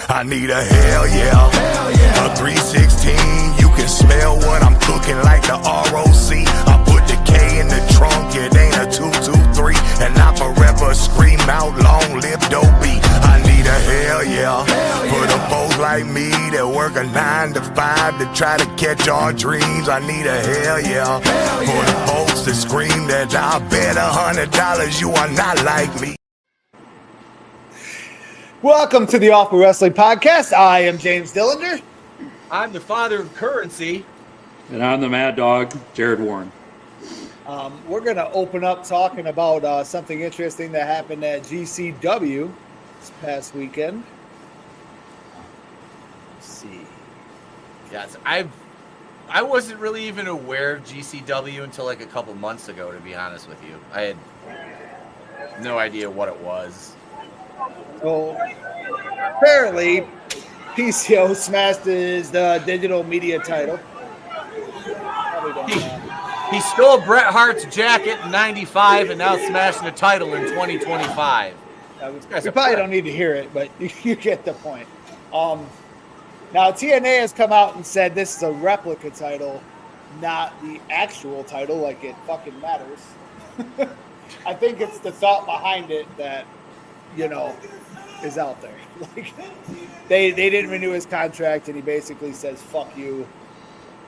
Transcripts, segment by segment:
I need a hell yeah. A 316, you can smell what I'm cooking like the ROC. I put the K in the trunk, it ain't a 223. And I forever scream out, long live Dopey. I need a hell yeah. For the folks like me that work a 9 to 5 to try to catch our dreams. I need a hell yeah. For the folks that scream that I bet $100 you are not like me. Welcome to the Awful Wrestling Podcast. I am James Dillinger. I'm the father of currency. And I'm the Mad Dog, Jared Warren. We're going to open up talking about something interesting that happened at GCW this past weekend. Let's see. Yes, I wasn't really even aware of GCW until like a couple months ago, to be honest with you. I had no idea what it was. So, apparently, PCO smashed his digital media title. He stole Bret Hart's jacket in '95 and now smashing the title in 2025. We probably don't need to hear it, but you get the point. Now, TNA has come out and said this is a replica title, not the actual title, like it fucking matters. I think it's the thought behind it that, you know, is out there. Like they didn't renew his contract, and he basically says "fuck you"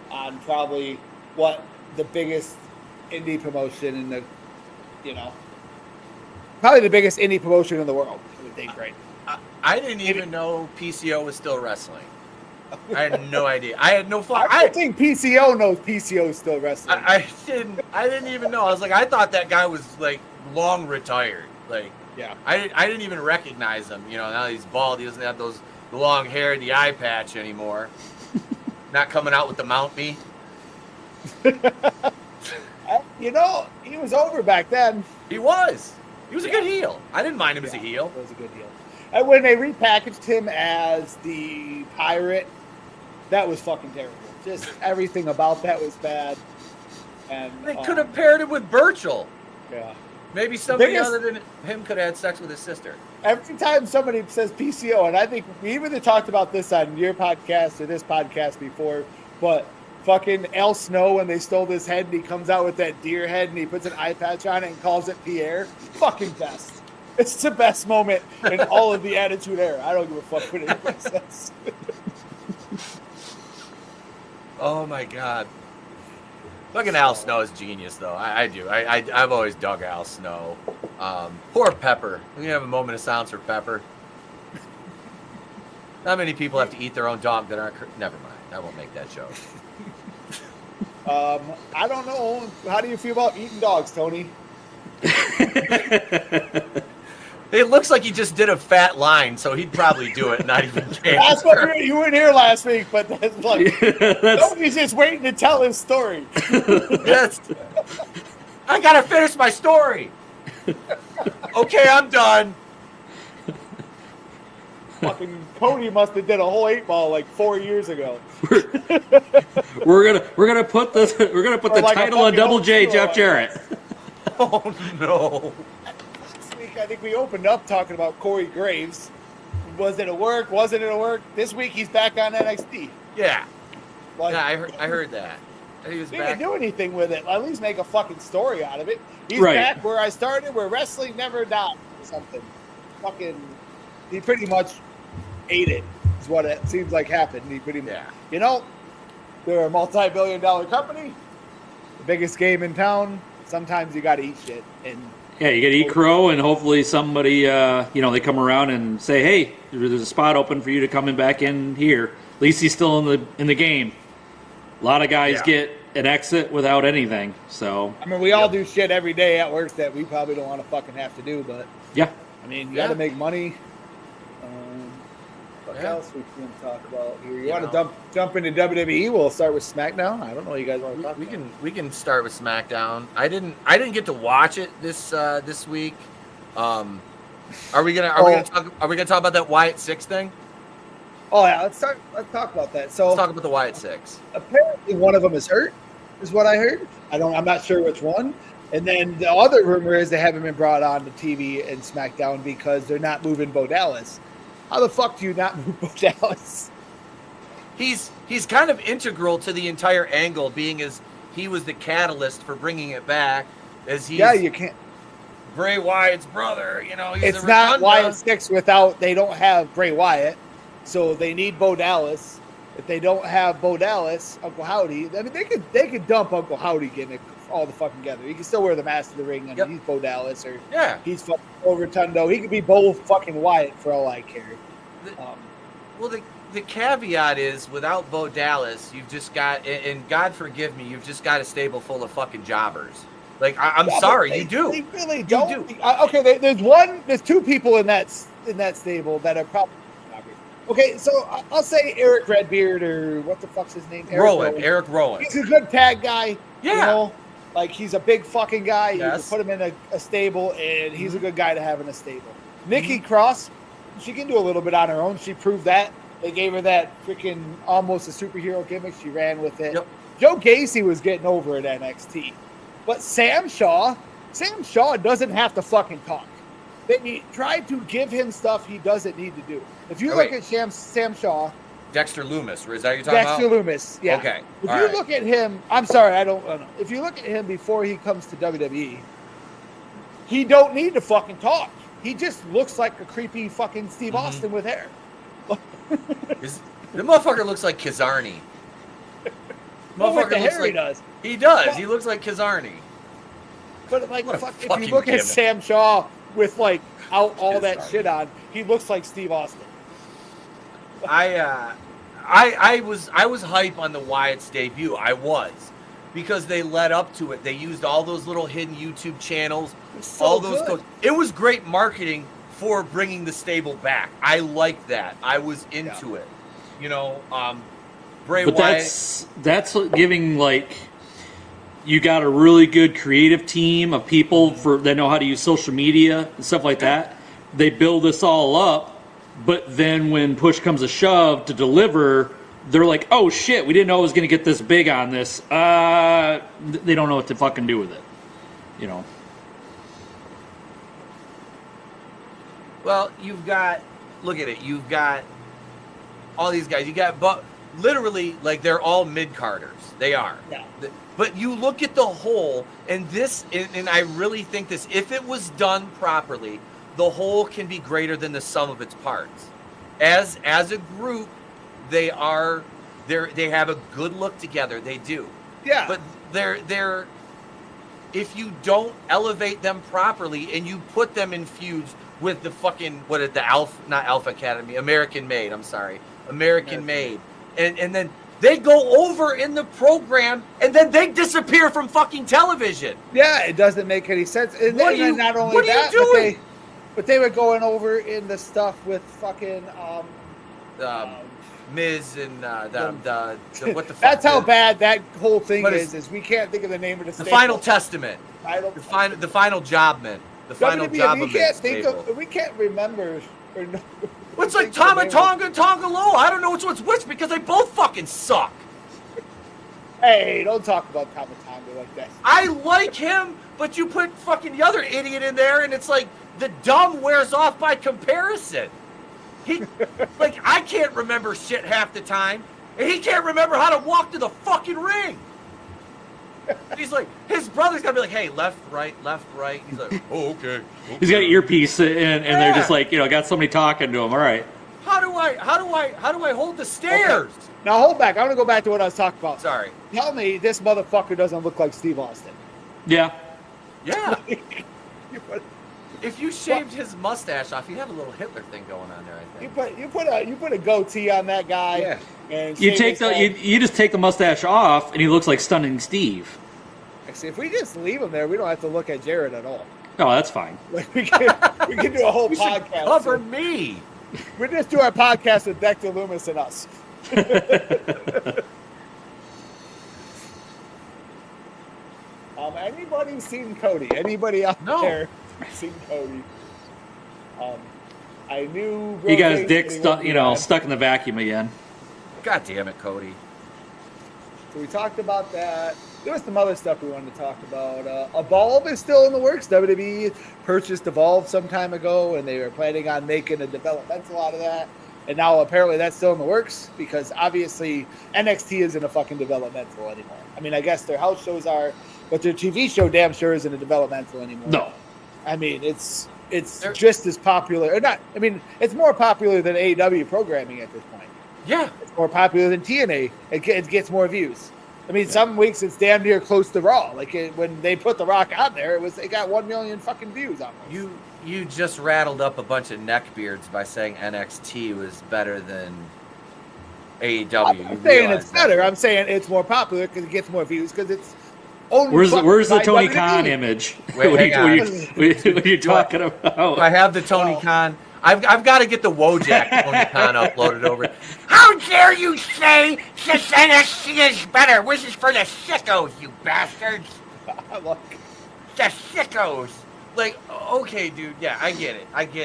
on probably what the biggest indie promotion in the, you know, probably the biggest indie promotion in the world. I would think, right? I didn't even know PCO was still wrestling. I had no idea. I had no fuck. I think PCO knows PCO is still wrestling. I didn't even know. I was like, I thought that guy was like long retired. Like. Yeah, I didn't even recognize him. You know, now he's bald. He doesn't have the long hair and the eye patch anymore. Not coming out with the Mount Me. You know, he was over back then. He was a good heel. I didn't mind him as a heel. He was a good heel. And when they repackaged him as the Pirate, that was fucking terrible. Just everything about that was bad. And they could have paired him with Burchill. Yeah. Maybe somebody other than him could have had sex with his sister. Every time somebody says PCO, and I think we even talked about this on your podcast or this podcast before, but fucking Al Snow, when they stole his head and he comes out with that deer head and he puts an eye patch on it and calls it Pierre, fucking best. It's the best moment in all of the Attitude Era. I don't give a fuck what anybody says. Oh my God. Fucking Al Snow is genius, though. I do. I've always dug Al Snow. Poor Pepper. We can have a moment of silence for Pepper. Not many people have to eat their own dog that aren't. Never mind. I won't make that joke. I don't know. How do you feel about eating dogs, Tony? It looks like he just did a fat line, so he'd probably do it and not even care. That's what you weren't here last week, but that's like Tony's just waiting to tell his story. Yes. I gotta finish my story. Okay, I'm done. Fucking Cody must have did a whole 8-ball like 4 years ago. We're gonna put the like title on Double J, Jeff Jarrett. Oh no. I think we opened up talking about Corey Graves. Was it a work? Wasn't it a work? This week he's back on NXT. Yeah. Like, Yeah, I heard that. He was he back. didn't do anything with it. At least make a fucking story out of it. He's Right. back where I started, where wrestling never died or something. Fucking, he pretty much ate it, is what it seems like happened. He pretty much, you know, they're a multi-billion-dollar company, the biggest game in town. Sometimes you got to eat shit. And Yeah, you got to eat crow, and hopefully somebody, they come around and say, "Hey, there's a spot open for you to come in back in here." At least he's still in the game. A lot of guys get an exit without anything. So I mean, we all do shit every day at work that we probably don't want to fucking have to do, but yeah, I mean, you got to make money. What else we can talk about here? You want to jump into WWE? We'll start with SmackDown. I don't know what you guys want to talk about. We can start with SmackDown. I didn't get to watch it this week. Are we gonna talk about that Wyatt Six thing? Oh yeah, let's talk about that. So let's talk about the Wyatt Six. Apparently, one of them is hurt, is what I heard. I'm not sure which one. And then the other rumor is they haven't been brought on to TV and SmackDown because they're not moving Bo Dallas. How the fuck do you not move Bo Dallas? He's kind of integral to the entire angle, being as he was the catalyst for bringing it back. As he's You can't. Bray Wyatt's brother, you know, he's It's a not Rotunda. Wyatt 6 without. They don't have Bray Wyatt, so they need Bo Dallas. If they don't have Bo Dallas, Uncle Howdy. I mean, they could dump Uncle Howdy gimmick all the fucking together. He can still wear the mask of the ring, and Yep. he's Bo Dallas, or Yeah. he's fucking Bo Rotundo. He could be Bo fucking Wyatt for all I care. Well, the caveat is, without Bo Dallas, you've just got, and God forgive me, you've just got a stable full of fucking jobbers. Like, I'm Yeah, sorry, but you do. They really don't. do. Okay, there's two people in that stable that are probably. Okay, so I'll say Eric Redbeard, or what the fuck's his name? Eric Rowan. He's a good tag guy. Yeah. You know? Like, he's a big fucking guy. You Yes. can put him in a stable, and he's a good guy to have in a stable. Nikki Cross, she can do a little bit on her own. She proved that. They gave her that freaking almost a superhero gimmick. She ran with it. Yep. Joe Gacy was getting over at NXT. But Sam Shaw doesn't have to fucking talk. They tried to give him stuff he doesn't need to do. If you look at Sam Shaw, Dexter Loomis, is that what you're talking Dexter about? Loomis, yeah. Okay. If All you right. look at him, I'm sorry, I don't know. If you look at him before he comes to WWE, he don't need to fucking talk. He just looks like a creepy fucking Steve Austin with hair. The motherfucker looks like Kazarni. Well, with the looks hair like, he does. He does. Well- he looks like Kazarni. But like, What a fuck, if fucking you look at gimmick. Sam Shaw with like out all that Sorry. shit on, he looks like Steve Austin. I was hype on the Wyatt's debut. I was, because they led up to it. They used all those little hidden YouTube channels, So all those good. codes. It was great marketing for bringing the stable back. I liked that. I was into it. You know, Bray But Wyatt. that's giving, like, you got a really good creative team of people that know how to use social media and stuff like that. They build this all up, but then when push comes to shove to deliver, they're like, oh shit, we didn't know it was going to get this big on this. They don't know what to fucking do with it, you know. Well, you've got, look at it. You've got all these guys. You got, but literally, like, they're all mid-carders. They are. Yeah. But you look at the whole, and this, and I really think this, if it was done properly, the whole can be greater than the sum of its parts. As a group, they have a good look together. They do. Yeah. But they're if you don't elevate them properly and you put them in feuds with the fucking not Alpha Academy, American Made, I'm sorry. American Made. And then they go over in the program and then they disappear from fucking television. Yeah, it doesn't make any sense. And What then are you- not only what are you that, doing? but they were going over in the stuff with fucking Miz and the what the fuck? that's how bad that whole thing What is we can't think of the name of the the stable. Final Testament. Final The final jobman. The final WWE, job we can't think of, we can't remember or know. It's like think of the name Tama and Tonga Loa. I don't know which one's which because they both fucking suck. Hey, don't talk about Tama Tonga like that. I like him, but you put fucking the other idiot in there, and it's like the dumb wears off by comparison. He, like, I can't remember shit half the time, and he can't remember how to walk to the fucking ring. He's like, his brother's gonna be like, hey, left, right. He's like, oh, okay. He's got an earpiece, and they're just Yeah. like, got somebody talking to him. All right. How do I hold the stairs? Okay. Now hold back. I want to go back to what I was talking about. Sorry. Tell me this motherfucker doesn't look like Steve Austin. Yeah. Yeah. You put If you shaved his mustache off, he'd have a little Hitler thing going on there, I think. you put a goatee on that guy. Yeah. And You shave take his the head. you just take the mustache off, and he looks like Stunning Steve. Actually, if we just leave him there, we don't have to look at Jared at all. Oh, that's fine. Like we can do a whole You should podcast. cover me. We just do our podcast with Dexter Loomis and us. Anybody seen Cody? Anybody out No. there seen Cody? I knew He got his dick Gacy stuck, would be bad. stuck in the vacuum again. God damn it, Cody. So we talked about that. There was some other stuff we wanted to talk about. Evolve is still in the works. WWE purchased Evolve some time ago, and they were planning on making a developmental out of that. And now apparently that's still in the works because obviously NXT isn't a fucking developmental anymore. I mean, I guess their house shows are, but their TV show damn sure isn't a developmental anymore. No. I mean, it's just as popular, or not. I mean, it's more popular than AEW programming at this point. Yeah. It's more popular than TNA. It gets more views. I mean, some weeks it's damn near close to Raw. Like when they put The Rock on there, it got 1 million fucking views on it. You just rattled up a bunch of neckbeards by saying NXT was better than AEW. I'm saying it's better. I'm saying it's more popular because it gets more views because it's only. Where's the by Tony WWE. Khan image? Wait, what, hang on. what are you talking about? I have the Tony Khan. I've got to get the Wojak Tony Khan uploaded over. How dare you say that NXT is better? This is for the sickos, you bastards. Look, The sickos. Like, okay, dude. Yeah, I get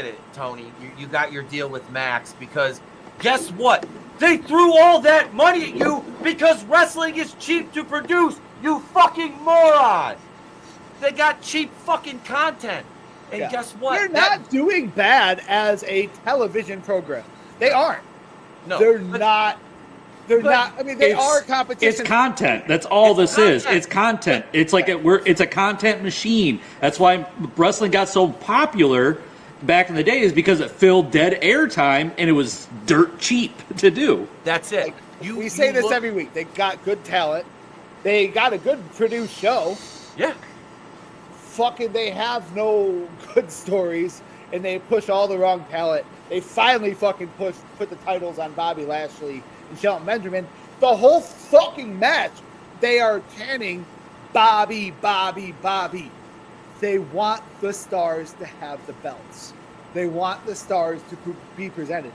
it, Tony. You got your deal with Max because guess what? They threw all that money at you because wrestling is cheap to produce. You fucking moron. They got cheap fucking content. And yeah. guess what? They're not doing bad as a television program. They aren't. No, They're not. They're not. I mean, they are competition. It's content. That's all It's this is. content. It's content. It's like it's a content machine. That's why wrestling got so popular back in the day, is because it filled dead airtime and it was dirt cheap to do. That's it. Like, we say this every week. They got good talent. They got a good produced show. Yeah. Fucking, they have no good stories, and they push all the wrong talent. They finally fucking put the titles on Bobby Lashley and Shelton Benjamin. The whole fucking match, they are chanting Bobby, Bobby, Bobby. They want the stars to have the belts. They want the stars to be presented.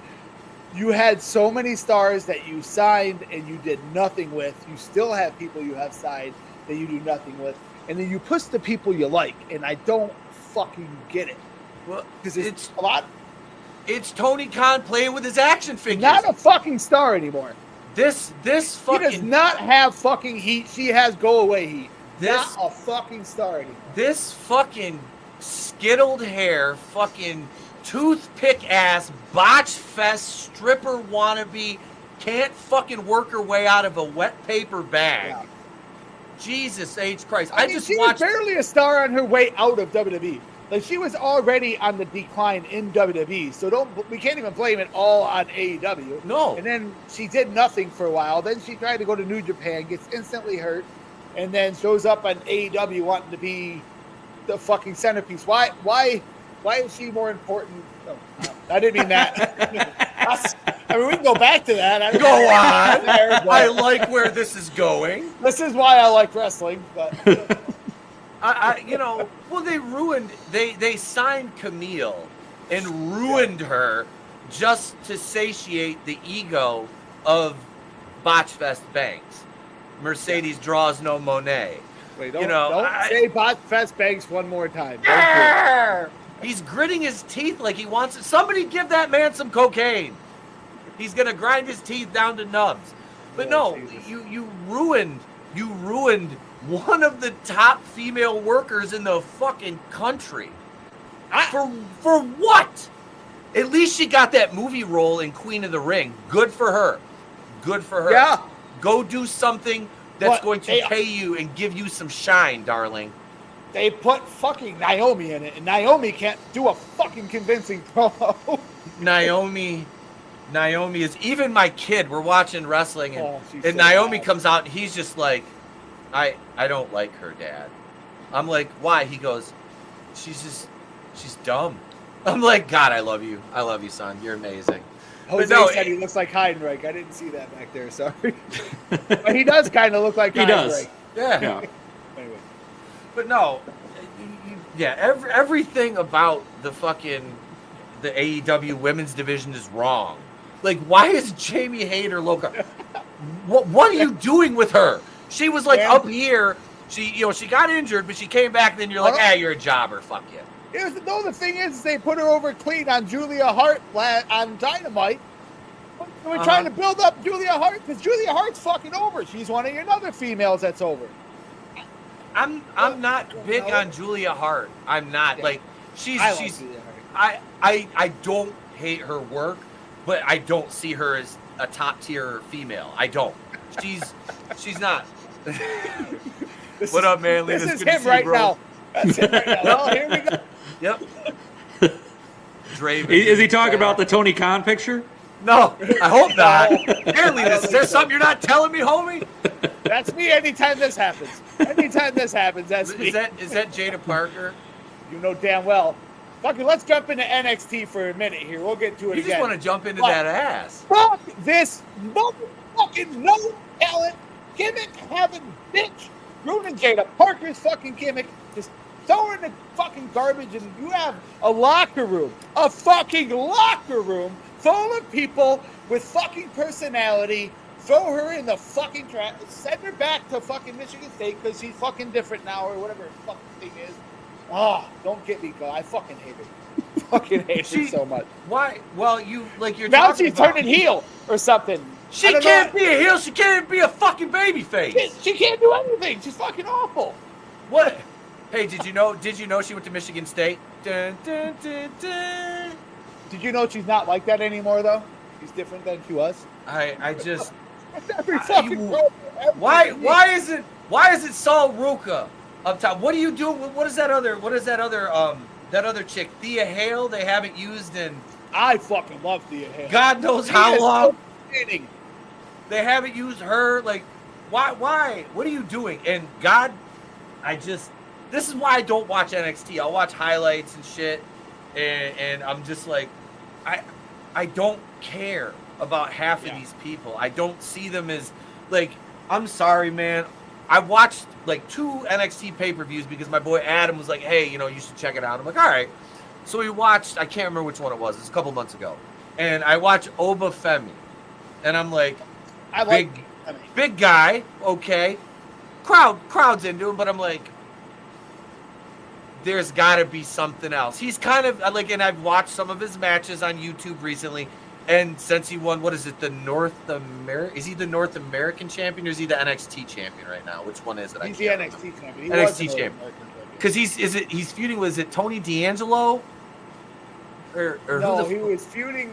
You had so many stars that you signed and you did nothing with. You still have people you have signed that you do nothing with. And then you push the people you like. And I don't fucking get it. Well, Because it's a lot. It's Tony Khan playing with his action figures. Not a fucking star anymore. This He does fucking not have fucking heat. She has go away heat. This- Not a fucking star anymore. this fucking skittled hair, fucking toothpick ass, botch fest, stripper wannabe, can't fucking work her way out of a wet paper bag. Yeah. Jesus H. Christ. I I mean, just she watched. was barely a star on her way out of WWE. Like, she was already on the decline in WWE, so we can't even blame it all on AEW. No. And then she did nothing for a while. Then she tried to go to New Japan, gets instantly hurt, and then shows up on AEW wanting to be the fucking centerpiece. Why is she more important? No, I didn't mean that. I mean, we can go back to that. Go on. There, but I like where this is going. this is why I like wrestling. But Well, they signed Camille and ruined her just to satiate the ego of Botchfest Banks. Mercedes draws no Monet. wait, don't I- say Botfest Banks one more time. Don't do it. He's gritting his teeth like he wants it. Somebody give that man some cocaine. He's gonna grind his teeth down to nubs. But Oh, no, Jesus. you ruined one of the top female workers in the fucking country. For what? At least she got that movie role in Queen of the Ring. Good for her. Good for her. Yeah. Go do something that's What? going to pay you and give you some shine, darling. They put fucking Naomi in it, and Naomi can't do a fucking convincing promo. Naomi is, even my kid, we're watching wrestling and, Oh, she's and so Naomi bad. comes out and he's just like, I don't like her, Dad. I'm like, why? He goes, she's dumb. I'm like, God, I love you. I love you, son. You're amazing. Jose no, said he looks like Heidenreich. I didn't see that back there, sorry. But he does kind of look like He Heidenreich. does. Yeah. Anyway. But no, everything about the AEW women's division is wrong. Like, why is Jamie Hayter Loca? What are you doing with her? She was like Yeah. up here. She got injured, but she came back. And then you're like, Oh. you're a jobber. Fuck you. The thing is, they put her over clean on Julia Hart on Dynamite. We're trying to build up Julia Hart because Julia Hart's fucking over. She's one of your other females that's over. I'm not big on Julia Hart. I'm not like she's I like Julia Hart. I don't hate her work, but I don't see her as a top tier female. I don't. She's not. What up, man? This is him right now. That's him right now. Well, here we go. Yep. Draven. Is he talking about the Tony Khan picture? No, I hope not. Apparently, is there something you're not telling me, homie? That's me anytime this happens. Anytime this happens, that's me. Is that Jada Parker? You know damn well. Fucking, let's jump into NXT for a minute here. We'll get to it You again. just want to jump into Fuck. that ass. Fuck this motherfucking no talent gimmick having bitch ruining Jada Parker's fucking gimmick. Just throw her in the fucking garbage, and you have a locker room, a fucking locker room full of people with fucking personality. Throw her in the fucking trash. Send her back to fucking Michigan State because she's fucking different now or whatever her fucking thing is. Don't get me going. I fucking hate her. Fucking hate her so much. Why? Well, you're Now talking she's about, turning heel or something. She I don't can't know. be a heel. She can't be a fucking baby face. She can't do anything. She's fucking awful. What? Hey, did you know she went to Michigan State? Dun, dun, dun, dun. Did you know she's not like that anymore, though? She's different than she was. I just Every fucking why is it Saul Ruka up top? What do you do? What is that other chick, Thea Hale? They haven't used in I fucking love Thea Hale. God knows She how is long. outstanding. They haven't used her. Like, why? What are you doing? And God, this is why I don't watch NXT. I'll watch highlights and shit, and I'm just like, I don't care about half of these people. I don't see them as, like, I'm sorry, man. I watched like 2 NXT pay-per-views because my boy Adam was like, hey, you should check it out. I'm like, all right. So we watched, I can't remember which one it was. It was a couple months ago. And I watched Oba Femi. And I'm like, I like big guy, okay. Crowd's into him, but I'm like, there's got to be something else. He's kind of like, and I've watched some of his matches on YouTube recently. And since he won, what is it, is he the North American champion or is he the NXT champion right now? Which one is it? He's the NXT champion. He NXT was the North champion. American champion. Because he's feuding with, is it Tony D'Angelo? Or No, who he's feuding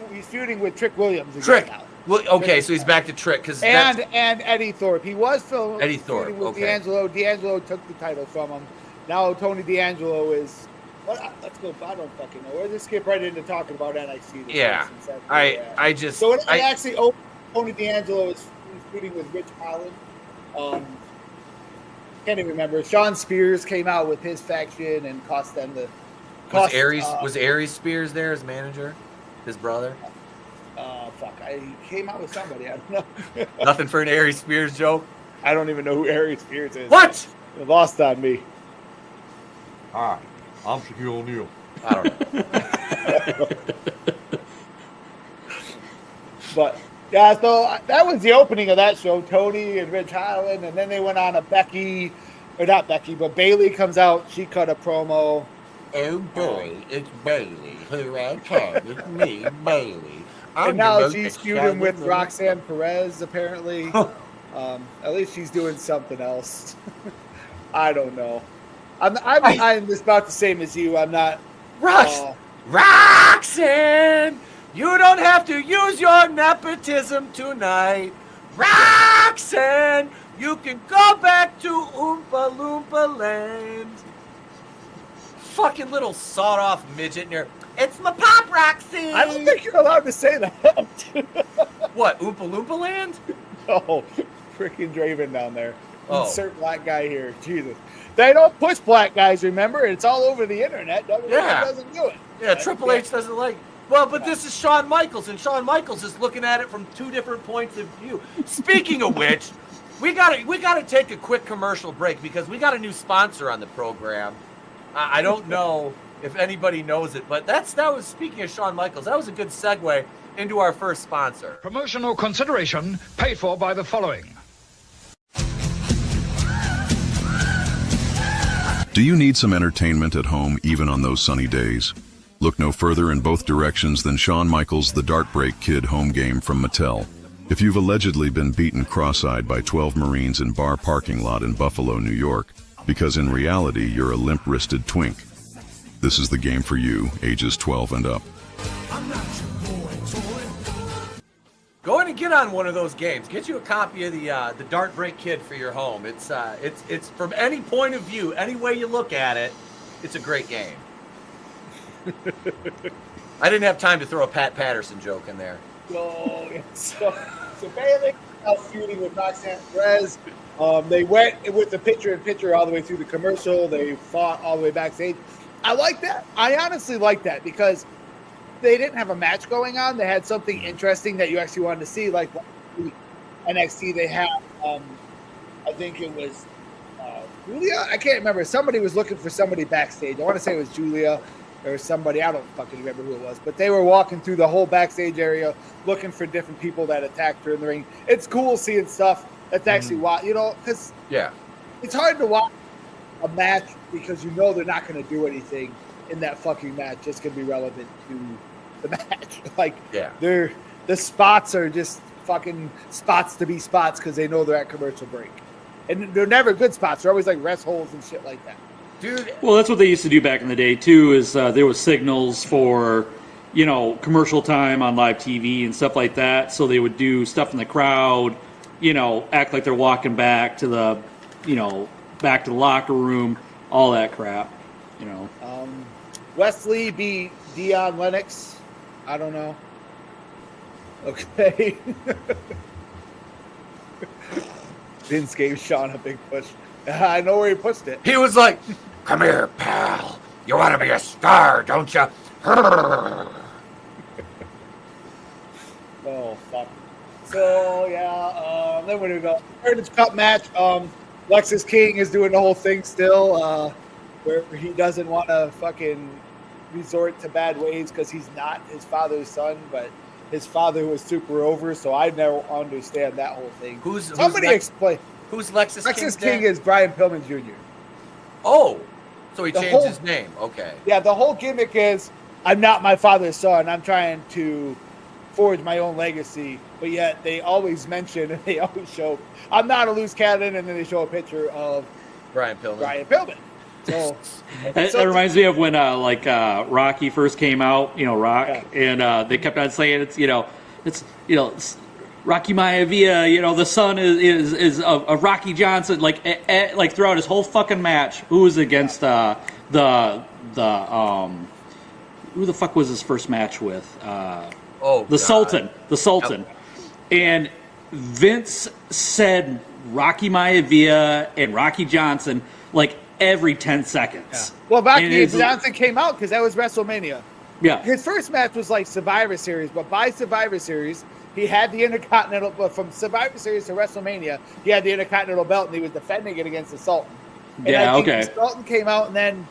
with Trick Williams again Trick. now. Well, okay, so he's back to Trick because And Eddie Thorpe. He was Eddie Thorpe, feuding with okay. D'Angelo. D'Angelo took the title from him. Now Tony D'Angelo is. Well, let's go. I don't fucking know. We'll just skip right into talking about NXT. Yeah, I just So Tony D'Angelo is feuding with Rich Holland. Can't even remember. Sean Spears came out with his faction and cost them the. was Aries Spears there as manager, his brother? He came out with somebody. I don't know. Nothing for an Aries Spears joke. I don't even know who Aries Spears is. What? It lost on me. Hi, I'm Shaquille O'Neal. I don't know. But yeah, so that was the opening of that show. Tony and Rich Holland, and then they went on a but Bailey comes out. She cut a promo. Oh boy, it's Bailey. Here I come. It's me, Bailey. And now she's feuding with Roxanne Perez, apparently. At least she's doing something else. I don't know. I'm just about the same as you. I'm not. Roxanne, you don't have to use your nepotism tonight. Roxanne, you can go back to Oompa Loompa Land. Fucking little sawed-off midget in there. It's my pop, Roxy. I don't think you're allowed to say that. What, Oompa Loompa Land? Oh, freaking Draven down there. Oh. Insert black guy here. Jesus. They don't push black guys, remember? It's all over the internet. WWE doesn't do it. Yeah, Triple H doesn't like it. Well, but this is Shawn Michaels, and Shawn Michaels is looking at it from 2 different points of view. Speaking of which, we gotta take a quick commercial break because we got a new sponsor on the program. I don't know if anybody knows it, but that was, speaking of Shawn Michaels, that was a good segue into our first sponsor. Promotional consideration paid for by the following. Do you need some entertainment at home even on those sunny days? Look no further in both directions than Shawn Michaels' The Dark Break Kid home game from Mattel. If you've allegedly been beaten cross-eyed by 12 Marines in bar parking lot in Buffalo, New York, because in reality, you're a limp-wristed twink. This is the game for you, ages 12 and up. Go in and get on one of those games. Get you a copy of the Dart Break Kid for your home. It's from any point of view, any way you look at it, it's a great game. I didn't have time to throw a Pat Patterson joke in there. So Bailey out feuding with Roxanne Perez. They went with the picture-in-picture all the way through the commercial. They fought all the way backstage. I like that. I honestly like that because they didn't have a match going on. They had something interesting that you actually wanted to see. Like NXT, they had, I think it was Julia. I can't remember. Somebody was looking for somebody backstage. I want to say it was Julia or somebody. I don't fucking remember who it was. But they were walking through the whole backstage area looking for different people that attacked her in the ring. It's cool seeing stuff that's actually because it's hard to watch a match because you know they're not going to do anything in that fucking match that's going to be relevant to the match. The spots are just fucking spots to be spots because they know they're at commercial break. And they're never good spots. They're always like rest holes and shit like that. Dude. Well, that's what they used to do back in the day, too, is there was signals for, commercial time on live TV and stuff like that. So they would do stuff in the crowd, act like they're walking back to the, back to the locker room, all that crap, Wesley beat Dion Lennox. I don't know. Okay. Vince gave Sean a big push. I know where he pushed it. He was like, "Come here, pal. You want to be a star, don't you?" Oh, fuck. So, yeah, then where do we go? Heritage Cup match. Lexus King is doing the whole thing still, where he doesn't want to fucking resort to bad ways because he's not his father's son, but his father was super over, so I never understand that whole thing. Somebody explain. Who's Lexus King? Lexus King is Brian Pillman Jr. Oh, so he changed his name. Okay. Yeah, the whole gimmick is I'm not my father's son. I'm trying to forge my own legacy, but yet they always mention and they always show I'm not a loose cannon, and then they show a picture of Brian Pillman. So that reminds me of when Rocky first came out, Rock, and they kept on saying it's Rocky Maivia, the son is of Rocky Johnson, like throughout his whole fucking match. Who was against who the fuck was his first match with? The Sultan. Yep. And Vince said Rocky Maivia and Rocky Johnson like every 10 seconds. Yeah. Well, Rocky Johnson came out because that was WrestleMania. Yeah. His first match was like Survivor Series, but by Survivor Series, he had the Intercontinental, but from Survivor Series to WrestleMania, he had the Intercontinental belt, and he was defending it against the Sultan. And the Sultan came out, and then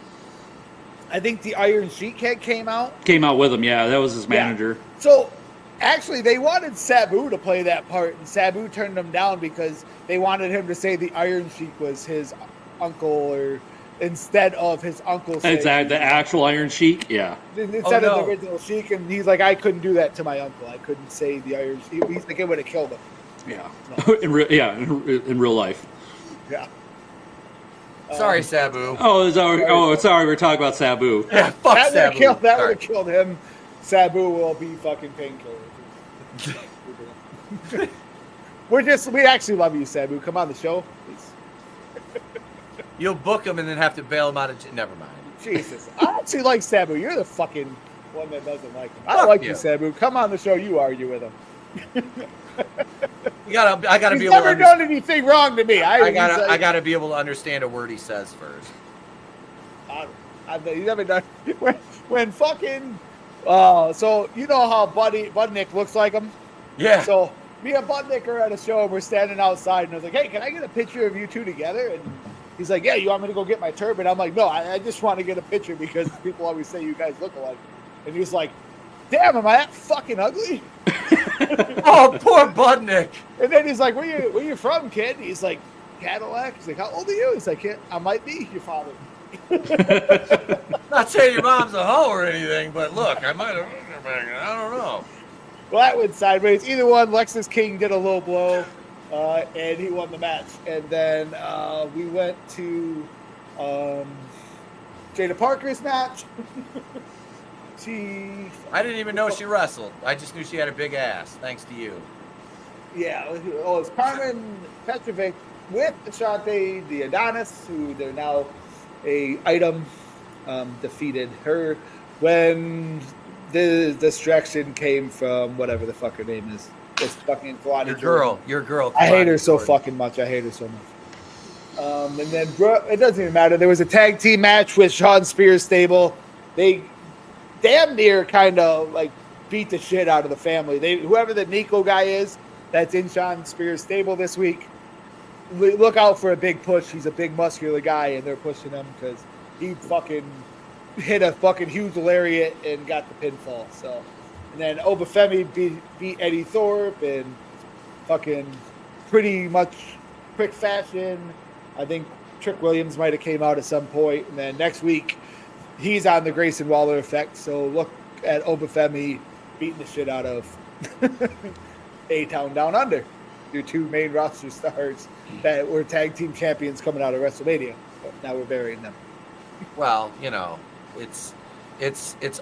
I think the Iron Sheik came out. Came out with him, yeah. That was his manager. Yeah. So, actually, they wanted Sabu to play that part, and Sabu turned him down because they wanted him to say the Iron Sheik was his uncle, or instead of his uncle saying... Exactly, the actual Iron Sheik, yeah. Instead of the original Sheik, and he's like, I couldn't do that to my uncle. I couldn't say the Iron Sheik. He's like, it would have killed him. Yeah. No. in real life. Yeah. Sorry, Sabu. Sorry, we're talking about Sabu. Yeah, fuck Sabu. That would have killed him. Sabu will be fucking painkiller. We actually love you, Sabu. Come on the show, please. You'll book him and then have to bail him out of... Never mind. Jesus. I actually like Sabu. You're the fucking one that doesn't like him. I like you, Sabu. Come on the show. You argue with him. I gotta be able to... He's never done anything wrong to me. I gotta be able to understand a word he says first. He's never done... When fucking... so, you know how Budnick looks like him? Yeah. So, me and Budnick are at a show, and we're standing outside, and I was like, hey, can I get a picture of you two together? And he's like, yeah, you want me to go get my turban? I'm like, no, I just want to get a picture because people always say you guys look alike. And he's like, damn, am I that fucking ugly? Oh, poor Budnick. And then he's like, where you from, kid? He's like, Cadillac. He's like, how old are you? He's like, I might be your father. Not saying your mom's a hoe or anything, but look, I might have... I don't know. Well, that went sideways. Either one, Lexus King did a low blow, and he won the match. And then we went to Jada Parker's match. I didn't even know she wrestled. I just knew she had a big ass, thanks to you. Yeah, it's Carmen Petrovic with Ashante the Adonis, who they're now a item, defeated her when the distraction came from whatever the fuck her name is. It's fucking Kalani. Your girl. I hate her so Jordan. fucking much. I hate her so much. And then it doesn't even matter. There was a tag team match with Sean Spears stable. They damn near kind of like beat the shit out of the family. Whoever the Nico guy is that's in Sean Spears stable this week, look out for a big push. He's a big muscular guy, and they're pushing him because he fucking hit a fucking huge lariat and got the pinfall. So, and then Obafemi beat Eddie Thorpe in fucking pretty much quick fashion. I think Trick Williams might have came out at some point, and then next week he's on the Grayson Waller effect. So look at Obafemi beating the shit out of A-Town Down Under, your two main roster stars that were tag team champions coming out of WrestleMania. But now we're burying them. Well, it's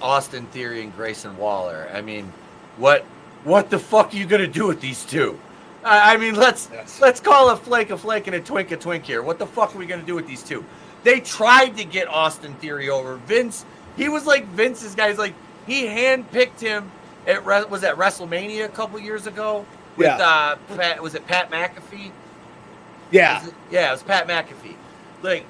Austin Theory and Grayson Waller. I mean, what the fuck are you gonna do with these two? I mean, let's call a flake and a twink here. What the fuck are we gonna do with these two? They tried to get Austin Theory over. Vince, he was like Vince's guy. He's like, he handpicked him at WrestleMania a couple years ago with was it Pat McAfee? Yeah. It was Pat McAfee. Like,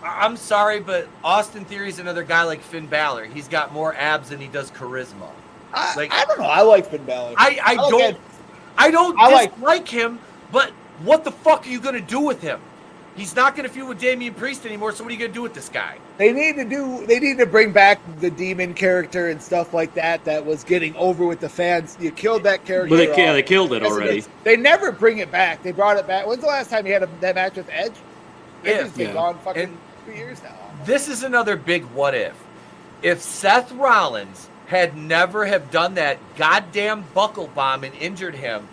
I'm sorry, but Austin Theory's another guy like Finn Balor. He's got more abs than he does charisma. I don't know. I like Finn Balor. I don't dislike him, but what the fuck are you going to do with him? He's not going to feud with Damian Priest anymore, so what are you going to do with this guy? They need to bring back the demon character and stuff like that was getting over with the fans. You killed that character. But they killed it already. They never bring it back. They brought it back. When's the last time you had that match with Edge? Edge's been gone fucking 2 years now. This is another big what if. If Seth Rollins had never have done that goddamn buckle bomb and injured him,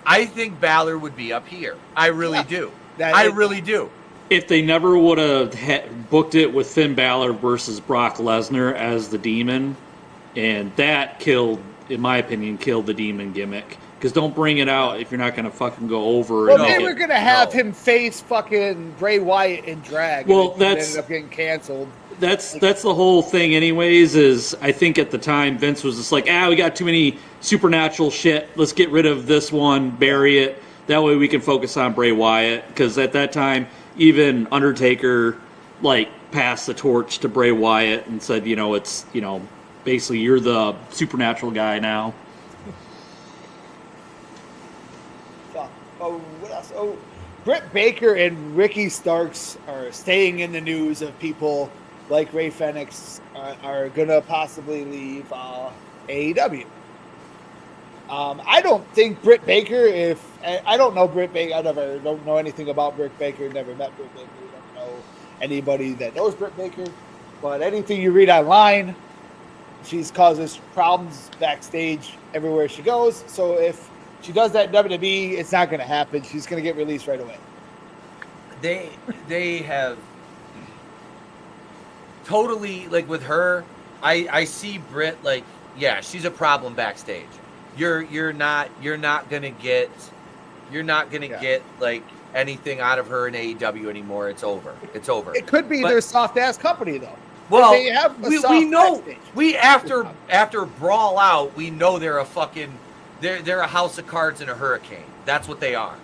I think Balor would be up here. I really do. I really do. If they never would have booked it with Finn Balor versus Brock Lesnar as the Demon, and that in my opinion, killed the Demon gimmick. Because don't bring it out if you're not going to fucking go over. Well, they were going to have him face fucking Bray Wyatt in drag. Well, and it ended up getting canceled. That's the whole thing anyways, is I think at the time Vince was just like, we got too many supernatural shit. Let's get rid of this one, bury it. That way we can focus on Bray Wyatt. Because at that time, even Undertaker, passed the torch to Bray Wyatt and said, it's, basically you're the supernatural guy now. Oh, what else? Oh, Britt Baker and Ricky Starks are staying in the news of people like Ray Fenix are going to possibly leave AEW. I don't think Britt Baker, I don't know Britt Baker. I don't know anything about Britt Baker. Never met Britt Baker. Don't know anybody that knows Britt Baker. But anything you read online, she's causes problems backstage everywhere she goes. So if she does that in WWE, it's not going to happen. She's going to get released right away. They have totally, with her, I see Britt she's a problem backstage. You're not gonna get anything out of her in AEW anymore. It's over. It could be their soft ass company though. Well, they have we know backstage. we after Brawl Out, we know they're a fucking they're a house of cards in a hurricane. That's what they are.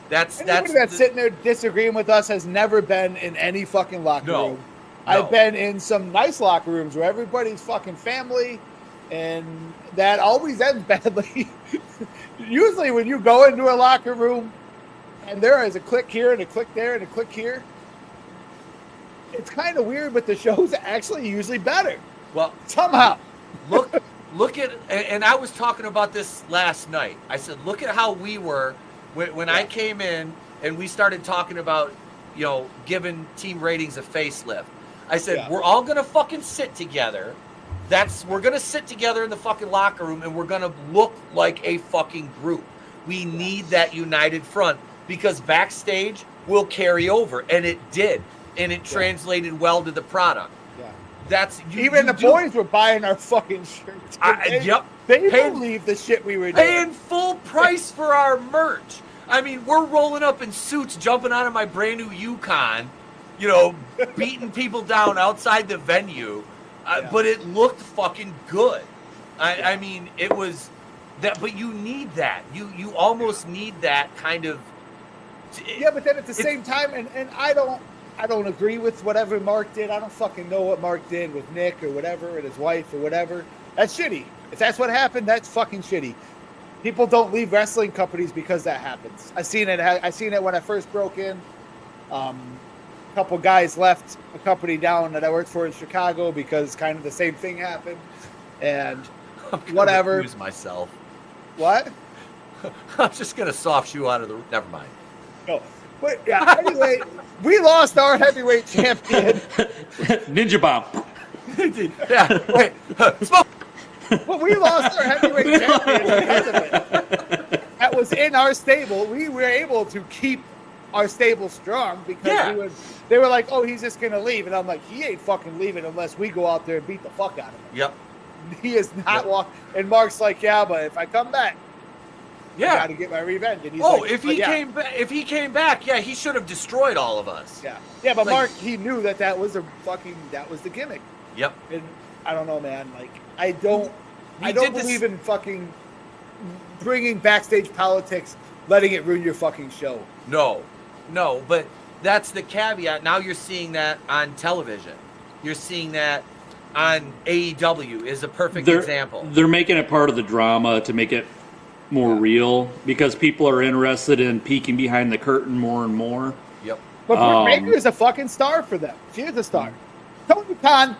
That's sitting there disagreeing with us has never been in any fucking locker room. No. I've been in some nice locker rooms where everybody's fucking family, and that always ends badly. Usually when you go into a locker room and there is a click here and a click there and a click here, it's kind of weird, but the show's actually usually better. Well, somehow. Look at, and I was talking about this last night. I said, look at how we were when I came in and we started talking about, giving team ratings a facelift. I said, we're all going to fucking sit together. We're going to sit together in the fucking locker room and we're going to look like a fucking group. We need that united front because backstage will carry over. And it did. and it translated well to the product. Yeah. That's Even the boys were buying our fucking shirts. Yep. They Paying- believe the shit we were doing. paying full price for our merch. I mean, we're rolling up in suits, jumping out of my brand new Yukon, you know, beating people down outside the venue, but it looked fucking good. I mean, it was that, but you need that. You almost need that kind of. Yeah, but then at the same time, and I don't agree with whatever Mark did. I don't fucking know what Mark did with Nick or whatever and his wife or whatever. That's shitty. If that's what happened, that's fucking shitty. People don't leave wrestling companies because that happens. I seen it when I first broke in. A couple guys left a company down that I worked for in Chicago because kind of the same thing happened. And whatever. Use myself. What? I'm just gonna soft shoe out of the. Never mind. No. But yeah, anyway, we lost our heavyweight champion. Ninja Bomb. Yeah. Wait. Smoke. But we lost our heavyweight champion because of it. That was in our stable. We were able to keep our stable strong because they were like, oh, he's just going to leave. And I'm like, he ain't fucking leaving unless we go out there and beat the fuck out of him. Yep. He is not walking. And Mark's like, yeah, but if I come back, I got to get my revenge. And he's like, if he came back, yeah, he should have destroyed all of us. Yeah. Yeah, but Like- Mark, he knew that was the gimmick. Yep. And I don't know, man. Like, I don't believe in fucking bringing backstage politics, letting it ruin your fucking show. No, but that's the caveat. Now you're seeing that on television. You're seeing that on AEW is a perfect example. They're making it part of the drama to make it more real because people are interested in peeking behind the curtain more and more. Yep. But Britt Baker is a fucking star for them. She is a star. Tony Khan,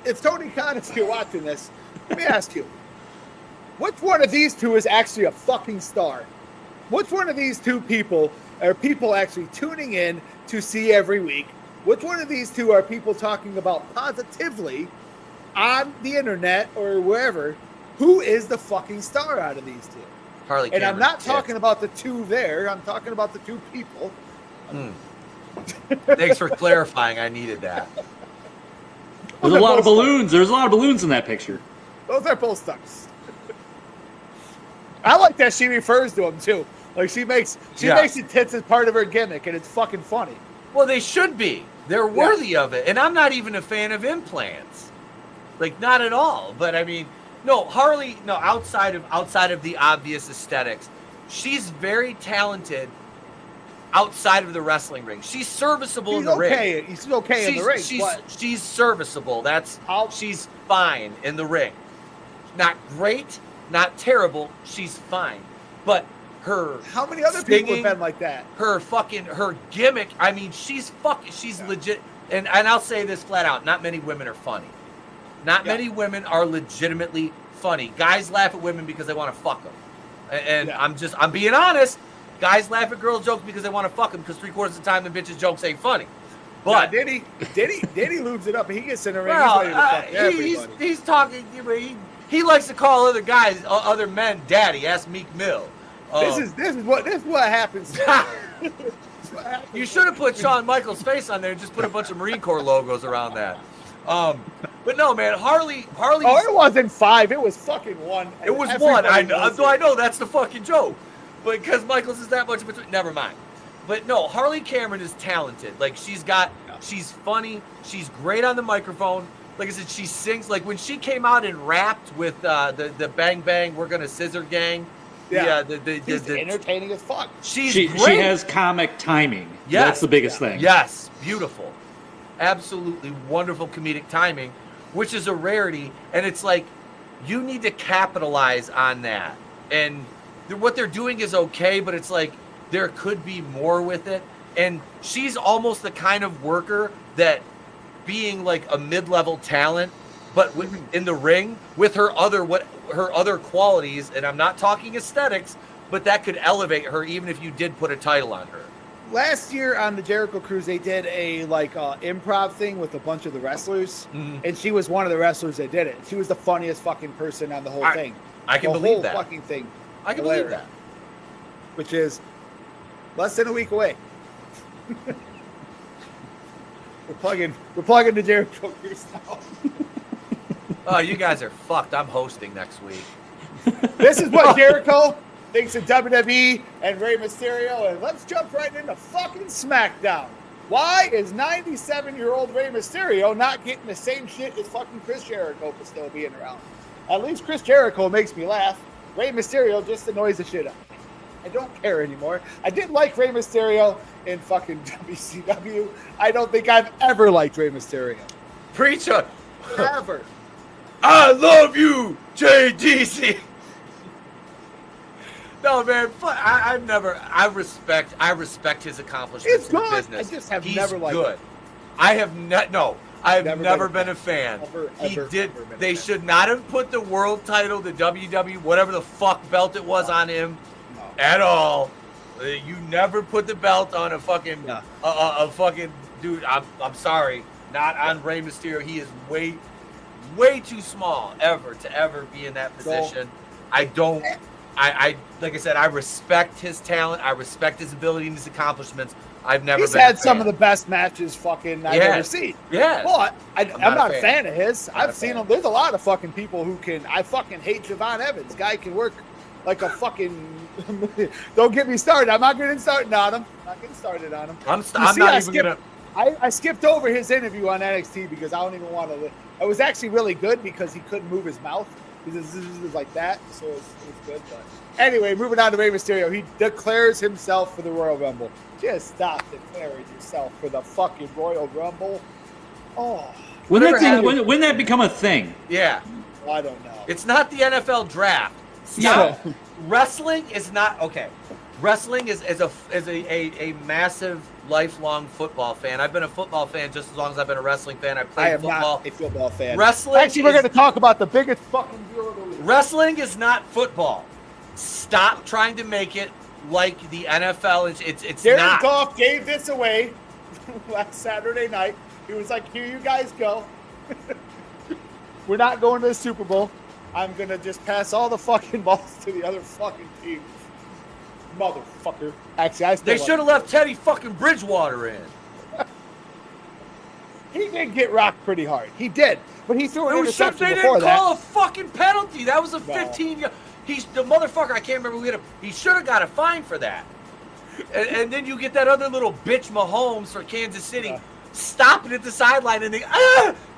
if Tony Khan is still watching this, let me ask you, which one of these two is actually a fucking star? Which one of these two people are people actually tuning in to see every week? Which one of these two are people talking about positively on the internet or wherever? Who is the fucking star out of these two? Harley And I'm Cameron, not talking about the two there. I'm talking about the two people. Thanks for clarifying. I needed that. There's a lot of balloons. There's a lot of balloons in that picture. Those are both stars. I like that she refers to them too. Like she makes it tits as part of her gimmick, and it's fucking funny. Well, they should be. They're worthy of it. And I'm not even a fan of implants. Like, not at all. But I mean, no, Harley, no, outside of the obvious aesthetics, she's very talented outside of the wrestling ring. She's serviceable in the ring. She's okay in the ring. She's serviceable. She's fine in the ring. Not great, not terrible. She's fine. But her how many other singing, people have been like that? Her gimmick. I mean, she's legit. And I'll say this flat out: not many women are funny. Not many women are legitimately funny. Guys laugh at women because they want to fuck them. And I'm being honest. Guys laugh at girls' jokes because they want to fuck them because 3/4 of the time the bitches' jokes ain't funny. But Diddy lubes it up. He gets in the ring. He's ready to fuck everybody. He's talking. He likes to call other men, daddy. Ask Meek Mill. This is what happens. You should have put Shawn Michaels' face on there and just put a bunch of Marine Corps logos around that. But no, man, Harley. Oh, it wasn't 5. It was fucking 1. It was 1. I know that's the fucking joke. But because Michaels is that much between, never mind. But no, Harley Cameron is talented. Like she's funny. She's great on the microphone. Like I said, she sings. Like when she came out and rapped with the Bang Bang, We're Gonna Scissor Gang. Yeah, she's entertaining as fuck. She has comic timing. Yes. That's the biggest thing. Yes, beautiful. Absolutely wonderful comedic timing, which is a rarity. And it's like, you need to capitalize on that. And what they're doing is okay, but it's like, there could be more with it. And she's almost the kind of worker that being like a mid-level talent, but in the ring with her other qualities, and I'm not talking aesthetics, but that could elevate her even if you did put a title on her. Last year on the Jericho Cruise, they did a improv thing with a bunch of the wrestlers, and she was one of the wrestlers that did it. She was the funniest fucking person on the whole thing. I can believe that. The whole fucking thing. I can believe that. Which is less than a week away. We're plugging the Jericho Cruise now. Oh, you guys are fucked. I'm hosting next week. This is what Jericho thinks of WWE and Rey Mysterio, and let's jump right into fucking SmackDown. Why is 97-year-old Rey Mysterio not getting the same shit as fucking Chris Jericho for still being around? At least Chris Jericho makes me laugh. Rey Mysterio just annoys the shit out of me. I don't care anymore. I didn't like Rey Mysterio in fucking WCW. I don't think I've ever liked Rey Mysterio. Preacher. Ever. I love you, JDC. No, man. I respect his accomplishments He's in good. business. I just have He's never liked good. him. I have never been a fan. Ever been a They fan. should not have put the world title, the WWE, whatever the fuck belt it was, on him at all. You never put the belt on a fucking No. a fucking dude. I'm sorry, not on Rey Mysterio. He is way too small to ever be in that position. I like I said, I respect his talent. I respect his ability and his accomplishments. I've never He's been a had some fan. of the best matches fucking I've Yeah. ever seen. Yeah. But I'm not a fan of his. Not I've a seen fan. him. There's a lot of fucking people who can. I fucking hate Javon Evans. Guy can work like a fucking. Don't get me started. I'm not getting started on him. Not getting started on him. I'm You not see, I even gonna. I skipped over his interview on NXT because I don't even want to. It was actually really good because he couldn't move his mouth. It was like that, so it was good. But anyway, moving on to Rey Mysterio, he declares himself for the Royal Rumble. Just stop declaring yourself for the fucking Royal Rumble. Oh, When Whatever that become a thing? Yeah, I don't know. it's not the NFL draft. Stop. Yeah. Wrestling is not okay. Wrestling is a massive lifelong football fan. I've been a football fan just as long as I've been a wrestling fan. I I played am football. not a football fan. Wrestling Actually, we're is- going to talk about the biggest fucking deal of the week. Wrestling is not football. Stop trying to make it like the NFL. It's Jared not. Goff gave this away last Saturday night. He was like, "Here you guys go. We're not going to the Super Bowl. I'm going to just pass all the fucking balls to the other fucking team." Motherfucker. Actually, I still They like should have him. left Teddy fucking Bridgewater in. He did get rocked pretty hard. He did. But he threw an interception They before didn't that. call a fucking penalty. That was a No. 15. He's the motherfucker. I can't remember who hit him. He should have got a fine for that. And then you get that other little bitch Mahomes for Kansas City Yeah. stopping at the sideline and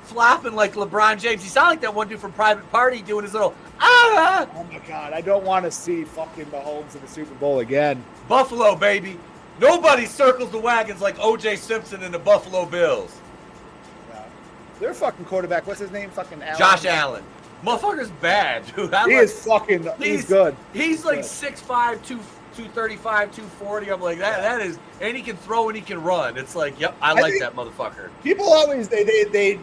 flopping like LeBron James. He sounded like that one dude from Private Party doing his little Oh my God. I don't want to see fucking Mahomes in the Super Bowl again. Buffalo, baby. Nobody circles the wagons like O.J. Simpson and the Buffalo Bills. Yeah. Their fucking quarterback, what's his name? Fucking Allen. Josh Allen. Motherfucker's bad, dude. He is fucking, he's good. He's like Good. 6'5", 235, 240. I'm like, that is, and he can throw and he can run. It's like, yep, I like think- that motherfucker. People always they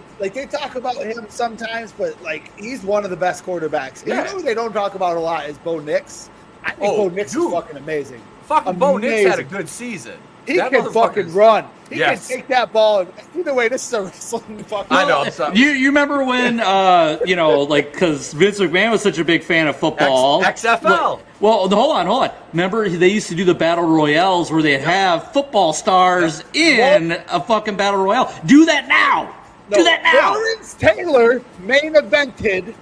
talk about him sometimes, but like he's one of the best quarterbacks. And Yeah. you know who they don't talk about a lot is Bo Nix. I think Oh, Bo Nix dude. is fucking amazing. Fucking Bo Nix had a Amazing. good season. He That can fucking motherfucker's- run. He Yes. can take that ball. Either way, this is a wrestling fucking. I know. I'm sorry. You remember when because Vince McMahon was such a big fan of football. XFL. Well, hold on. Remember they used to do the battle royales where they'd have football stars in a fucking battle royale. Do that now. Do that now. Lawrence Taylor main evented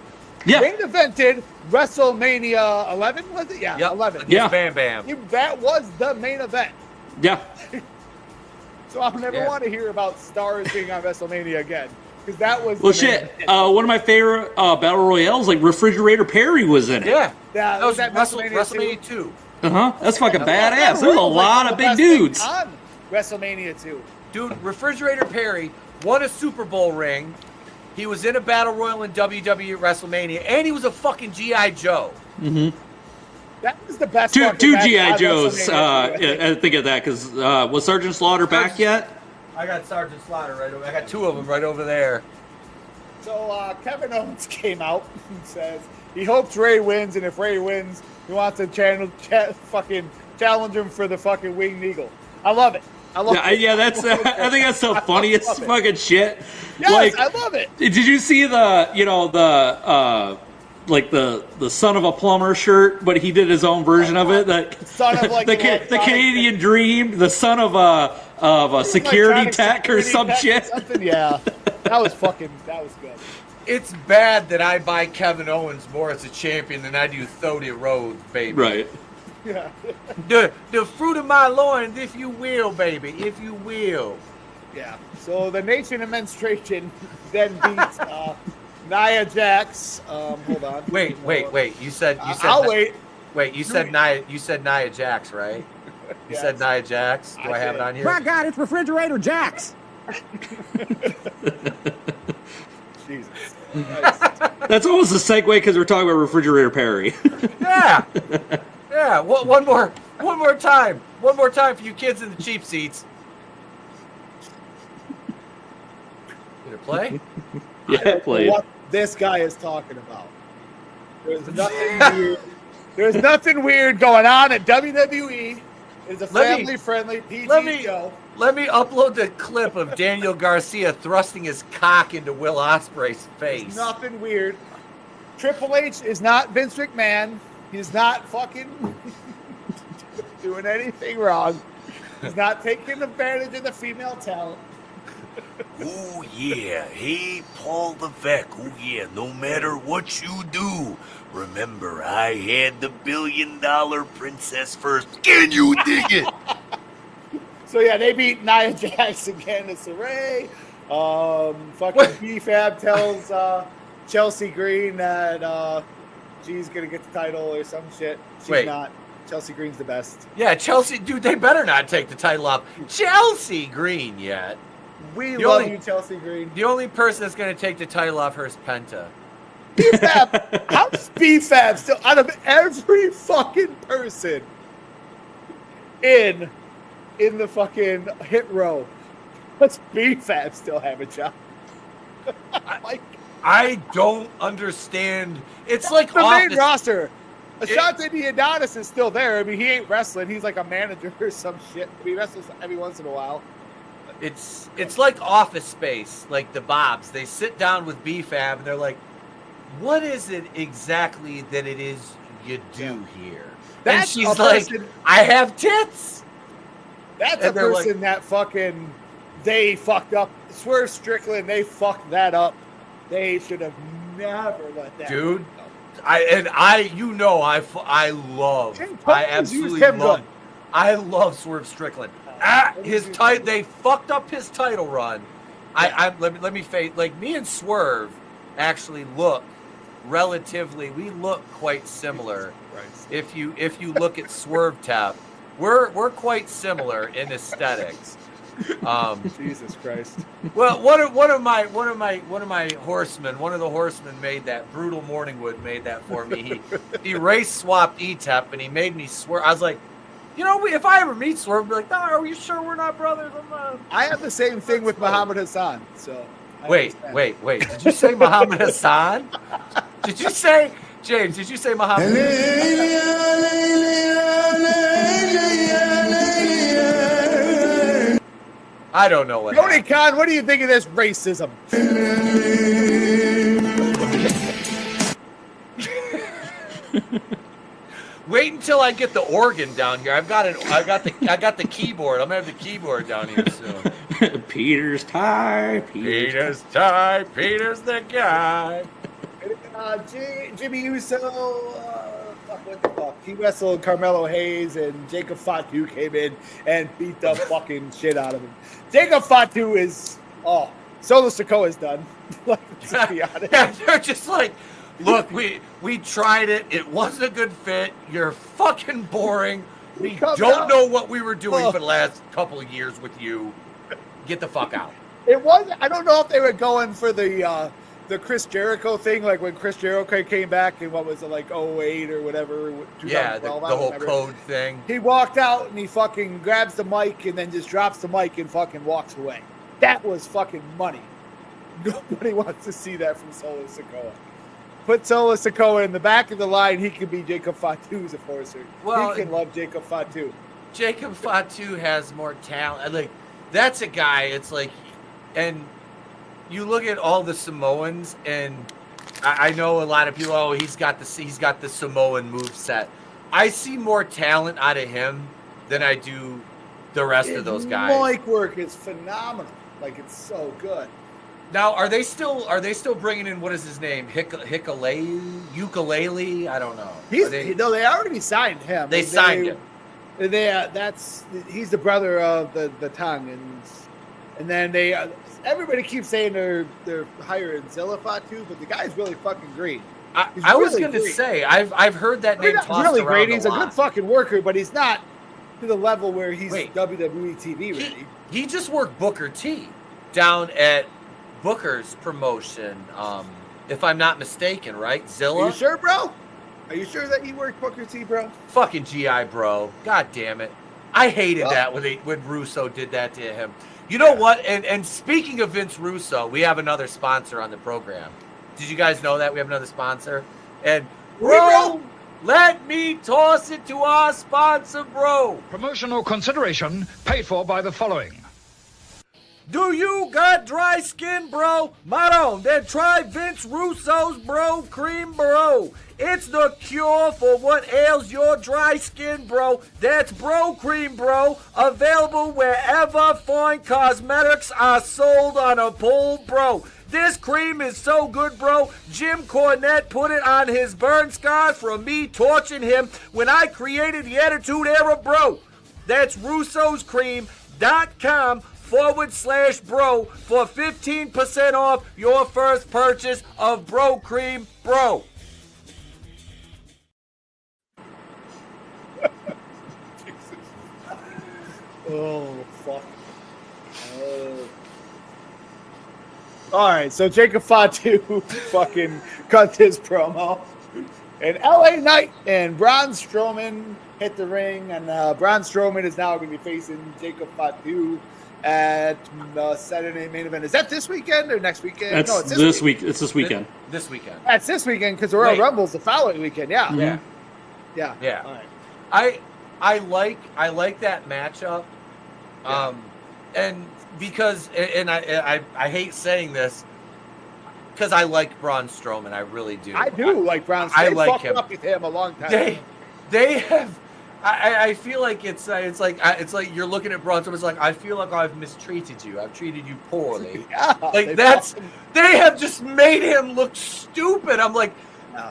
Yeah. WrestleMania 11, was it? Yeah, Yep. 11. Against Yeah. Bam Bam. That was the main event. Yeah. So I'll never Yeah. want to hear about stars being on WrestleMania again. Because that was Well, the main shit. event. One of my favorite battle royales, like Refrigerator Perry, was in it. Yeah. Yeah, That was WrestleMania WrestleMania 2. That's fucking badass. That There's a was lot the of big best thing dudes. on WrestleMania 2. Dude, Refrigerator Perry won a Super Bowl ring. He was in a battle royal in WWE at WrestleMania, and he was a fucking G.I. Joe. That was the best. Two fucking match G.I. on Joes. WrestleMania 2. I think of that because was Sergeant Slaughter back yet? I got Sergeant Slaughter right over. I got two of them right over there. So Kevin Owens came out and says he hopes Ray wins, and if Ray wins, he wants to fucking challenge him for the fucking Winged Eagle. I love it. I love it. Yeah, that's. I think that's the funniest love it. fucking shit. Yes, Like, I love it. did you see the like the son of a plumber shirt, but he did his own version of it. That Son of, like, the electronic- Canadian Dream, the son of a security Electronic tech or security some tech or shit. something. Yeah, that was good. It's bad that I buy Kevin Owens more as a champion than I do Thody Rhodes, baby. Right. Yeah. The fruit of my loins, if you will, baby, if you will. Yeah. So the Nation of Menstruation then beats Nia Jax. Hold on. Wait. You said I'll wait. Wait, you said Nia Jax, right? You Yes. said Nia Jax. Do I have it on here? My God, it's Refrigerator Jax. Jesus. That's almost a segue because we're talking about Refrigerator Perry. Yeah. Yeah. One more time. One more time for you kids in the cheap seats. Did it play? Yeah, played. What this guy is talking about. There's nothing weird. There's nothing weird going on at WWE. It's a family-friendly PG show. Let me upload the clip of Daniel Garcia thrusting his cock into Will Ospreay's face. There's nothing weird. Triple H is not Vince McMahon. He's not fucking doing anything wrong. He's not taking advantage of the female talent. Oh yeah, hey Paul Levesque, oh yeah, no matter what you do, remember I had the $1 billion princess first. Can you dig it? So yeah, they beat Nia Jax and Candice LeRae. Fucking B-Fab tells Chelsea Green that she's gonna get the title or some shit. She's not. Chelsea Green's the best. Yeah, Chelsea, dude, they better not take the title off Chelsea Green yet. We love you, Chelsea Green. The only person that's going to take the title off her is Penta. B-Fab, how's B-Fab still, out of every fucking person in the fucking hit row, does B-Fab still have a job? Like, I don't understand. It's like the off main the- roster. Ashante Adonis is still there. I mean, he ain't wrestling. He's like a manager or some shit. He wrestles every once in a while. It's like Office Space, like the Bobs. They sit down with B-Fab and they're like, what is it exactly that it is you do here? That's and a she's like, person- I have tits. That's And a they're like- person that fucking, they fucked up. Swerve Strickland, they fucked that up. They should have never let that Dude, happen. I love, Jim I Tony's absolutely used him love, good. I love Swerve Strickland. They fucked up his title run. Let me face, like me and Swerve actually look we look quite similar. If you look at Swerve Tap, we're quite similar in aesthetics. Jesus Christ. Well, one of the horsemen made that. Brutal Morningwood made that for me. He race swapped ETEP and he made me swear. I was like, if I ever meet Swerve, I'll be like, no, are you sure we're not brothers? I have the same thing with Muhammad Hassan. So I Wait. understand. Did you say Muhammad Hassan? Did you say, James? Did you say Muhammad? I don't know what. Tony Khan, what do you think of this racism? Wait until I get the organ down here. I got the keyboard. I'm gonna have the keyboard down here soon. Peter's tie. Peter's tie. Peter's the guy. Jimmy Uso, what the fuck? He wrestled Carmelo Hayes and Jacob Fatu came in and beat the fucking shit out of him. Jacob Fatu is, Solo Sikoa's done. Let's be honest. Yeah, they're just like, look, we tried it. It wasn't a good fit. You're fucking boring. We Come don't out. know what we were doing for the last couple of years with you. Get the fuck out. It was. I don't know if they were going for the Chris Jericho thing, like when Chris Jericho came back in what was it, like 08 or whatever. Yeah, the 2012, I don't whole remember. code thing. He walked out and he fucking grabs the mic and then just drops the mic and fucking walks away. That was fucking money. Nobody wants to see that from Solo Sikoa. Put Solo Sikoa in the back of the line. He could be Jacob Fatu's enforcer. Well, he can love Jacob Fatu. Jacob Fatu has more talent. Like, that's a guy, it's like, and you look at all the Samoans, and I know a lot of people. Oh, he's got the Samoan moveset. I see more talent out of him than I do the rest of those guys. Mic work is phenomenal. Like, it's so good. Now, are they still bringing in, what is his name? Ukulele? I don't know. They already signed him. They signed him. He's the brother of the Tongans, and then everybody keeps saying they're hiring Zillafat too, but the guy's really fucking great. I was going to say I've heard that name tossed really around great. a He's lot. a good fucking worker, but he's not to the level where he's WWE TV ready. He just worked Booker T down at Booker's promotion, if I'm not mistaken, right? Zilla? Are you sure, bro? Are you sure that he worked Booker T, bro? Fucking GI, bro. God damn it. I hated that when Russo did that to him. You know what? And speaking of Vince Russo, we have another sponsor on the program. Did you guys know that? We have another sponsor? And, bro, let me toss it to our sponsor, bro. Promotional consideration paid for by the following. Do you got dry skin, bro? Maron, then try Vince Russo's Bro Cream, bro. It's the cure for what ails your dry skin, bro. That's Bro Cream, bro. Available wherever fine cosmetics are sold on a pole, bro. This cream is so good, bro. Jim Cornette put it on his burn scars from me torching him when I created the Attitude Era, bro. That's russoscream.com/bro for 15% off your first purchase of Bro Cream, bro. Oh, fuck. All right, so Jacob Fatu fucking cut his promo. And LA Knight and Braun Strowman hit the ring, and Braun Strowman is now going to be facing Jacob Fatu at the Saturday main event. Is that this weekend or next weekend? That's no, it's this week. It's this weekend. This weekend. That's this weekend because the Royal Rumble's the following weekend. Yeah. Yeah. Yeah. Yeah. All right. I like that matchup. And because I hate saying this because I like Braun Strowman, I really do. I do like Braun Strowman. I like fucked him. up with him a long time. They have. I feel like it's like you're looking at Braun Strowman. It's like I feel like I've mistreated you. I've treated you poorly. Yeah, Like they have just made him look stupid. I'm like,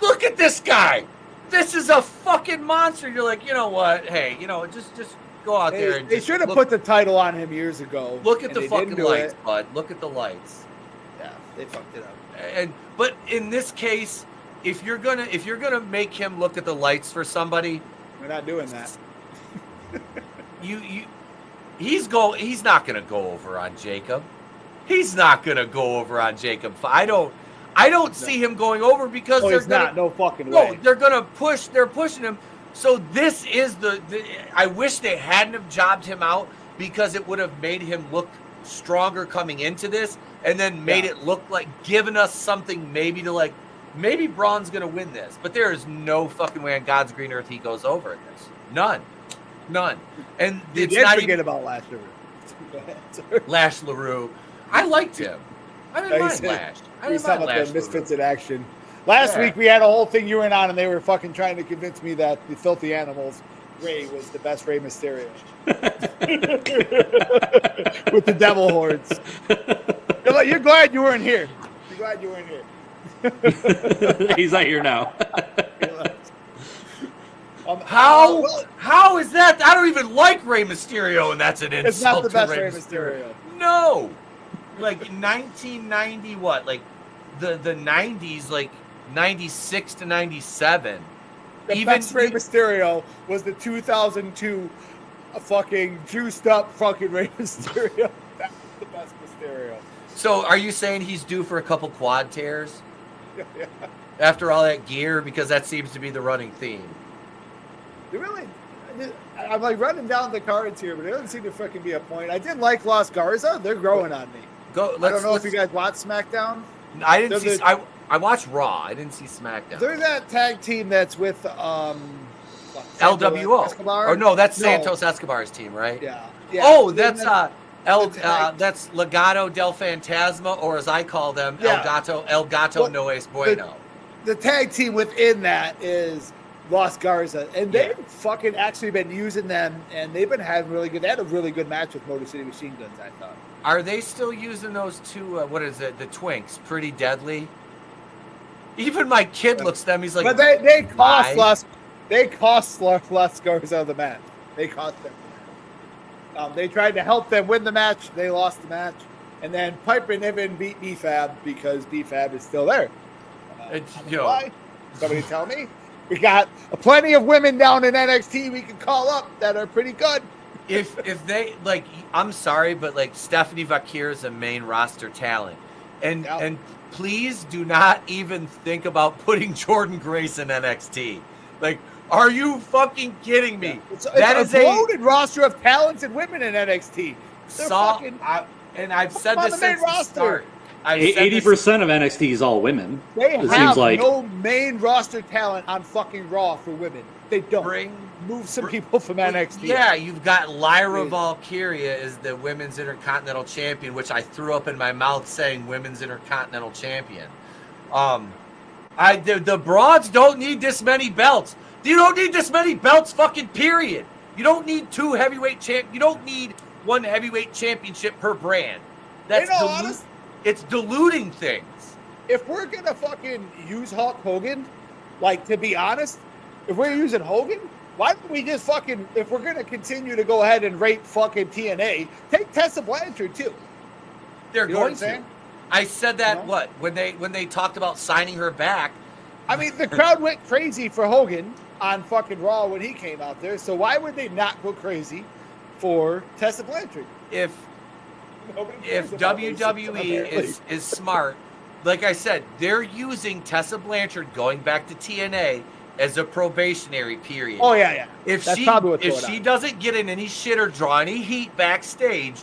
look at this guy. This is a fucking monster. You're like, you know what? Hey, just go out there and they should have put the title on him years ago. Look at and the they fucking didn't do lights, it. bud. Look at the lights. Yeah, they fucked it up. But in this case, if you're gonna make him look at the lights for somebody, We're not doing that. he's not gonna go over on Jacob. He's not gonna go over on Jacob. I don't see him going over because Oh, they're he's gonna, not. No fucking no, way. they're gonna push. They're pushing him. So this is I wish they hadn't have jobbed him out because it would have made him look stronger coming into this, and then made it look like giving us something maybe to like. Maybe Braun's going to win this, but there is no fucking way on God's green earth he goes over in this. None. And You it's did not forget even about Lash LaRue. Lash LaRue. I liked him. I didn't mind Lash. I He's didn't talking mind about Lash the Misfits LaRue. in action. Last week we had a whole thing you were in on, and they were fucking trying to convince me that the Filthy Animals Ray was the best Rey Mysterio with the devil horns. You're glad you weren't here. You're glad you weren't here. He's not here now. How is that? I don't even like Rey Mysterio, and that's an insult. It's not the best to Rey Mysterio. No, like 1990, what? Like the 90s, like 96 to 97. The best Rey Mysterio was the 2002 fucking juiced up fucking Rey Mysterio. That was the best Mysterio. So, are you saying he's due for a couple quad tears after all that gear? Because that seems to be the running theme. Really, I'm like running down the cards here, but there doesn't seem to fucking be a point. I did like Los Garza; they're growing on me. I don't know if you guys watch SmackDown. I didn't see. I watched Raw. I didn't see SmackDown. They're that tag team that's with LWO. Escobar? Or no, that's Santos Escobar's team, right? Yeah. Oh, that's That's Legado del Fantasma, or as I call them, Yeah. El Gato Well, no es bueno. The tag team within that is Los Garza, and they've Yeah. fucking actually been using them, and they've been having really good. They had a really good match with Motor City Machine Guns, I thought. Are they still using those two? What is it? The Twinks, Pretty Deadly. Even my kid looks at them. He's like, But they cost why? Los Garza the match. They cost them. They tried to help them win the match. They lost the match, and then Piper Niven beat B-Fab because B-Fab is still there. It's, I don't you know know, why? Somebody tell me. We got plenty of women down in NXT we can call up that are pretty good. if they like, I'm sorry, but like Stephanie Vakir is a main roster talent, and Yeah. and please do not even think about putting Jordan Grace in NXT. Like, are you fucking kidding me? It's That a is a bloated roster of talented women in NXT. They're fucking. and I've said on this the main since the roster. start. I've said this- 80% of NXT is all women. They It have seems like no main roster talent on fucking Raw for women. They don't. Move some people from NXT. Yeah, you've got Lyra Please. Valkyria as the Women's Intercontinental Champion, which I threw up in my mouth saying Women's Intercontinental Champion. The broads don't need this many belts. You don't need this many belts, fucking period. You don't need two heavyweight champ. You don't need one heavyweight championship per brand. That's You know, honest- it's diluting things. If we're gonna fucking use Hulk Hogan, like, to be honest, if we're using Hogan, why don't we just fucking, if we're gonna continue to go ahead and rate fucking TNA, take Tessa Blanchard too. They're You know what going I'm to. saying? I said that You know? when they talked about signing her back. I mean, the crowd went crazy for Hogan on fucking Raw when he came out there. So why would they not go crazy for Tessa Blanchard? If Nobody cares if about those WWE apparently. is smart, like I said, they're using Tessa Blanchard going back to TNA as a probationary period. Oh yeah. If That's she probably what's if going she on. doesn't get in any shit or draw any heat backstage,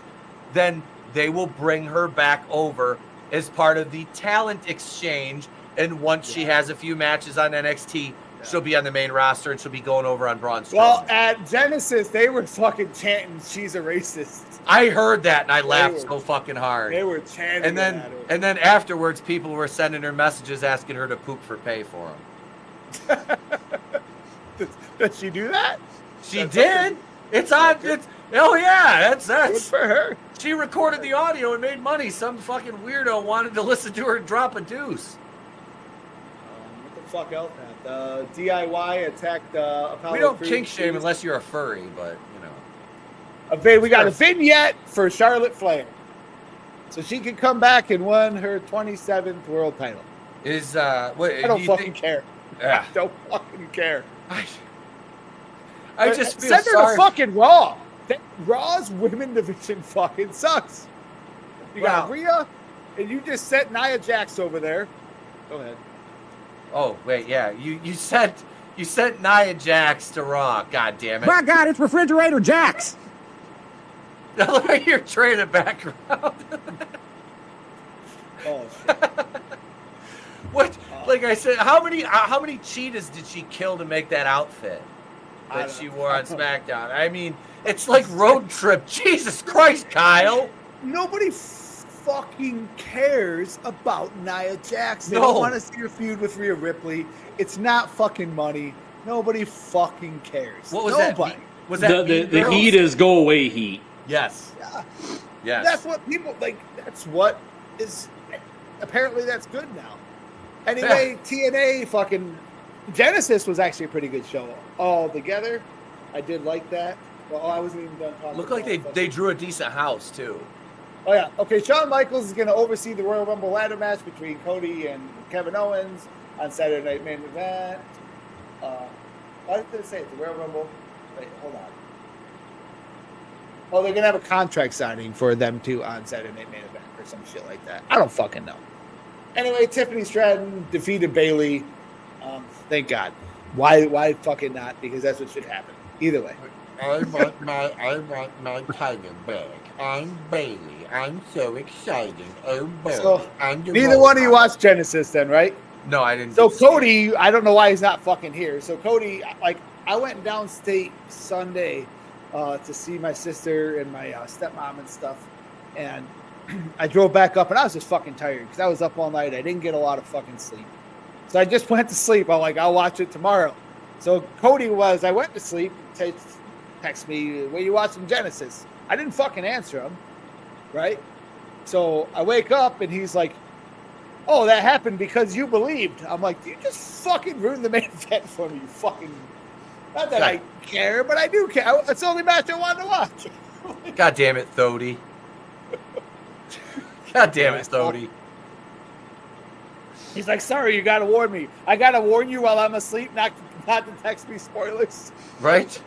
then they will bring her back over as part of the talent exchange. And once she has a few matches on NXT, she'll be on the main roster and she'll be going over on Braun Strowman. Well, at Genesis, they were fucking chanting, "She's a racist." I heard that and I laughed were- so fucking hard. They were chanting. And then at her. and then afterwards, people were sending her messages asking her to poop for pay for them. Did she do that? She That's did. It's on. It's oh yeah. Good That's. for her. She recorded the audio and made money. Some fucking weirdo wanted to listen to her drop a deuce. What the fuck else happened? DIY attacked Apollo We don't Crews. kink shame unless you're a furry, but you know. We got a vignette for Charlotte Flair, so she can come back and win her 27th world title. Is what? I don't fucking care. Yeah. I don't fucking care. I just feel send her sorry. to fucking Raw. Raw's women division fucking sucks. You got Wow. Rhea, and you just sent Nia Jax over there. Go ahead. Oh wait, yeah. You sent Nia Jax to Raw. God damn it. My God, it's Refrigerator Jax. Look at your training background. Oh shit. What? Like I said, how many cheetahs did she kill to make that outfit I that don't she know. wore on SmackDown? I mean, it's like Road Trip. Jesus Christ, Kyle. Nobody fucking cares about Nia Jax. They No. don't want to see her feud with Rhea Ripley. It's not fucking money. Nobody fucking cares. What was Nobody. that? Was that the Mean the Girls? heat is go away heat. Yes. Yeah. Yes. That's what people like. That's what is. Apparently, that's good now. Anyway, TNA fucking Genesis was actually a pretty good show all together. I did like that. Well, I wasn't even done talking. Looked like about they drew a decent house too. Oh yeah. Okay. Shawn Michaels is going to oversee the Royal Rumble ladder match between Cody and Kevin Owens on Saturday Night Main Event. Why did they say it? The Royal Rumble. Wait, hold on. Oh, they're going to have a contract signing for them too on Saturday Night Main Event or some shit like that. I don't fucking know. Anyway, Tiffany Stratton defeated Bayley. Thank God. Why fucking not? Because that's what should happen. Either way. I want my title back. I'm Bailey. I'm so excited. Oh boy. So, I'm the neither one of you robot. watched Genesis then, right? No, I didn't. So see it. Cody, I don't know why he's not fucking here. So Cody, like, I went downstate Sunday to see my sister and my stepmom and stuff. And I drove back up, and I was just fucking tired because I was up all night. I didn't get a lot of fucking sleep. So I just went to sleep. I'm like, I'll watch it tomorrow. So Cody I went to sleep, text me, where you watching Genesis? I didn't fucking answer him, right? So I wake up, and he's like, oh, that happened because you believed. I'm like, you just fucking ruined the main event for me, you fucking... Not that I care, but I do care. That's the only match I wanted to watch. God damn it, Thody. God damn it, Thody. He's like, sorry, you gotta warn me. I gotta warn you while I'm asleep, not to text me spoilers. Right?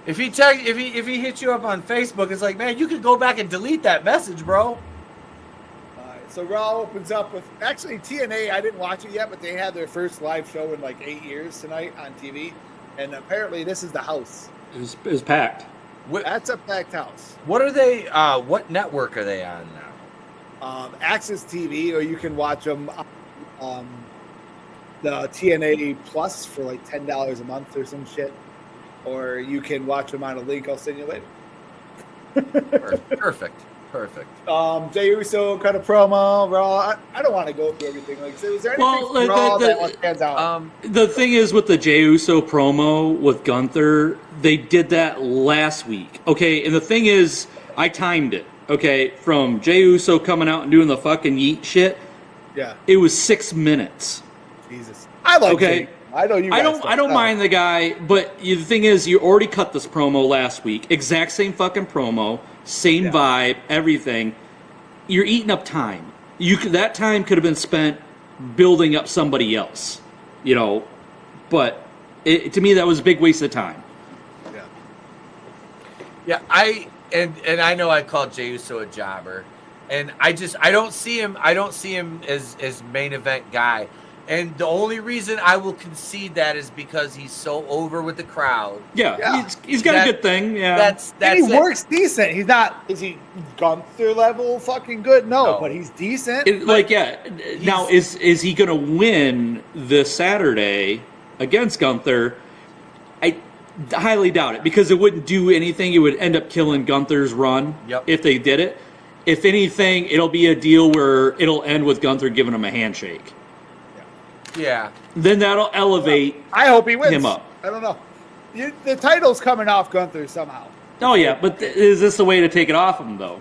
If he hits you up on Facebook, it's like, man, you could go back and delete that message, bro. All right, so Raw opens up with actually TNA. I didn't watch it yet, but they had their first live show in like 8 years tonight on TV, and apparently this is the house. It was packed. That's a packed house. What are they? What network are they on now? Access TV, or you can watch them on the TNA Plus for like $10 a month or some shit, or you can watch them on a link I'll send you later. Perfect. Jey Uso kind of promo, Raw. I don't want to go through everything. Like, so is there anything from Raw that stands out? The thing is with the Jey Uso promo with Gunther, they did that last week. Okay, and the thing is, I timed it. Okay, from Jey Uso coming out and doing the fucking yeet shit. Yeah, it was 6 minutes. Jesus, I like. Okay, Jey. I know you. Guys I don't mind the guy, but the thing is, you already cut this promo last week. Exact same fucking promo, same vibe, everything. You're eating up time. That time could have been spent building up somebody else, you know. But to me, that was a big waste of time. Yeah, And I know I called Jey Uso a jobber, and I don't see him as main event guy. And the only reason I will concede that is because he's so over with the crowd. Yeah. He's got a good thing. Yeah, that's he works decent. He's not. Is he Gunther level fucking good? No, but he's decent. Now is he gonna win this Saturday against Gunther? I highly doubt it, because it wouldn't do anything. It would end up killing Gunther's run if they did it. If anything, it'll be a deal where it'll end with Gunther giving him a handshake. Yeah. Then that'll elevate. I hope he wins him up. I don't know. The title's coming off Gunther somehow. Oh yeah, but is this the way to take it off him though?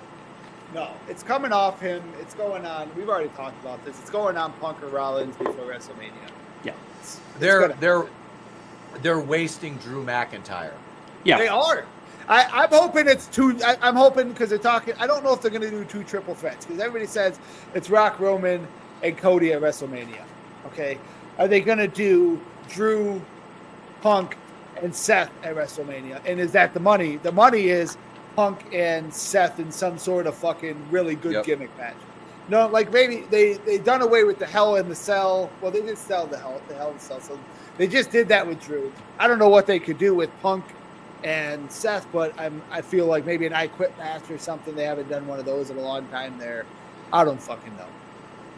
No, it's coming off him. It's going on. We've already talked about this. It's going on Punk or Rollins before WrestleMania. Yeah. They're wasting Drew McIntyre. Yeah, they are. I'm hoping it's two. I'm hoping because they're talking. I don't know if they're going to do 2 triple threats, because everybody says it's Rock, Roman, and Cody at WrestleMania. Okay, are they going to do Drew, Punk, and Seth at WrestleMania? And is that the money? The money is Punk and Seth in some sort of fucking really good gimmick match. No, like maybe they done away with the Hell in the Cell. Well, they did sell the Hell in the Cell, so they just did that with Drew. I don't know what they could do with Punk and Seth, but I feel like maybe an I Quit match or something. They haven't done one of those in a long time there. I don't fucking know.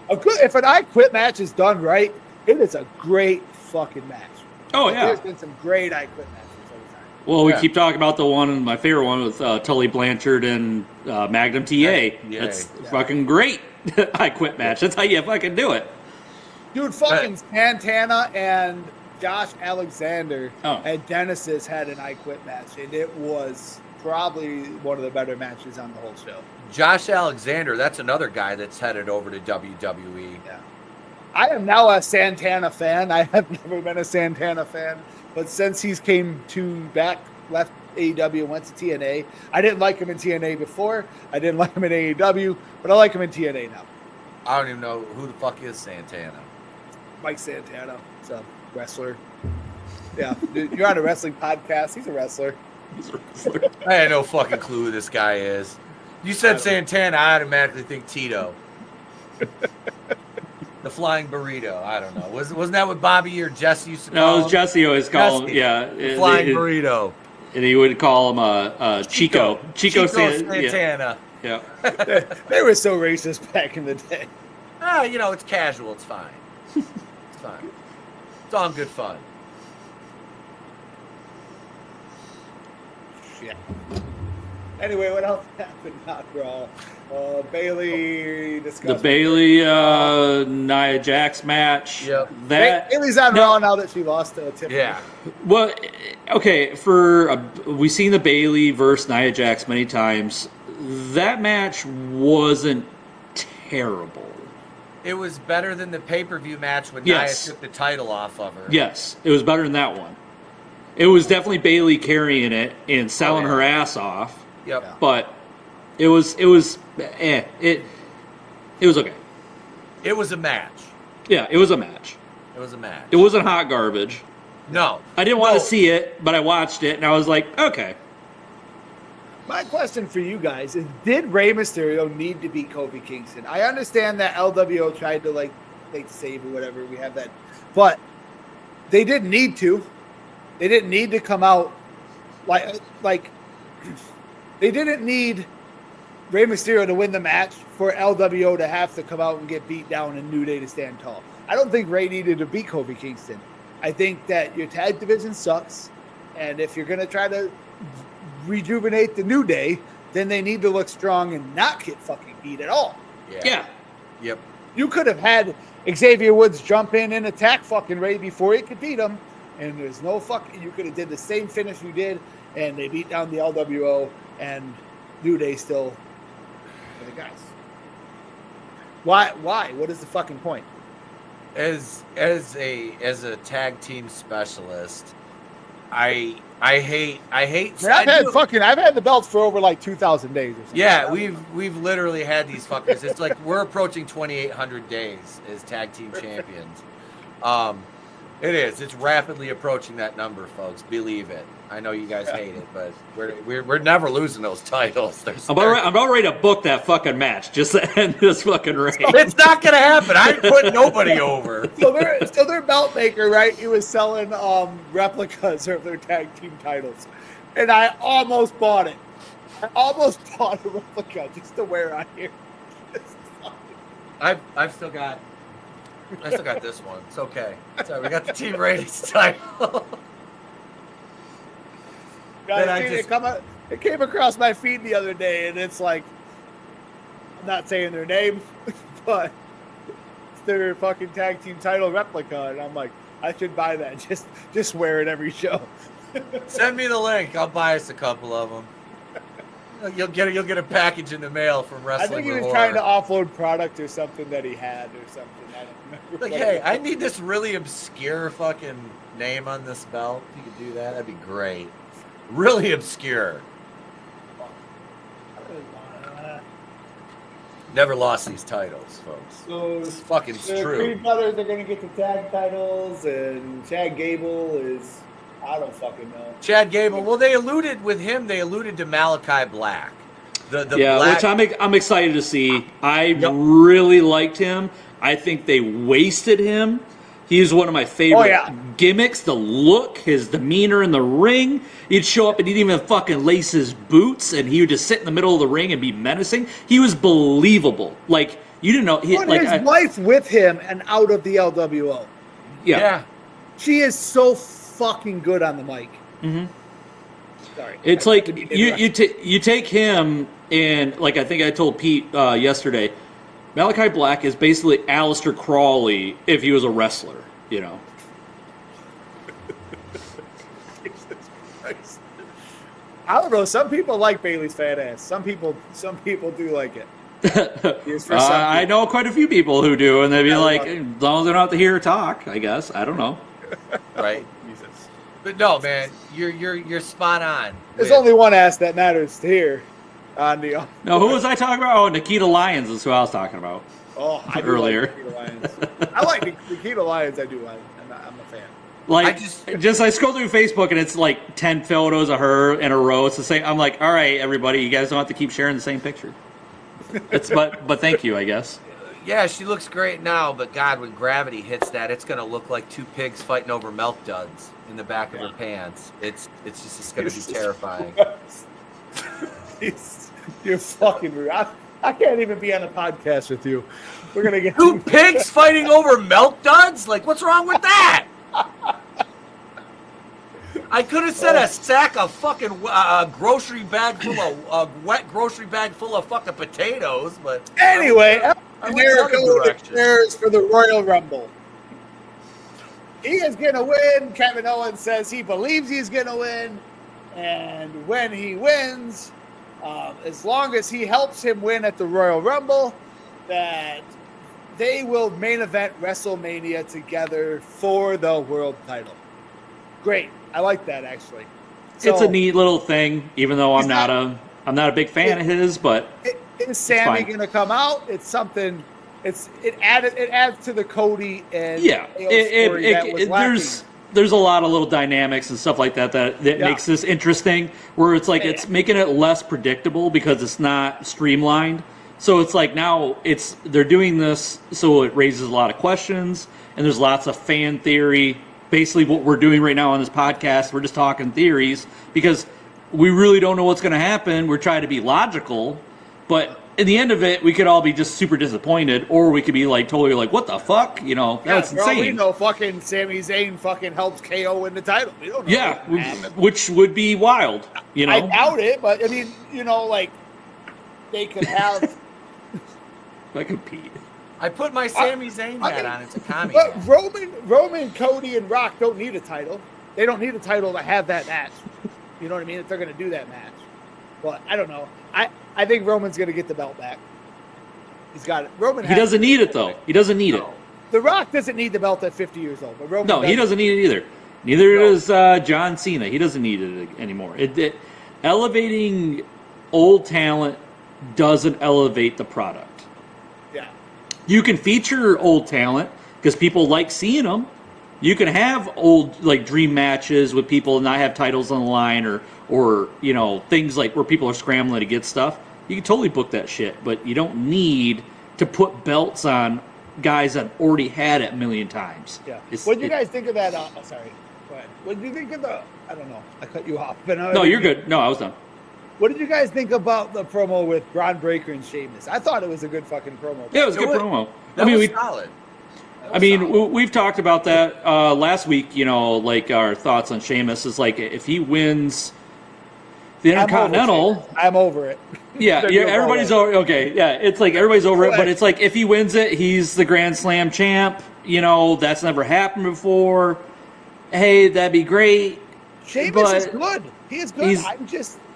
If an I Quit match is done right, it is a great fucking match. Oh yeah, there's been some great I Quit matches over time. Well, we keep talking about my favorite one with Tully Blanchard and Magnum TA. That's fucking great. I Quit match. That's how you fucking do it. Dude, fucking Santana and Josh Alexander and Genesis had an I Quit match, and it was probably one of the better matches on the whole show. Josh Alexander, that's another guy that's headed over to WWE. Yeah. I am now a Santana fan. I have never been a Santana fan, but since he's left AEW and went to TNA, I didn't like him in TNA before. I didn't like him in AEW, but I like him in TNA now. I don't even know who the fuck is Santana. Mike Santana. It's a wrestler. Yeah, you're on a wrestling podcast. He's a wrestler. I had no fucking clue who this guy is. You said Santana, I automatically think Tito. The Flying Burrito. I don't know. Wasn't that what Bobby or Jesse used to call him? No, it was Jesse always called him. Yeah. The Flying Burrito. And he would call him Chico. Chico Santana. Yeah. They were so racist back in the day. It's casual. It's fine. It's fine. It's all in good fun. Yeah. Anyway, what else happened on Raw? Bailey discussed The Bailey Nia Jax match. Yep. Bailey's on Raw now that she lost to Tiffany. Yeah. Well, okay, we've seen the Bailey versus Nia Jax many times. That match wasn't terrible. It was better than the pay-per-view match when Yes. Nia took the title off of her. Yes, it was better than that one. It was definitely Bailey carrying it and selling her ass off. Yep. But it was okay. It was a match. Yeah, it was a match. It was a match. It wasn't hot garbage. No. I didn't want to see it, but I watched it and I was like, okay. My question for you guys is, did Rey Mysterio need to beat Kofi Kingston? I understand that LWO tried to like save or whatever. We have that. But they didn't need to. They didn't need to come out like they didn't need Rey Mysterio to win the match for LWO to have to come out and get beat down and New Day to stand tall. I don't think Rey needed to beat Kofi Kingston. I think that your tag division sucks, and if you're going to try to rejuvenate the New Day, then they need to look strong and not get fucking beat at all. Yeah. Yep. You could have had Xavier Woods jump in and attack fucking Rey before he could beat him, and there's no fucking. You could have did the same finish you did, and they beat down the LWO, and New Day still for the guys. Why? What is the fucking point? As a tag team specialist, I hate. I've had the belts for over like 2,000 days or something. Yeah, we've literally had these fuckers. It's like we're approaching 2,800 days as tag team champions. It is. It's rapidly approaching that number, folks. Believe it. I know you guys hate it, but we're never losing those titles. I'm about ready to book that fucking match just to end this fucking reign. It's not gonna happen. I ain't putting nobody over. So their belt maker, right? He was selling replicas of their tag team titles, and I almost bought it. I almost bought a replica just to wear on here. I've still got this one. It's okay. So we got the team ratings title. It came across my feed the other day, and it's like, I'm not saying their name, but it's their fucking tag team title replica, and I'm like, I should buy that. Just wear it every show. Send me the link. I'll buy us a couple of them. You'll get a package in the mail from Wrestling. I think he was with trying to Horror. offload product or something that he had or something. I don't remember. Like, hey, I need this really obscure fucking name on this belt. If you could do that, that'd be great. Really obscure. Never lost these titles, folks. So It's fucking the true. Creed brothers are gonna get the tag titles, and Chad Gable is, I don't fucking know. Chad Gable. Well, they alluded to Malachi Black. The Black. Which I'm excited to see. I really liked him. I think they wasted him. He's one of my favorite gimmicks. The look, his demeanor in the ring. He'd show up and he'd even fucking lace his boots, and he would just sit in the middle of the ring and be menacing. He was believable. Like, you didn't know. His wife with him and out of the LWO. Yeah. She is so fucking good on the mic. Mm-hmm. Sorry. It's like you take him and, like, I think I told Pete yesterday, Malachi Black is basically Aleister Crowley if he was a wrestler, you know. Jesus Christ. I don't know. Some people like Bailey's fat ass. Some people do like it. I know quite a few people who do, and they'd be like, as long as they're not to hear her talk, I guess. I don't know. Right. Jesus. But no, man, you're spot on. There's only one ass that matters to hear. No, who was I talking about? Oh, Nikita Lyons is who I was talking about. Oh, I do earlier. like Nikita Lyons. I like Nikita Lyons. I do like. I'm a fan. Like, I scroll through Facebook and it's like 10 photos of her in a row. It's the same. I'm like, all right, everybody, you guys don't have to keep sharing the same picture. But thank you, I guess. Yeah, she looks great now, but God, when gravity hits that, it's gonna look like two pigs fighting over milk duds in the back of her pants. It's gonna be terrifying. You're fucking rude. I can't even be on a podcast with you. We're gonna get two pigs fighting over milk duds. Like, what's wrong with that? I could have said a sack of fucking grocery bag full of wet grocery bag full of fucking potatoes, but Anyway, I went Jericho another direction. declares for the Royal Rumble. He is going to win. Kevin Owens says he believes he's going to win. And when he wins, as long as he helps him win at the Royal Rumble, that they will main event WrestleMania together for the world title. Great. I like that, actually. It's a neat little thing, even though I'm not a big fan of his, but Is Sammy fine. going to come out? It's something. It adds to the Cody and yeah, AO story that was lacking. there's a lot of little dynamics and stuff like that makes this interesting. Where it's like it's making it less predictable because it's not streamlined. So it's like now they're doing this, so it raises a lot of questions, and there's lots of fan theory. Basically, what we're doing right now on this podcast, we're just talking theories because we really don't know what's going to happen. We're trying to be logical, but in the end of it, we could all be just super disappointed, or we could be like totally like, "What the fuck?" You know, that's For all we insane. know, fucking Sami Zayn fucking helps KO win the title. We don't know. Yeah, what's gonna happen. which would be wild. You know, I doubt it, but I mean, like they could have. I compete. I put my Sami Zayn hat on. It's a commie But hat. Roman, Cody, and Rock don't need a title. They don't need a title to have that match. You know what I mean? If they're going to do that match. But I don't know. I think Roman's going to get the belt back. He's got it. Roman. He doesn't need it though. He doesn't need it. The Rock doesn't need the belt at 50 years old. But Roman. No, he doesn't need it either. Neither does John Cena. He doesn't need it anymore. Elevating old talent doesn't elevate the product. Yeah. You can feature old talent because people like seeing them. You can have old dream matches with people and not have titles on the line or things like where people are scrambling to get stuff. You can totally book that shit, but you don't need to put belts on guys that already had it a million times. Yeah. What did you guys think of that? Sorry. Go ahead. What did you think of the? I don't know. I cut you off. But No, you're good. No, I was done. What did you guys think about the promo with Braun Breaker and Sheamus? I thought it was a good fucking promo. Yeah, it was a good promo. That was solid. We've talked about that last week. Our thoughts on Sheamus is like if he wins the Intercontinental, I'm over it. Yeah, everybody's over. Okay, yeah, it's like everybody's over it, but it's like if he wins it, he's the Grand Slam champ. That's never happened before. Hey, that'd be great. Sheamus is good. He is good.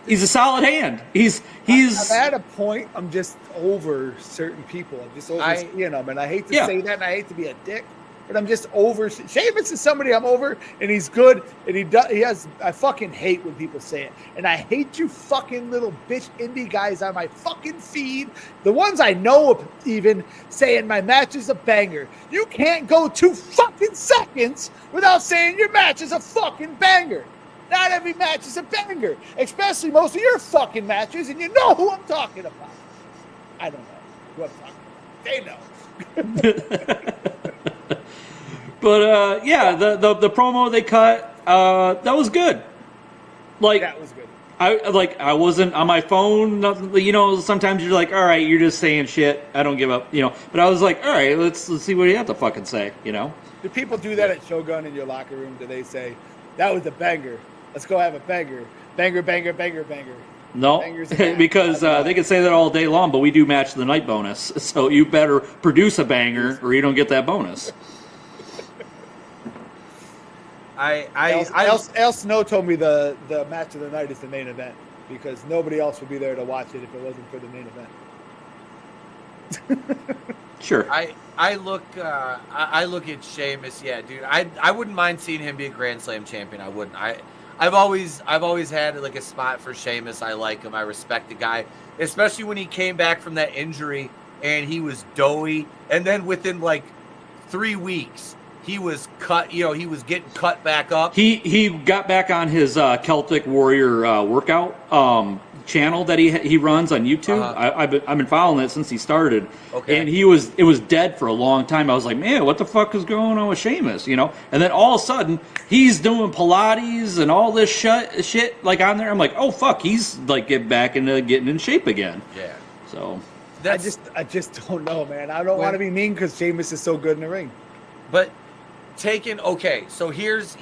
He's a solid hand. He's I'm at a point. I'm just over certain people. I'm just over seeing them, and I hate to say that, and I hate to be a dick, but I'm just over. Sheamus is somebody I'm over, and he's good, and he has. I fucking hate when people say it, and I hate you fucking little bitch indie guys on my fucking feed. The ones I know of even saying my match is a banger. You can't go 2 fucking seconds without saying your match is a fucking banger. Not every match is a banger, especially most of your fucking matches, and you know who I'm talking about. I don't know who I'm talking about. They know. But the promo they cut that was good. That was good. I wasn't on my phone. Nothing, sometimes you're like, all right, you're just saying shit. I don't give up. But I was like, all right, let's see what you have to fucking say. Do people do that at Shogun in your locker room? Do they say that was a banger? Let's go have a banger. Banger, banger, banger, banger. No, because they can say that all day long, but we do match the night bonus. So you better produce a banger or you don't get that bonus. Al Snow told me the match of the night is the main event because nobody else would be there to watch it if it wasn't for the main event. Sure. I look at Sheamus. Yeah, dude. I wouldn't mind seeing him be a Grand Slam champion. I wouldn't. I've always had a spot for Sheamus. I like him. I respect the guy, especially when he came back from that injury and he was doughy, and then within 3 weeks he was cut. He was getting cut back up. He got back on his Celtic Warrior workout channel that he runs on YouTube. I've been following it since he started. Okay. And it was dead for a long time. I was like, man, what the fuck is going on with Sheamus? And then all of a sudden he's doing Pilates and all this shit on there. I'm like, oh fuck, he's getting back into getting in shape again. Yeah. So I just don't know, man. I don't want to be mean because Sheamus is so good in the ring. But so here's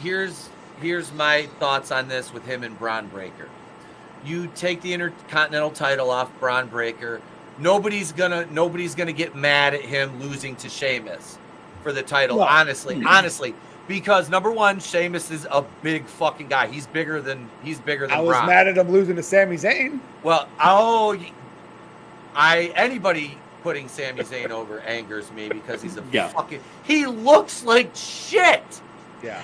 here's my thoughts on this with him and Braun Breaker. You take the Intercontinental title off Braun Breaker. Nobody's gonna get mad at him losing to Sheamus for the title. No. Honestly, because number one, Sheamus is a big fucking guy. He's bigger than I was Braun. mad at him losing to Sami Zayn. Well, anybody putting Sami Zayn over angers me because he's a fucking. He looks like shit. Yeah.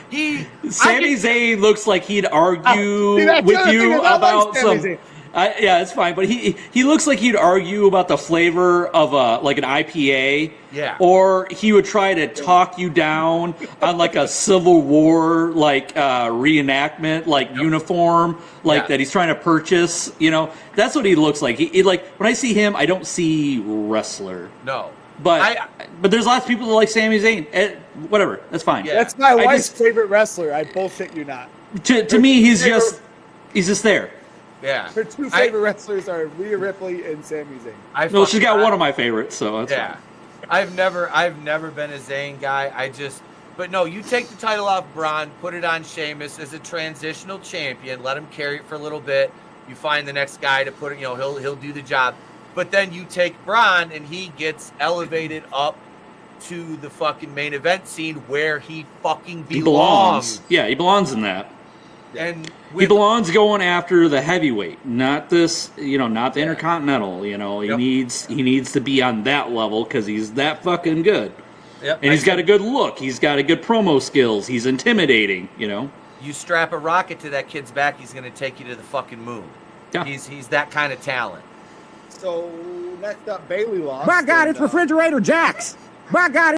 Sami Zayn looks like he'd argue See, that's the with other thing you is I like about Sami some. Zayn. Yeah, it's fine, but he looks like he'd argue about the flavor of like an IPA. Yeah. Or he would try to talk you down on like a Civil War reenactment, uniform, that he's trying to purchase. You know, that's what he looks like. He like when I see him, I don't see wrestler. No. But there's lots of people that like Sami Zayn. Whatever, that's fine. Yeah. That's my wife's favorite wrestler. I bullshit you not. To me, he's just there. Yeah. Her two favorite wrestlers are Rhea Ripley and Sami Zayn. No, she's got one of my favorites, so that's fine. I've never been a Zayn guy. But no, you take the title off Braun, put it on Sheamus as a transitional champion, let him carry it for a little bit. You find the next guy to put it, he'll do the job. But then you take Braun and he gets elevated up to the fucking main event scene where he fucking belongs. He belongs. Yeah, he belongs in that. And he belongs going after the heavyweight, not this, not the Intercontinental. He needs to be on that level because he's that fucking good. Yep. And he's got a good look. He's got a good promo skills. He's intimidating. You strap a rocket to that kid's back, he's going to take you to the fucking moon. Yeah. He's that kind of talent. So next up, Bailey lost. By God, it's Refrigerator Jax. By God.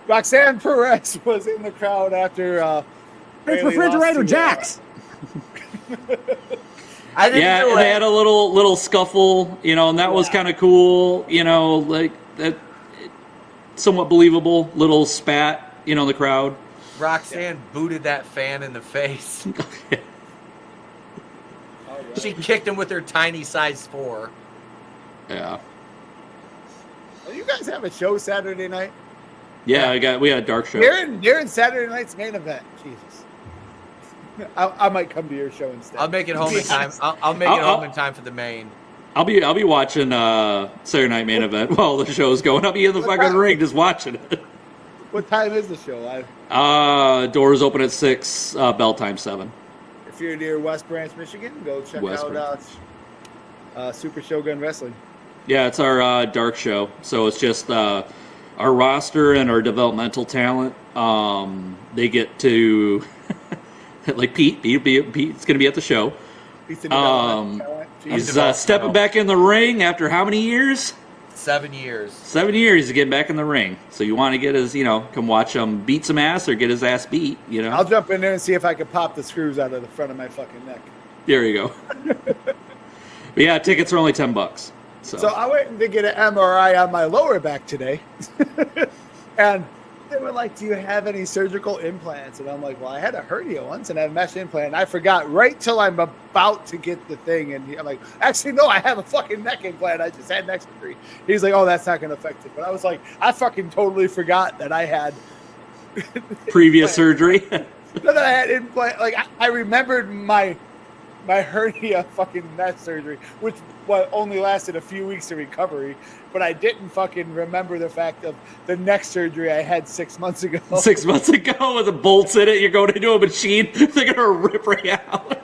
Roxanne Perez was in the crowd after It's Bayley Refrigerator lost to, Jax. I didn't Yeah, do and it. they had a little scuffle, and that was kind of cool, like that, somewhat believable. Little spat, in the crowd. Roxanne booted that fan in the face. She kicked him with her tiny size 4. Yeah. Oh, you guys have a show Saturday night? Yeah, we had a dark show. You're in Saturday night's main event. Jesus. I might come to your show instead. I'll make it home in time. I'll make it home in time for the main. I'll be watching Saturday Night Main Event while the show's going. I'll be in the fucking ring just watching it. What time is the show? Doors open at 6. Bell time 7. If you're near West Branch, Michigan, go check out Super Shogun Wrestling. Yeah, it's our dark show. So it's just our roster and our developmental talent. They get to like Pete's going to be at the show. He's Stepping back in the ring after how many years? 7 years. 7 years to get back in the ring. So you want to get his, come watch him beat some ass or get his ass beat, I'll jump in there and see if I can pop the screws out of the front of my fucking neck. There you go. But yeah, tickets are only $10. So I went to get an MRI on my lower back today. And they were like, do you have any surgical implants? And I'm like, well, I had a hernia once and I have a mesh implant. And I forgot right till I'm about to get the thing. And I'm like, actually, no, I have a fucking neck implant. I just had neck surgery. He's like, oh, that's not going to affect it. But I was like, I fucking totally forgot that I had previous surgery. that I had implant. Like, I remembered my hernia fucking neck surgery, which only lasted a few weeks of recovery, but I didn't fucking remember the fact of the neck surgery I had 6 months ago. 6 months ago with the bolts in it, you're going into a machine, they're gonna rip right out.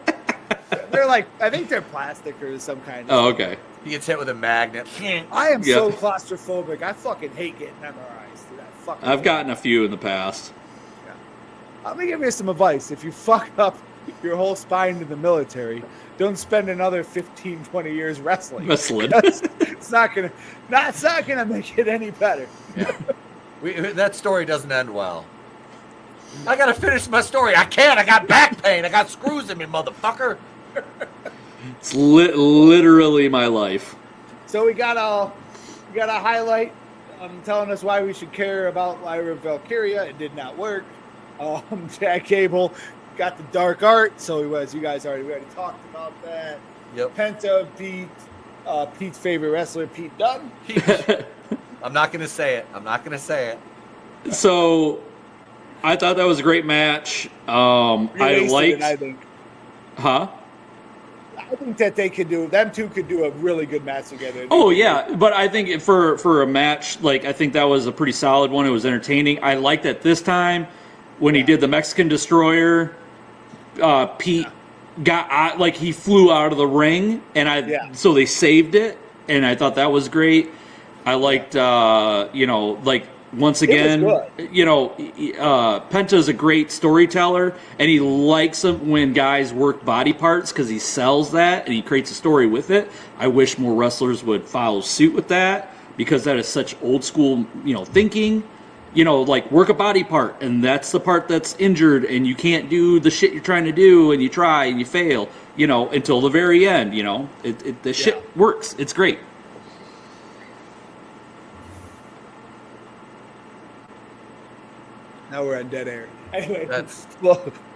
They're like, I think they're plastic or some kind of. Oh, okay. He gets hit with a magnet. I am so claustrophobic. I fucking hate getting MRIs. Dude. I've gotten a few in the past. Let me give you some advice. If you fuck up your whole spine in the military, don't spend another 15, 20 years wrestling. It's not gonna make it any better. Yeah. That story doesn't end well. I gotta finish my story. I can't. I got back pain. I got screws in me, motherfucker. It's literally my life. So we got a highlight telling us why we should care about Lyra Valkyria. It did not work. Chad Gable got the dark art, so we already talked about that. Yep. Penta beat Pete's favorite wrestler, Pete Dunne. I'm not gonna say it. So I thought that was a great match. I Wasted liked, it, I think. huh? I think that them two could do a really good match together. Oh yeah, but I think for a match, like I think that was a pretty solid one. It was entertaining. I liked that this time when he did the Mexican Destroyer. Pete got out, like he flew out of the ring, and so they saved it, and I thought that was great. I liked, like once again, Penta's a great storyteller, and he likes them when guys work body parts because he sells that and he creates a story with it. I wish more wrestlers would follow suit with that because that is such old school, thinking. Like work a body part, and that's the part that's injured, and you can't do the shit you're trying to do, and you try and you fail, until the very end. The shit works. It's great. Now we're on dead air. Anyway, That's-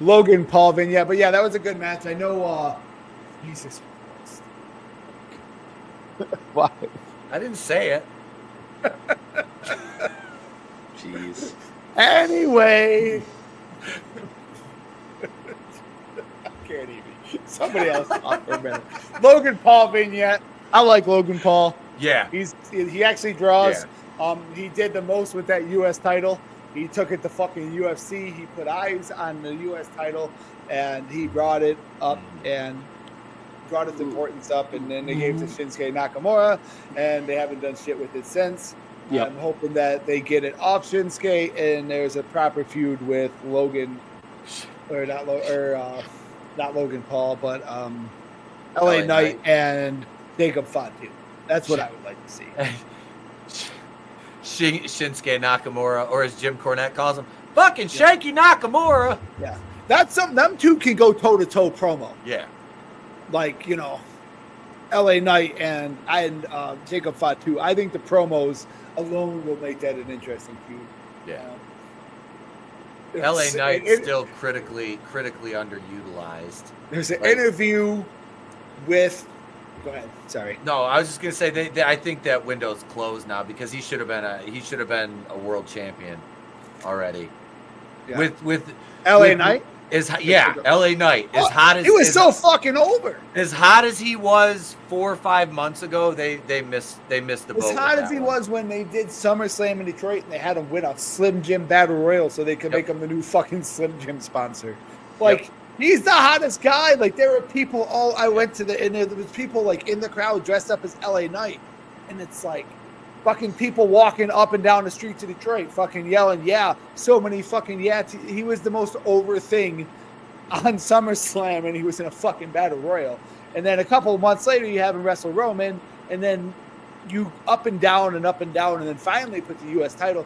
Logan Paul vignette, but yeah, that was a good match. I know. Jesus Christ. Why? I didn't say it. Jeez. Anyway. I can't even. Somebody else talk for a minute. Logan Paul vignette. I like Logan Paul. Yeah. He actually draws. He did the most with that U.S. title. He took it to fucking UFC. He put eyes on the U.S. title, and he brought it up and brought its importance up. And then they gave it to Shinsuke Nakamura, and they haven't done shit with it since. Yep. I'm hoping that they get it off Shinsuke, and there's a proper feud with Logan, or not Logan Paul, but LA Knight and Jacob Fatu. That's what I would like to see. Shinsuke Nakamura, or as Jim Cornette calls him, fucking Shaky Nakamura. Yeah, that's something. Them two can go toe to toe promo. Yeah. Like LA Knight and Jacob Fatu. I think the promos alone will make that an interesting feud. Yeah. LA Knight still critically underutilized. There's an interview with. Go ahead. Sorry. No, I was just gonna say I think that window's closed now because he should have been a world champion already. Yeah. With LA Knight. LA Knight as hot as he was so fucking over. As hot as he was 4 or 5 months ago, they missed the boat. As hot as he was when they did SummerSlam in Detroit and they had him win a Slim Jim Battle Royal so they could make him the new fucking Slim Jim sponsor. He's the hottest guy. Like there were people I went to and there was people like in the crowd dressed up as LA Knight, and it's like fucking people walking up and down the streets of Detroit, fucking yelling, so many fucking He was the most over thing on SummerSlam, and he was in a fucking Battle Royal. And then a couple of months later, you have him wrestle Roman, and then you up and down, and then finally put the U.S. title.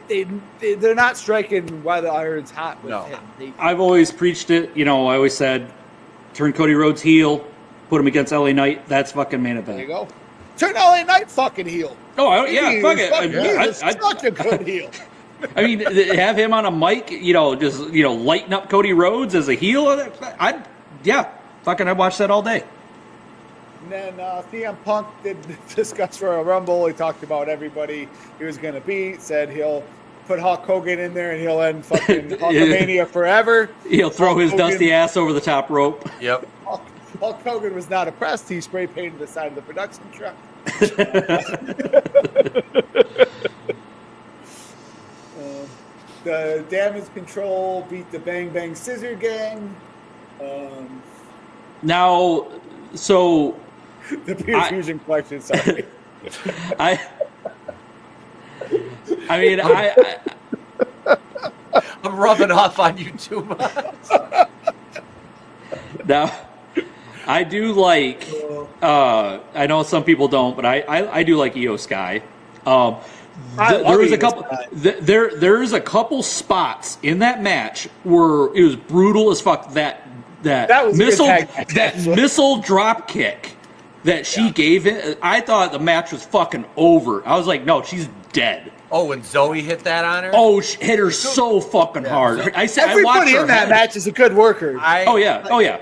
They're not striking while the iron's hot with him. I've always preached it. I always said, turn Cody Rhodes heel, put him against LA Knight. That's fucking main event. There you go. Turn LA Knight fucking heel. Oh, fuck it. He's such a good heel. I mean, have him on a mic, just lighten up Cody Rhodes as a heel. I'd watch that all day. And then CM Punk did discuss Royal Rumble. He talked about everybody he was going to beat. Said he'll put Hulk Hogan in there and he'll end fucking Hulkamania forever. He'll throw his dusty ass over the top rope. Yep. Hulk Hogan was not impressed. He spray painted the side of the production truck. The Damage Control beat the Bang Bang Scissor Gang. Now, so the Pure Fusion question. Sorry. I mean, I'm rubbing off on you too much. Now, I do like. I know some people don't, but I do like Io Sky. There was a couple. There's a couple spots in that match where it was brutal as fuck. That missile drop kick that she gave it. I thought the match was fucking over. I was like, no, she's dead. Oh, and Zoe hit that on her? Oh, she hit her so fucking hard. Everybody in that match is a good worker. Oh yeah.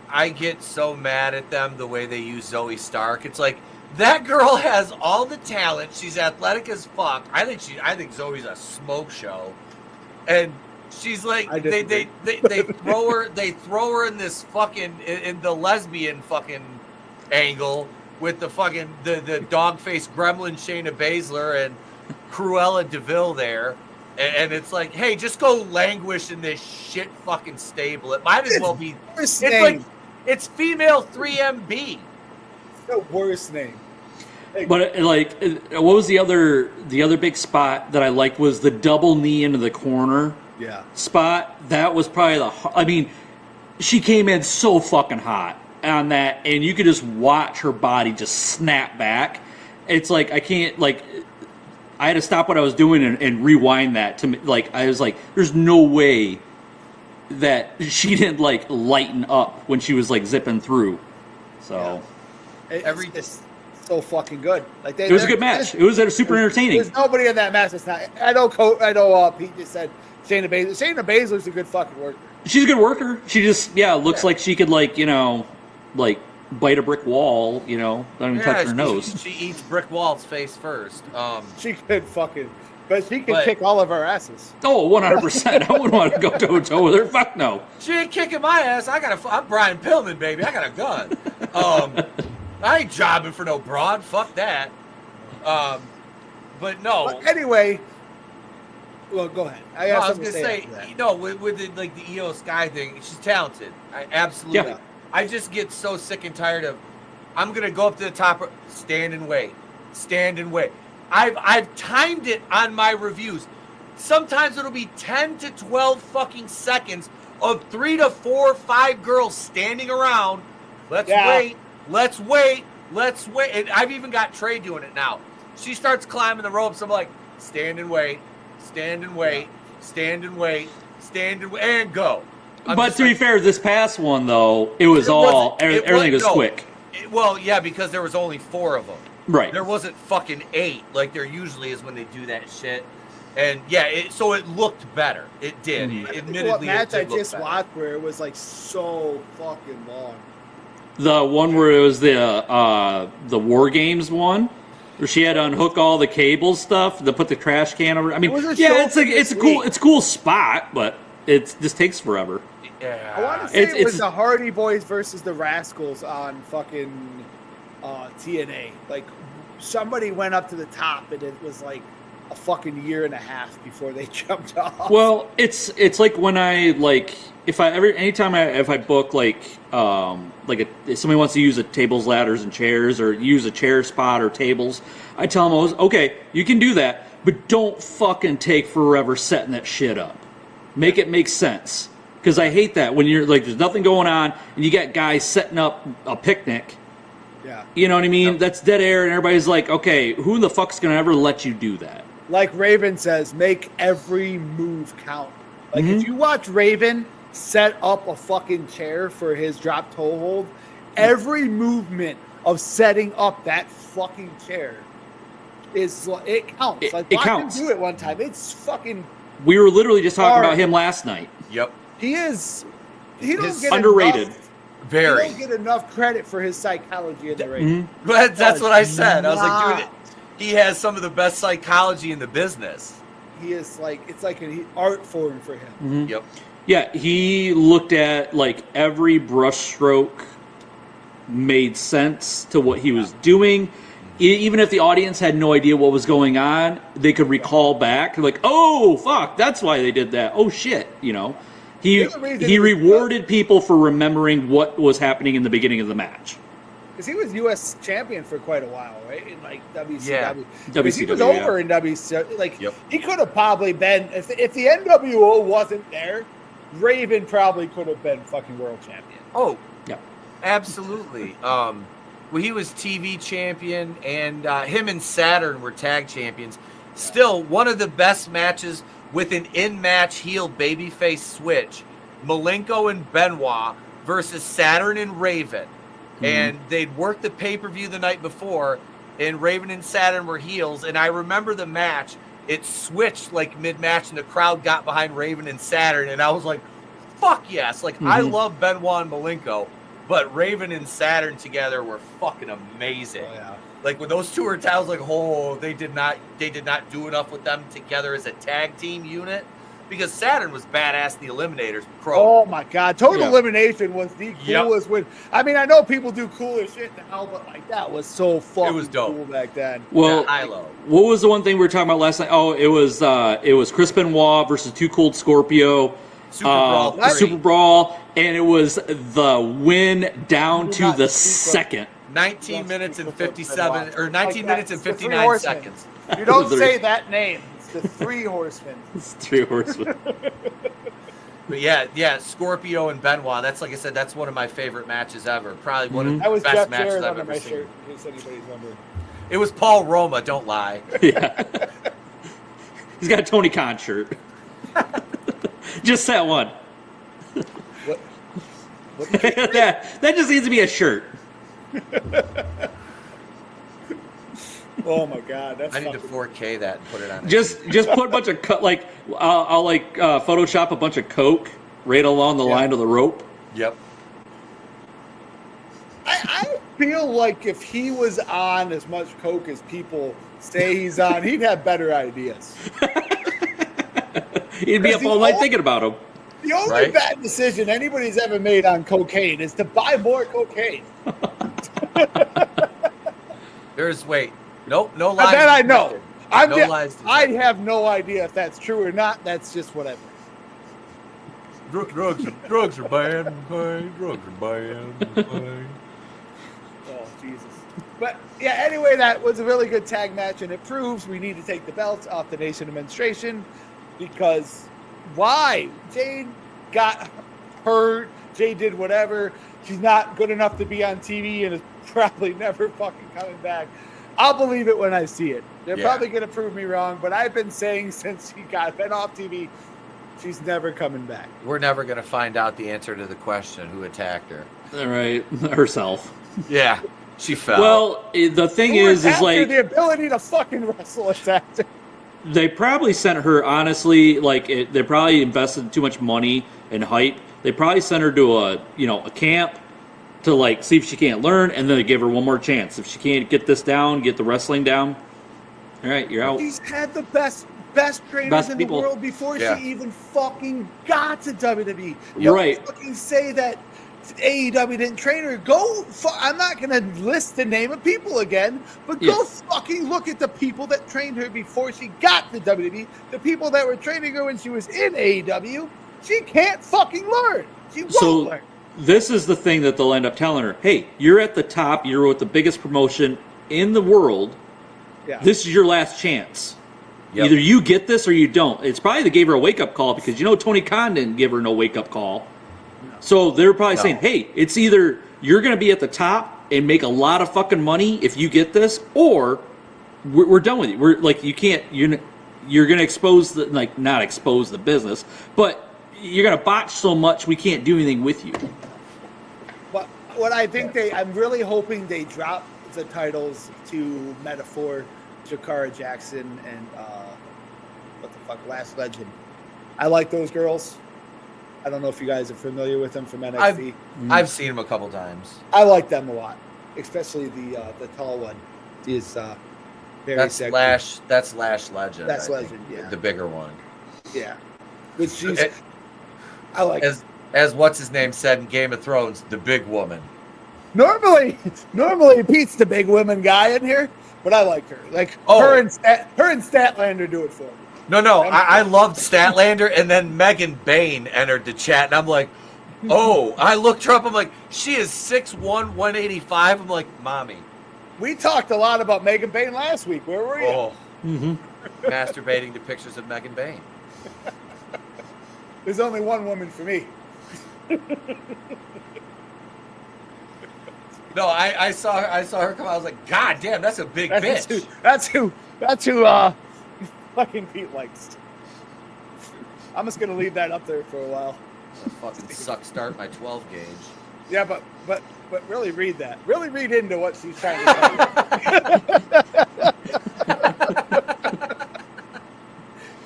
I get so mad at them the way they use Zoe Stark. It's like that girl has all the talent. She's athletic as fuck. I think Zoe's a smoke show. and she's like, I they disagree. throw her in this fucking in the lesbian fucking angle with the fucking the dog faced gremlin Shayna Baszler and Cruella DeVille there. And it's like, hey, just go languish in this shit fucking stable. It might as well be. Worst It's name. like it's female 3MB. The worst name. But like, what was the other big spot that I liked was the double knee into the corner Yeah. spot. That was probably I mean, she came in so fucking hot on that, and you could just watch her body just snap back. It's like I can't like. I had to stop what I was doing and rewind that to like I was like, there's no way that she didn't like lighten up when she was like zipping through. So It's so fucking good. Like it was a good match. It was super entertaining. There's nobody in that match that's not. I know. Pete just said Shayna Baszler. Shayna Baszler's a good fucking worker. She's a good worker. She just looks like she could like like bite a brick wall. Don't even touch her nose. She eats brick walls face first. She could fucking, but she can But- kick all of our asses. Oh, 100%. I wouldn't want to go toe to toe with her. Fuck no. She ain't kicking my ass. I'm Brian Pillman, baby. I got a gun. I ain't jobbing for no broad. Fuck that. But no. But anyway, well, go ahead. I No, got I was something gonna to say, after that. no, with the EO Sky thing, she's talented. I absolutely. Yeah. I just get so sick and tired of. I'm gonna go up to the top, stand and wait. I've timed it on my reviews. Sometimes it'll be 10 to 12 fucking seconds of 3 to 4 or 5 girls standing around. Let's wait. And I've even got Trey doing it now. She starts climbing the ropes. I'm like, stand and wait, and go. I'm But just to be like- fair, this past one though, it was everything was quick. Well, yeah, because there was only 4 of them. Right. There wasn't fucking 8 like there usually is when they do that shit. And yeah, so it looked better. It did. Mhm. What Admittedly, it match I did look just better. watched where it was like so fucking long. The one where it was the War Games one, where she had to unhook all the cable stuff to put the trash can over. I mean, It was a yeah, show it's a for cool me. it's a cool spot, but it just takes forever. Yeah. I want to say it it's- was the Hardy Boys versus the Rascals on fucking TNA. Like somebody went up to the top, and it was like a fucking year and a half before they jumped off. Well, it's like when I like if I book if somebody wants to use a tables, ladders, and chairs, or use a chair spot or tables, I tell them, okay, you can do that, but don't fucking take forever setting that shit up. Make it make sense, because I hate that when you're like there's nothing going on and you got guys setting up a picnic. Yeah. You know what I mean? That's dead air, and everybody's like, okay, who the fuck's gonna ever let you do that? Like Raven says, make every move count. Like Mm-hmm. if you watch Raven set up a fucking chair for his drop toe hold, every movement of setting up that fucking chair it counts. It Watch counts. him do it one time. It's fucking. We were literally just talking Hard. about him last night. Yep. He is. He don't His get underrated. Enough, he Very. don't get enough credit for his psychology in the ring. But that's what I said. I was like, Not. dude, he has some of the best psychology in the business. He is like it's like an art form for him. Mm-hmm. Yep. Yeah, he looked at like every brushstroke made sense to what he was doing. Even if the audience had no idea what was going on, they could recall back, like, "Oh, fuck, that's why they did that." Oh shit, He There's a reason he it was rewarded people for remembering what was happening in the beginning of the match. Because he was U.S. champion for quite a while, right? In like WCW. Yeah. 'Cause he was WCW, yeah. over in WCW. Like Yep. he could have probably been if the NWO wasn't there, Raven probably could have been fucking world champion. Oh, Yeah. absolutely. Well, he was TV champion, and him and Saturn were tag champions. Still, one of the best matches with an in-match heel babyface switch, Malenko and Benoit versus Saturn and Raven. And they'd worked the pay-per-view the night before, and Raven and Saturn were heels. And I remember the match. It switched like mid-match, and the crowd got behind Raven and Saturn, and I was like, fuck yes. Like, I love Benoit and Malenko, but Raven and Saturn together were fucking amazing. Oh yeah. Like when those two were I was like, oh, they did not do enough with them together as a tag team unit. because Saturn was badass. The Eliminators, Crow. Oh my God! Total Yeah. Elimination was the Yep. coolest win. I mean, I know people do cooler shit now, but like that was so fucking was dope. cool back then. Well, High-low. what was the one thing we were talking about last night? Oh, it was Chris Benoit versus Too Cold Scorpio. Super Brawl 3. Super Brawl, and it was the win down Do to not the speak up. second. 19 minutes and 57, or 19 Like that. minutes and It's the Three 59 Horsemen. seconds. You don't Three. say that name. It's the Three Horsemen. It's 3 horsemen. But yeah, Scorpio and Benoit. That's like I said, that's one of my favorite matches ever. Probably one of That was the best Jeff matches Jarrett I've under ever my seen. shirt, in case anybody's wondering. It was Paul Roma. Don't lie. Yeah. He's got a Tony Khan shirt. Just that one. What? that just needs to be a shirt. Oh my God, that's I need to fucking- 4K that and put it on. Just put a bunch of I'll Photoshop a bunch of Coke right along the line of the rope. Yep. I feel like if he was on as much coke as people say he's on, he'd have better ideas. He'd be up all night thinking about him. The only Right? bad decision anybody's ever made on cocaine is to buy more cocaine. Nope, no lies. That I know. No lies. I have no idea if that's true or not. That's just whatever. Drugs are bad. Drugs are bad. Oh, Jesus. But yeah, anyway, that was a really good tag match, and it proves we need to take the belts off the Nation Administration because why? Jade got hurt. Jade did whatever. She's not good enough to be on TV and is probably never fucking coming back. I'll believe it when I see it. They're Yeah. probably going to prove me wrong, but I've been saying since she been off TV, she's never coming back. We're never gonna find out the answer to the question who attacked her. All right, herself. Yeah, she fell. Well, the thing Who is attacked her? like the ability to fucking wrestle attacked her. they probably sent her. Honestly, they probably invested too much money and hype. They probably sent her to a camp to see if she can't learn, and then they give her one more chance. If she can't get this down, get the wrestling down, all right, you're out. She's had the best trainers Best in people. the world before Yeah. she even fucking got to WWE. You're Don't right. fucking say that AEW didn't train her. I'm not going to list the name of people again, but go Yeah. fucking look at the people that trained her before she got to WWE. The people that were training her when she was in AEW. She can't fucking learn. She won't learn. This is the thing that they'll end up telling her. Hey, you're at the top. You're with the biggest promotion in the world. Yeah. This is your last chance. Yep. Either you get this or you don't. It's probably they gave her a wake-up call because Tony Khan didn't give her no wake-up call. So they're probably saying, hey, it's either you're going to be at the top and make a lot of fucking money if you get this, or we're done with you. We're you can't. You're going to expose not expose the business, but you're going to botch so much we can't do anything with you. But what I think I'm really hoping they drop the titles to Metaphor, Jakara Jackson, and Last Legend. I like those girls. I don't know if you guys are familiar with them from NXT. I've seen him a couple times. I like them a lot, especially the tall one. Is very That's sexy. That's Lash Legend. That's I think, Legend, yeah. the bigger one. Yeah, which she's. It- I like. As what's his name said in Game of Thrones, the big woman. Normally Pete's the big women guy in here, but I like her. Oh. Her and Statlander do it for me. No, I loved Statlander, and then Megan Bain entered the chat, and I'm like, oh, I looked her up, I'm like, she is 6'1", 185. I'm like, mommy. We talked a lot about Megan Bain last week. Where were you? Oh, masturbating to pictures of Megan Bain. There's only one woman for me. No, I saw her come out. I was like, God damn, that's a big bitch. That's who fucking Pete likes. I'm just gonna leave that up there for a while. Fucking suck start my 12 gauge. Yeah, but really read that. Really read into what she's trying to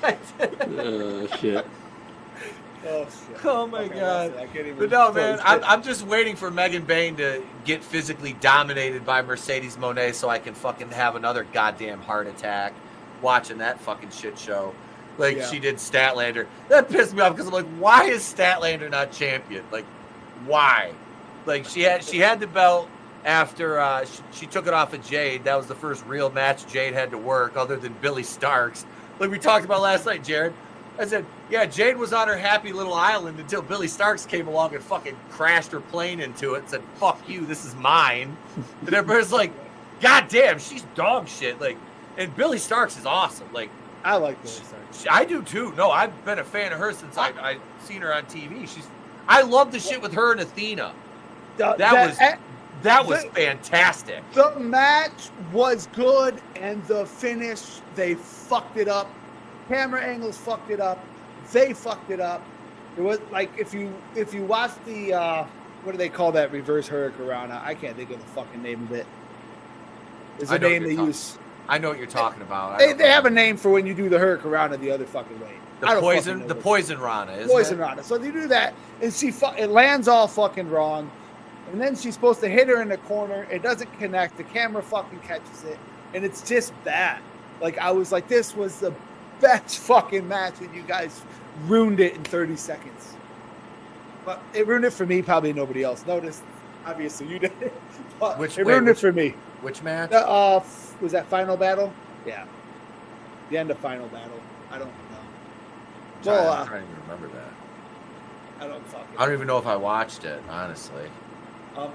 say. Shit. Oh shit. Oh my Okay, God. I can't even But no, close man, it. I'm just waiting for Megan Bain to get physically dominated by Mercedes Moné so I can fucking have another goddamn heart attack watching that fucking shit show. like Yeah. she did Statlander. That pissed me off because I'm like, why is Statlander not champion? Like, why? Like she had the belt after she took it off of Jade. That was the first real match Jade had to work, other than Billy Starks. Like we talked about last night, Jared. I said, yeah, Jade was on her happy little island until Billy Starks came along and fucking crashed her plane into it and said, fuck you, this is mine. And everybody's like, God damn, she's dog shit. Like, and Billy Starks is awesome. Like, I like Billy Starks. I do too. No, I've been a fan of her since I seen her on TV. I love the shit with her and Athena. That was fantastic. The match was good, and the finish, they fucked it up. Camera angles fucked it up. They fucked it up. It was like if you watch the what do they call that reverse hurricanrana? I can't think of the fucking name of it. It's a name they use. I know what you're talking about. They have a name for when you do the hurricanrana the other fucking way. The poison rana, isn't poison it? rana. So you do that, and it lands all fucking wrong, and then she's supposed to hit her in the corner. It doesn't connect. The camera fucking catches it, and it's just bad. Like I was like, this was the best fucking match, and you guys ruined it in 30 seconds. But it ruined it for me. Probably nobody else noticed. Obviously, you did. But it ruined it for me. Which match? Was that Final Battle? Yeah. The end of Final Battle. I don't know. Well, I don't even remember that. I don't fucking. I don't even know if I watched it, honestly.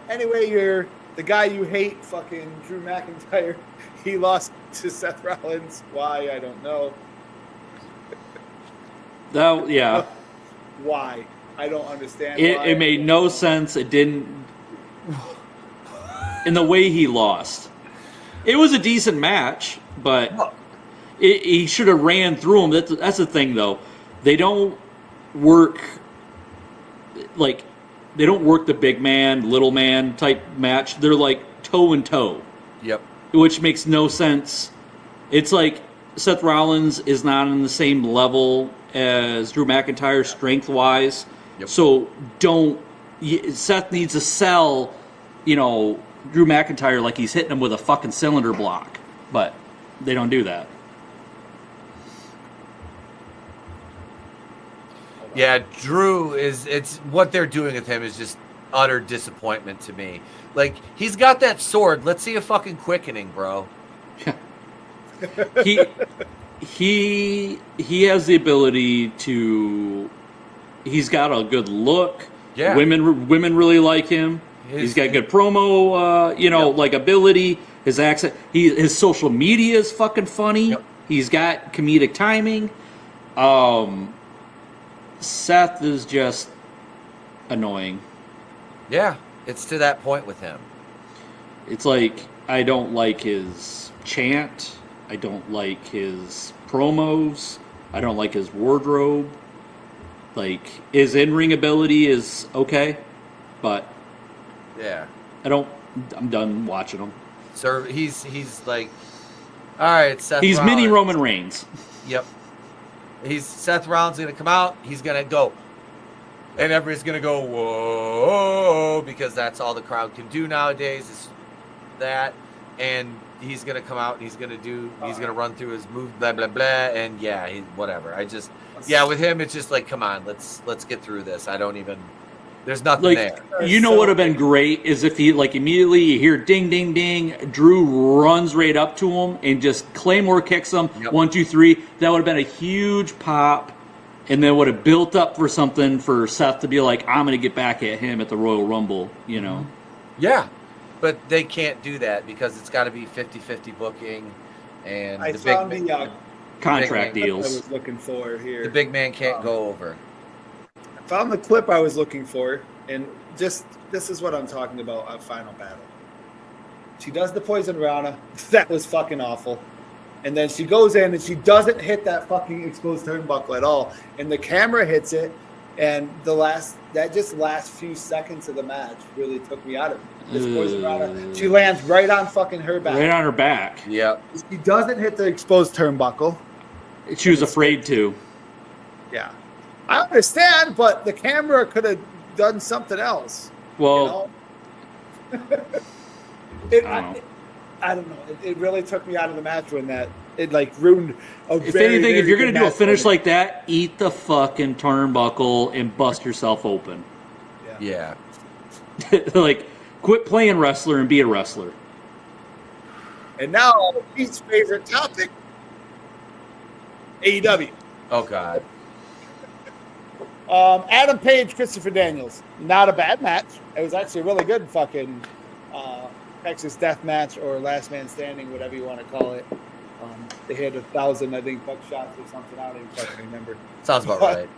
Anyway, you're the guy you hate, fucking Drew McIntyre. He lost to Seth Rollins. Why? I don't know. Yeah. Why? I don't understand. It made no sense. It didn't. In the way he lost, it was a decent match, but he should have ran through him. That's the thing, though. They don't work the big man, little man type match. They're like toe and toe. Yep. Which makes no sense. It's like Seth Rollins is not on the same level as Drew McIntyre strength wise. Yep. So Seth needs to sell, Drew McIntyre like he's hitting him with a fucking cylinder block. But they don't do that. Yeah, Drew it's what they're doing with him is just utter disappointment to me. Like, he's got that sword. Let's see a fucking quickening, bro. He has the ability to. He's got a good look. Yeah. Women really like him. He's got good promo, like ability. His accent. His social media is fucking funny. Yep. He's got comedic timing. Seth is just annoying. Yeah, it's to that point with him. It's like I don't like his chant. I don't like his promos. I don't like his wardrobe. Like, his in-ring ability is okay, but Yeah. I'm done watching him. So he's like, all right, Seth He's Rollins. mini Roman Reigns. Yep. Seth Rollins going to come out. He's going to go. And everybody's going to go, whoa, because that's all the crowd can do nowadays is that. And he's going to come out and he's going to run through his move, blah, blah, blah. And yeah, whatever. With him, it's just like, come on, let's get through this. There's nothing there. What would have been great is if he, immediately you hear ding, ding, ding, Drew runs right up to him and just Claymore kicks him, Yep. 1, 2, 3. That would have been a huge pop, and then would have built up for something for Seth to be like, I'm going to get back at him at the Royal Rumble, Yeah. But they can't do that because it's got to be 50-50 booking. And I the found big the Contract big I deals. was looking for here. the big man can't go over. I found the clip I was looking for, and this is what I'm talking about on Final Battle. She does the poison rana. That was fucking awful. And then she goes in and she doesn't hit that fucking exposed turnbuckle at all. And the camera hits it, and last few seconds of the match really took me out of it. This poison rana, she lands right on fucking her back. Right on her back. Yep. She doesn't hit the exposed turnbuckle. She was afraid to. Yeah. I understand, but the camera could have done something else. Well, I don't know. It really took me out of the match when that It like ruined a If very, anything, if very you're good gonna do a match finish for me. like that, eat the fucking turnbuckle and bust yourself open. Yeah. Like, quit playing wrestler and be a wrestler. And now Pete's favorite topic, AEW. Oh God. Adam Page, Christopher Daniels. Not a bad match. It was actually a really good fucking Texas Death Match or Last Man Standing, whatever you want to call it. They had 1,000, I think, buck shots or something. I don't even fucking remember. Sounds about right.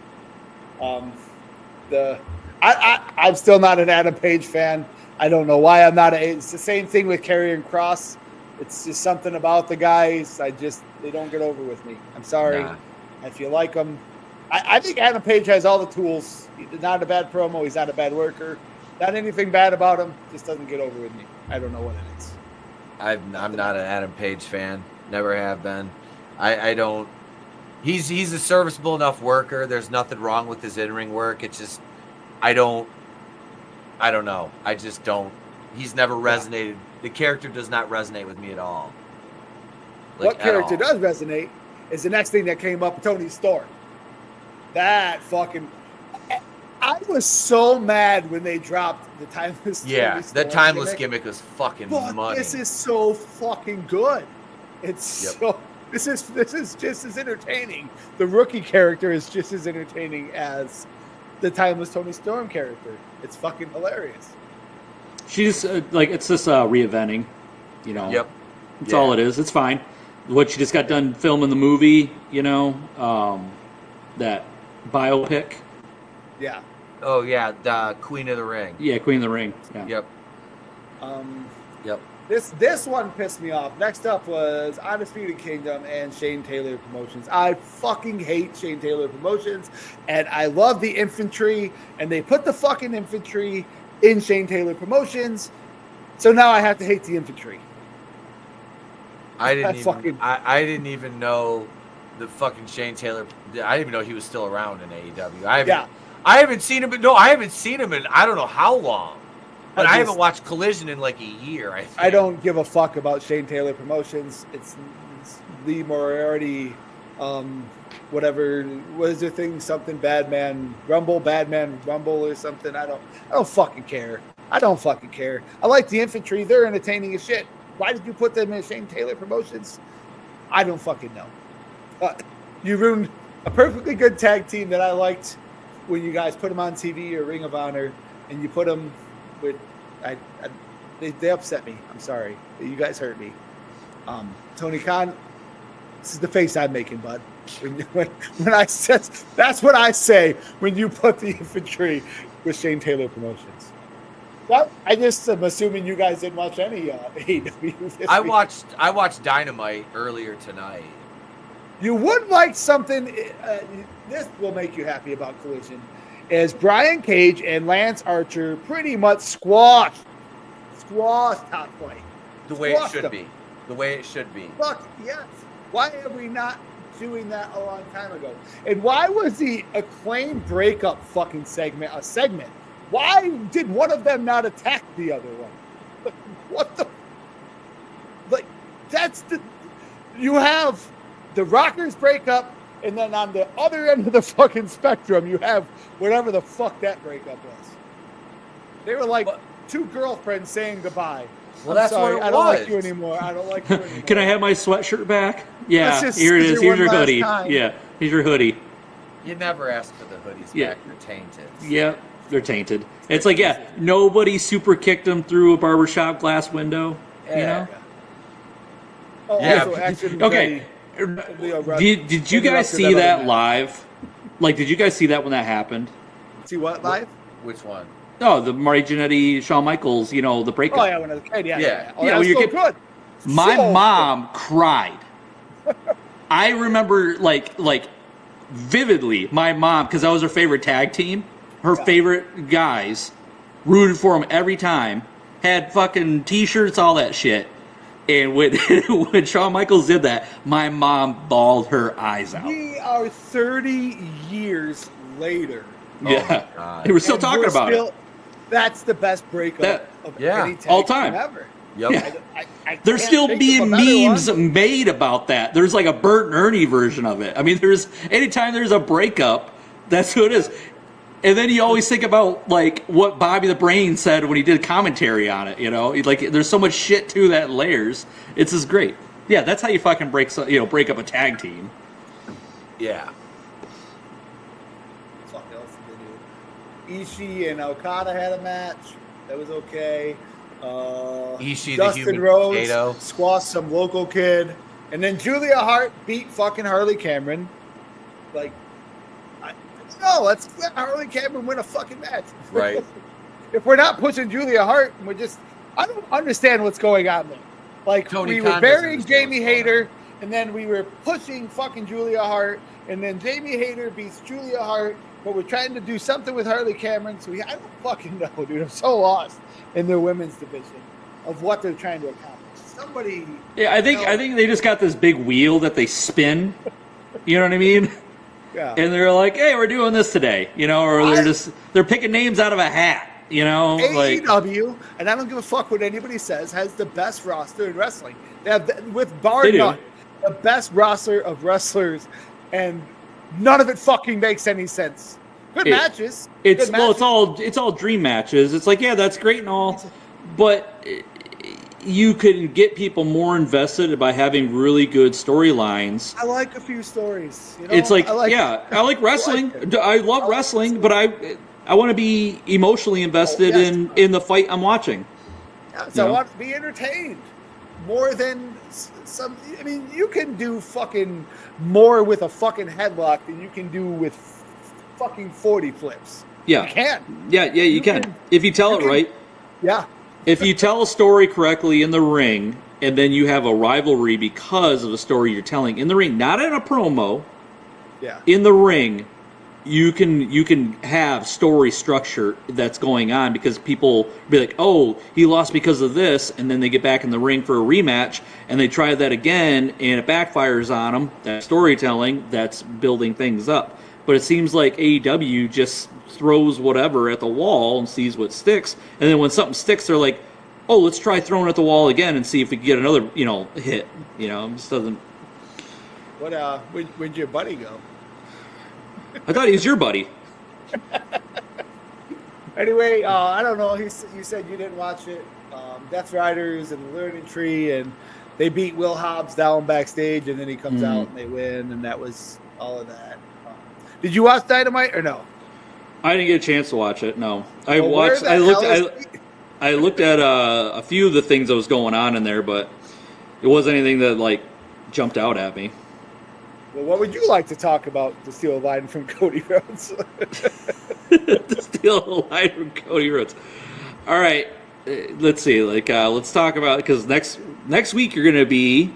I'm still not an Adam Page fan. I don't know why I'm not. It's the same thing with Karrion Kross. It's just something about the guys. They don't get over with me. I'm sorry. Nah. If you like them, I think Adam Page has all the tools. He's not a bad promo. He's not a bad worker. Not anything bad about him. Just doesn't get over with me. I don't know what it is. I'm not an Adam Page fan. Never have been. I don't. He's a serviceable enough worker. There's nothing wrong with his in-ring work. It's just I don't know. I just don't. He's never resonated. The character does not resonate with me at all. What character all. does resonate is the next thing that came up, Tony Storm. That fucking. I was so mad when they dropped the timeless. Yeah, Tony Storm that timeless gimmick was fucking But money. this is so fucking good. It's Yep. so. This is just as entertaining. The rookie character is just as entertaining as the timeless Tony Storm character. It's fucking hilarious. She's it's just reinventing, you know. Yep. That's Yeah. all it is. It's fine. What she just got done filming the movie, you know, that biopic. Yeah. Oh yeah, the Queen of the Ring. Yeah, Queen of the Ring. Yeah. Yep. Yep. This one pissed me off. Next up was Undisputed Kingdom and Shane Taylor Promotions. I fucking hate Shane Taylor Promotions, and I love the Infantry, and they put the fucking Infantry in Shane Taylor Promotions, so now I have to hate the Infantry. I didn't That even. fucking- I didn't even know the fucking Shane Taylor. I didn't even know he was still around in AEW. I haven't seen him. No, I haven't seen him in I don't know how long. But I haven't watched Collision in like a year. I think. I don't give a fuck about Shane Taylor Promotions. It's Lee Moriarty, whatever. What is their thing? Something Badman Rumble, Badman Rumble or something. I don't fucking care. I don't fucking care. I like the Infantry. They're entertaining as shit. Why did you put them in Shane Taylor Promotions? I don't fucking know. You ruined a perfectly good tag team that I liked when you guys put them on TV or Ring of Honor, and you put them with. They upset me. I'm sorry. You guys hurt me. Tony Khan, this is the face I'm making, bud. When I said, that's what I say when you put the Infantry with Shane Taylor Promotions. Well, I just am assuming you guys didn't watch any AEW this week. I watched Dynamite earlier tonight. You would like something. This will make you happy about Collision. As Brian Cage and Lance Archer pretty much squashed Top Flight. The way it Squashed should them. be. The way it should be. Fuck yes. Why are we not doing that a long time ago? And why was the Acclaimed breakup fucking segment a segment? Why did one of them not attack the other one? Like, what the? Like, that's the. You have the Rockers breakup, and then on the other end of the fucking spectrum, you have whatever the fuck that breakup was. They were like two girlfriends saying goodbye. Well, I'm that's sorry, what it I don't was. like you anymore. I don't like you anymore. Can I have my sweatshirt back? Yeah, Let's just here it see is. you Here's your one last hoodie. time. Yeah, here's your hoodie. You never ask for the hoodies Yeah. back. You're tainted. Yeah, they're tainted. It's like, yeah, nobody super kicked them through a barbershop glass window. You know? Oh, Yeah. also, Action Okay. Leo Rush Did you guys interrupted see other that match. live? Like, did you guys see that when that happened? See what live? Which one? No, the Marty Jannetty, Shawn Michaels, the breakup. Oh yeah, when I was a kid, yeah. Yeah. Oh, Yeah, that was when you're so kid- good. My So mom cried. I remember like vividly my mom, because that was her favorite tag team, her favorite guys, rooted for them every time, had fucking t-shirts, all that shit. And when when Shawn Michaels did that, my mom bawled her eyes out. We are 30 years later. Yeah, God. they were still and talking we're about still- it. That's the best breakup That- of yeah, any tag all team time. ever. Yep. Yeah. I There's can't still think being of a better memes one. made about that. There's like a Bert and Ernie version of it. I mean, there's anytime there's a breakup, that's who it is. And then you always think about like what Bobby the Brain said when he did commentary on it. You know, like there's so much shit to that in layers. It's just great. Yeah, that's how you fucking break up a tag team. Yeah. What else did they do? Ishii and Okada had a match. That was okay. Ishii, the Dustin human Rhodes potato. squashed some local kid. And then Julia Hart beat fucking Harley Cameron. Like, let's let Harley Cameron win a fucking match. Right. If we're not pushing Julia Hart, I don't understand what's going on there. Like, Tony we Khan were doesn't burying understand Jamie what's going Hayter, and then we were pushing fucking Julia Hart, and then Jamie Hayter beats Julia Hart, but we're trying to do something with Harley Cameron, so I don't fucking know, dude. I'm so lost in their women's division of what they're trying to accomplish. Somebody... Yeah, I think they just got this big wheel that they spin. You know what I mean? Yeah. And they're like, "Hey, we're doing this today," you know, or they're picking names out of a hat, you know, like AEW, and I don't give a fuck what anybody says, has the best roster in wrestling. They have, with bar They do. none, the best roster of wrestlers, and none of it fucking makes any sense. Good matches. It's Good well, matches. it's all dream matches. It's like, yeah, that's great and all, but you can get people more invested by having really good storylines. I like a few stories. You know? It's like, I like wrestling. it. I love wrestling, but I want to be emotionally invested in the fight I'm watching. Yeah, so You I know? want to be entertained more than some. I mean, you can do fucking more with a fucking headlock than you can do with fucking 40 flips. Yeah. You can. Yeah, you can. If you tell it right. Yeah. If you tell a story correctly in the ring, and then you have a rivalry because of the story you're telling in the ring, not in a promo, Yeah. in the ring, you can have story structure that's going on because people be like, oh, he lost because of this, and then they get back in the ring for a rematch, and they try that again, and it backfires on them. That's storytelling. That's building things up. But it seems like AEW just throws whatever at the wall and sees what sticks, and then when something sticks, they're like, oh, let's try throwing it at the wall again and see if we can get another, hit. It just doesn't. Where'd your buddy go? I thought he was your buddy. Anyway, I don't know. You said you didn't watch it. Death Riders and the Learning Tree, and they beat Will Hobbs down backstage, and then he comes out and they win, and that was all of that. Did you watch Dynamite or no? I didn't get a chance to watch it. No, I Well, where watched. the I looked. hell I looked at a few of the things that was going on in there, but it wasn't anything that like jumped out at me. Well, what would you like to talk about to steal a line from Cody Rhodes? To steal a line from Cody Rhodes. All right, let's see. Let's talk about because next week you're gonna be.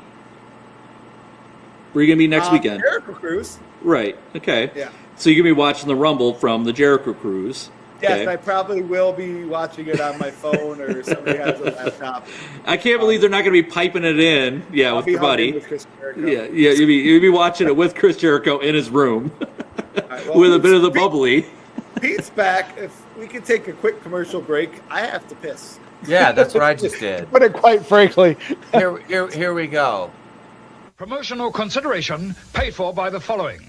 Where are you gonna be next weekend? Jericho Cruise. Right. Okay. Yeah. So you're gonna be watching the Rumble from the Jericho Cruise. Yes, Okay. I probably will be watching it on my phone or somebody has a laptop. I can't believe they're not gonna be piping it in. Yeah, I'll with be your hugging buddy. with Chris Jericho. Yeah. You'll be watching it with Chris Jericho in his room right, well, with a bit of the Pete- bubbly. Pete's back. If we could take a quick commercial break, I have to piss. Yeah, that's what I just did. Put it quite frankly. Here we go. Promotional consideration paid for by the following.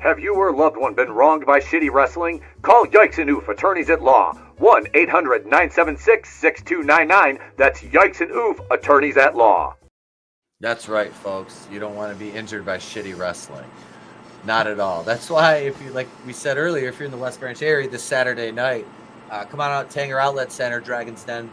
Have you or loved one been wronged by shitty wrestling? Call Yikes and Oof, attorneys at law. 1-800-976-6299. That's Yikes and Oof, attorneys at law. That's right, folks. You don't want to be injured by shitty wrestling. Not at all. That's why, if you like we said earlier, if you're in the West Branch area this Saturday night, come on out, Tanger Outlet Center, Dragon's Den.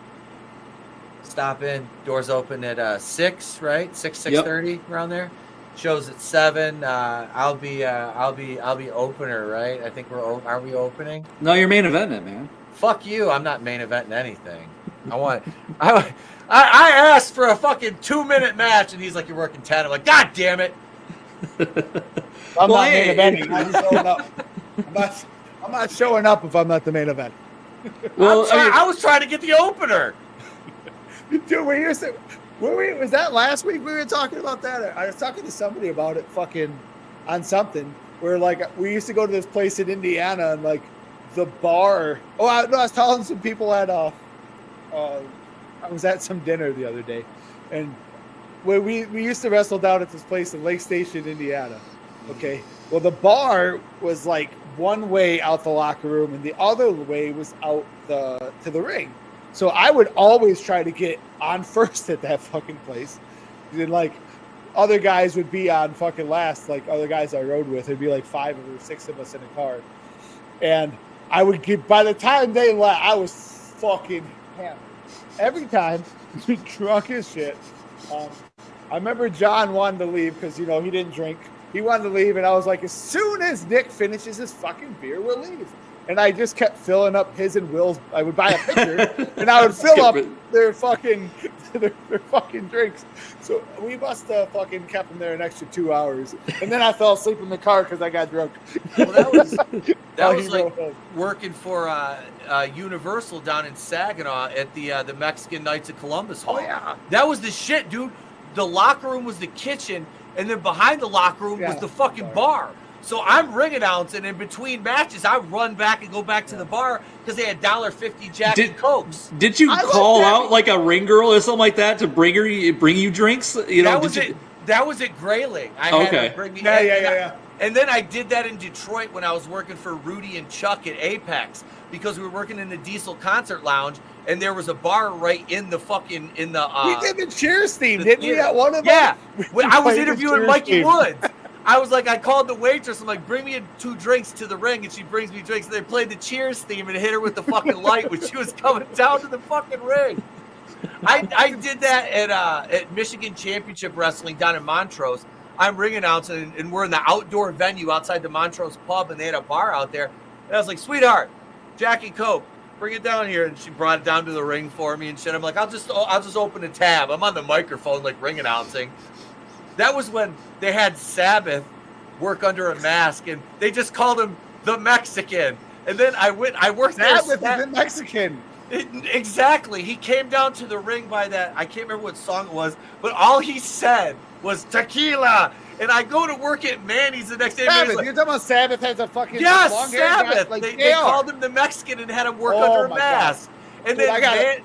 Stop in. Doors open at 6, right? 6:30 around there. Shows at 7. I'll be opener, right? I think are we opening? No, you're main eventing it, man. Fuck you! I'm not main eventing anything. I asked for a fucking 2-minute match, and he's like, "You're working 10." I'm like, "God damn it!" I'm Well, not hey, main eventing. I'm showing up. I'm not showing up if I'm not the main event. Well, I was trying to get the opener. Dude, was that last week we were talking about that? I was talking to somebody about it fucking on something where like we used to go to this place in Indiana and like the bar. I was telling some people at I was at some dinner the other day, and where we used to wrestle down at this place in Lake Station, Indiana. Okay, well the bar was like one way out the locker room, and the other way was out to the ring. So I would always try to get on first at that fucking place. And like other guys would be on fucking last, like other guys I rode with. It'd be like 5 or 6 of us in a car. And I would get, by the time they left, I was fucking hammered. Every time, drunk as shit. I remember John wanted to leave because, you know, he didn't drink. He wanted to leave, and I was like, as soon as Nick finishes his fucking beer, we'll leave. And I just kept filling up his and Will's. I would buy a pitcher, and I would fill up their fucking drinks. So we must have fucking kept them there an extra 2 hours. And then I fell asleep in the car because I got drunk. Well, that was like working for Universal down in Saginaw at the Mexican Knights of Columbus Hall. Oh, yeah. That was the shit, dude. The locker room was the kitchen, and then behind the locker room was the fucking bar. So I'm ring announcing, and in between matches, I run back and go back to the bar because they had $1.50 Jack and Cokes. Did you call out like a ring girl or something like that to bring you drinks? You know, that was at Grayling. I had to bring me. Yeah. And then I did that in Detroit when I was working for Rudy and Chuck at Apex because we were working in the Diesel Concert Lounge, and there was a bar right in the fucking we did the Cheers theme, didn't we? At one of them. Yeah, I was interviewing Mikey Woods. I was like, I called the waitress. I'm like, bring me 2 drinks to the ring, and she brings me drinks. And they played the Cheers theme and hit her with the fucking light when she was coming down to the fucking ring. I did that at Michigan Championship Wrestling down in Montrose. I'm ring announcing, and we're in the outdoor venue outside the Montrose pub, and they had a bar out there. And I was like, sweetheart, Jack and Coke, bring it down here. And she brought it down to the ring for me and shit. I'm like, I'll just open a tab. I'm on the microphone, like ring announcing. That was when they had Sabbath work under a mask, and they just called him the Mexican. And then I worked Sabbath is the Mexican. Exactly. He came down to the ring by that. I can't remember what song it was, but all he said was tequila. And I go to work at Manny's the next day. Sabbath. You're talking about Sabbath has a fucking long Sabbath. Like they called him the Mexican and had him work under a mask. God. And then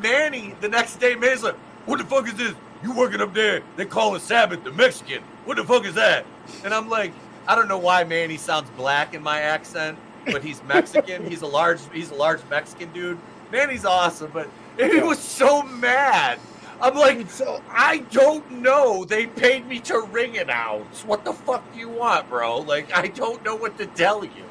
Manny the next day, Manny's like, "What the fuck is this? You working up there? They call it Sabbath the Mexican. What the fuck is that?" And I'm like, I don't know why Manny sounds black in my accent, but he's Mexican. he's a large Mexican dude. Manny's awesome, but he was so mad. I'm like, I don't know. They paid me to ring announce. What the fuck do you want, bro? Like, I don't know what to tell you.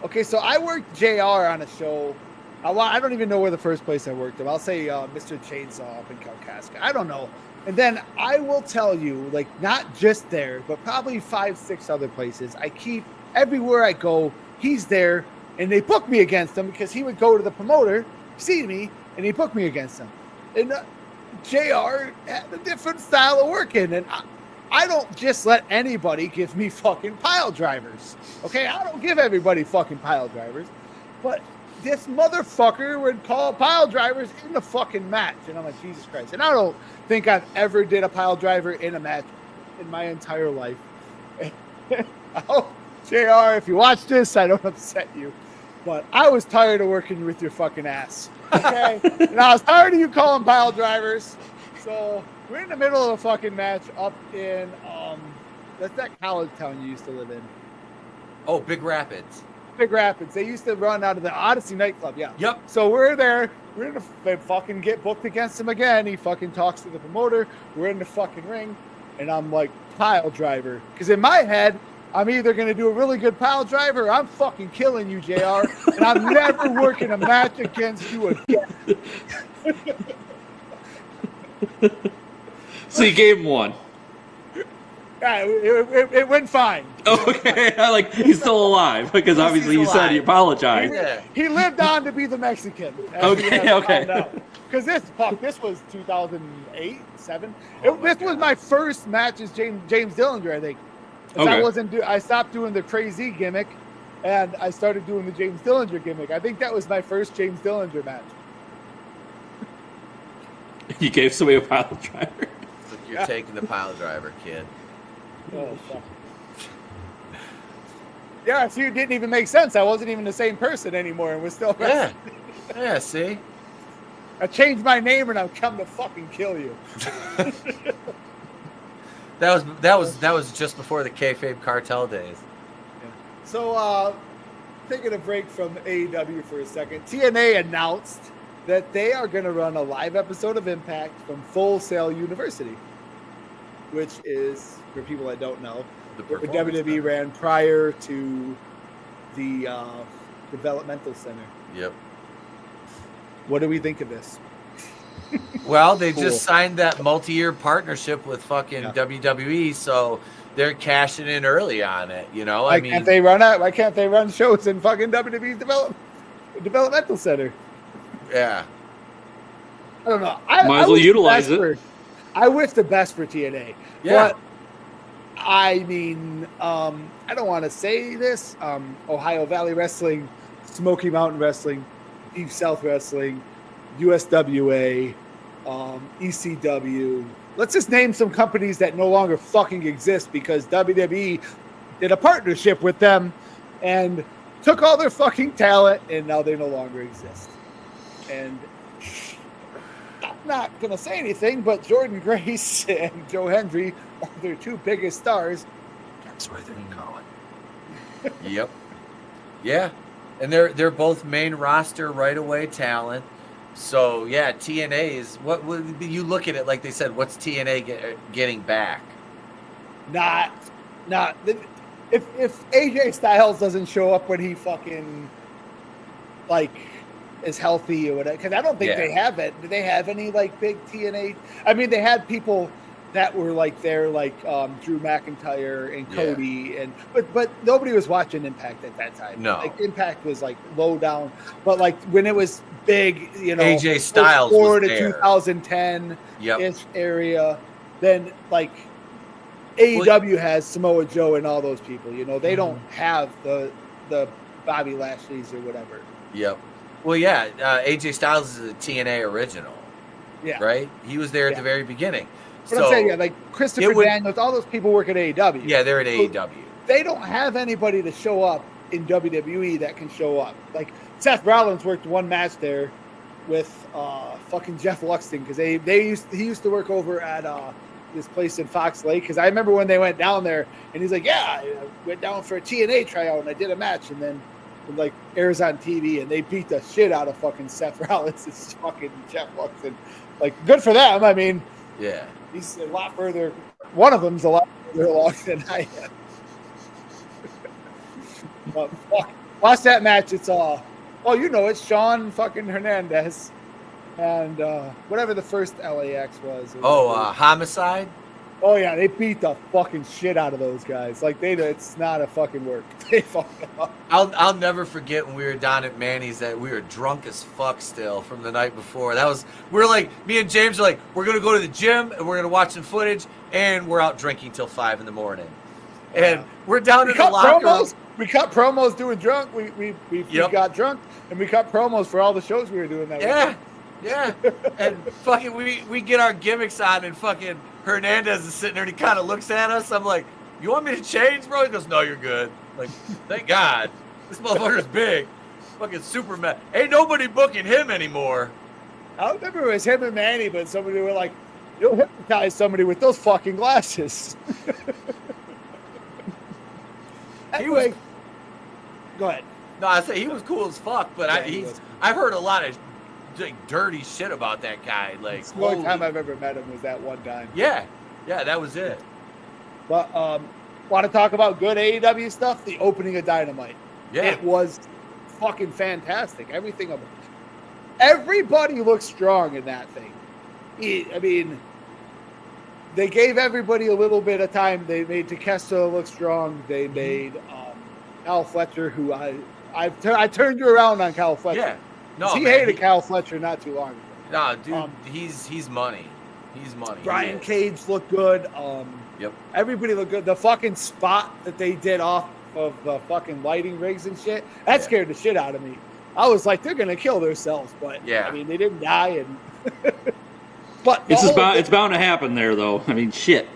Okay, so I worked JR on a show. I don't even know where the first place I worked him. I'll say Mr. Chainsaw up in Kalkaska. I don't know. And then I will tell you, like, not just there, but probably 5, 6 other places. I keep, everywhere I go, he's there, and they book me against him because he would go to the promoter, see me, and he booked me against him. And JR had a different style of working, and I don't just let anybody give me fucking pile drivers. Okay, I don't give everybody fucking pile drivers, but this motherfucker would call pile drivers in the fucking match. And I'm like, Jesus Christ. And I don't think I've ever did a pile driver in a match in my entire life. Oh, JR, if you watch this, I don't upset you. But I was tired of working with your fucking ass. Okay? And I was tired of you calling pile drivers. So we're in the middle of a fucking match up in, that's that college town you used to live in. Oh, Big Rapids. Big Rapids. They used to run out of the Odyssey nightclub. Yeah. Yep. So we're there. We're in the fucking get booked against him again. He fucking talks to the promoter. We're in the fucking ring, and I'm like, pile driver, because in my head, I'm either gonna do a really good pile driver, or I'm fucking killing you, JR, and I'm never working a match against you again. So you gave him one. Yeah, it went fine. Okay, like he's still alive because obviously you said he apologized. He lived on to be the Mexican. Okay. Because this was 2008, 7. This was my first match as James Dillinger, I think. Okay. I stopped doing the crazy gimmick, and I started doing the James Dillinger gimmick. I think that was my first James Dillinger match. You gave somebody a pile driver. It's like you're taking the pile driver, kid. Oh, fuck. Yeah, see, it didn't even make sense. I wasn't even the same person anymore, and we're still yeah, see. I changed my name and I've come to fucking kill you. That was just before the kayfabe cartel days. So, taking a break from AEW for a second, TNA announced that they are going to run a live episode of Impact from Full Sail University, which is, for people that don't know, what WWE ran prior to the developmental center. Yep. What do we think of this? Well, they just signed that multi-year partnership with fucking WWE, so they're cashing in early on it. You know, Why can't they run shows in fucking WWE's developmental center? Yeah. I don't know. Might as well utilize it. I wish the best for TNA. Yeah. But I mean, I don't want to say this. Ohio Valley Wrestling, Smoky Mountain Wrestling, Deep South Wrestling, USWA, ECW. Let's just name some companies that no longer fucking exist because WWE did a partnership with them and took all their fucking talent, and now they no longer exist. And I'm not going to say anything, but Jordan Grace and Joe Hendry are their two biggest stars. That's where they're going. Yep. Yeah. And they're both main roster right away talent. So yeah, TNA is what you look at it like they said. What's TNA getting back? Not. If AJ Styles doesn't show up when he fucking like is healthy or whatever, because I don't think they have it. Do they have any like big TNA? I mean, they had people that were like there, like Drew McIntyre and Cody, and but nobody was watching Impact at that time. No, like Impact was like low down, but like when it was big, you know, AJ Styles was to there. 2010-ish area, then like AEW has Samoa Joe and all those people. You know, they don't have the Bobby Lashley's or whatever. Yep. Well, yeah, AJ Styles is a TNA original. Yeah. Right. He was there at the very beginning. But I'm saying, like Christopher Daniels, all those people work at AEW. Yeah, they're at AEW. They don't have anybody to show up in WWE that can show up. Like Seth Rollins worked one match there with fucking Jeff Luxton because he used to work over at this place in Fox Lake. Because I remember when they went down there, and he's like, "Yeah, I went down for a TNA tryout and I did a match, and then it like airs on TV, and they beat the shit out of fucking Seth Rollins and fucking Jeff Luxton. Like, good for them. I mean, yeah." He's a lot further. One of them's a lot further along than I am. But fuck, watch that match. It's it's Sean fucking Hernandez and whatever the first LAX was. Homicide. Oh yeah, they beat the fucking shit out of those guys. Like it's not a fucking work. They fucking up. I'll never forget when we were down at Manny's that we were drunk as fuck still from the night before. We're like, me and James are like, we're gonna go to the gym and we're gonna watch some footage, and we're out drinking till 5 a.m. And we're down in the locker room. We cut promos doing drunk. We got drunk and we cut promos for all the shows we were doing that week. Yeah. And fucking we get our gimmicks on, and fucking Hernandez is sitting there and he kind of looks at us. I'm like, "You want me to change, bro?" He goes, "No, you're good." I'm like, thank God. This motherfucker's big. Fucking Superman. Ain't nobody booking him anymore. I remember it was him and Manny, but somebody were like, "You'll hypnotize somebody with those fucking glasses." Anyway, go ahead. No, I say he was cool as fuck, but I've heard a lot of like dirty shit about that guy. Like the only time I've ever met him was that one time. Yeah, that was it. But want to talk about good AEW stuff? The opening of Dynamite. Yeah, it was fucking fantastic. Everybody looked strong in that thing. I mean, they gave everybody a little bit of time. They made Takeshita look strong. They made Kyle Fletcher, who I turned you around on Kyle Fletcher. Yeah. No, he hated Kyle Fletcher not too long ago. No, dude, he's money. He's money. Brian Cage looked good. Yep. Everybody looked good. The fucking spot that they did off of the fucking lighting rigs and shit, that scared the shit out of me. I was like, they're gonna kill themselves, but I mean, they didn't die, and but it's bound to happen there, though. I mean, shit.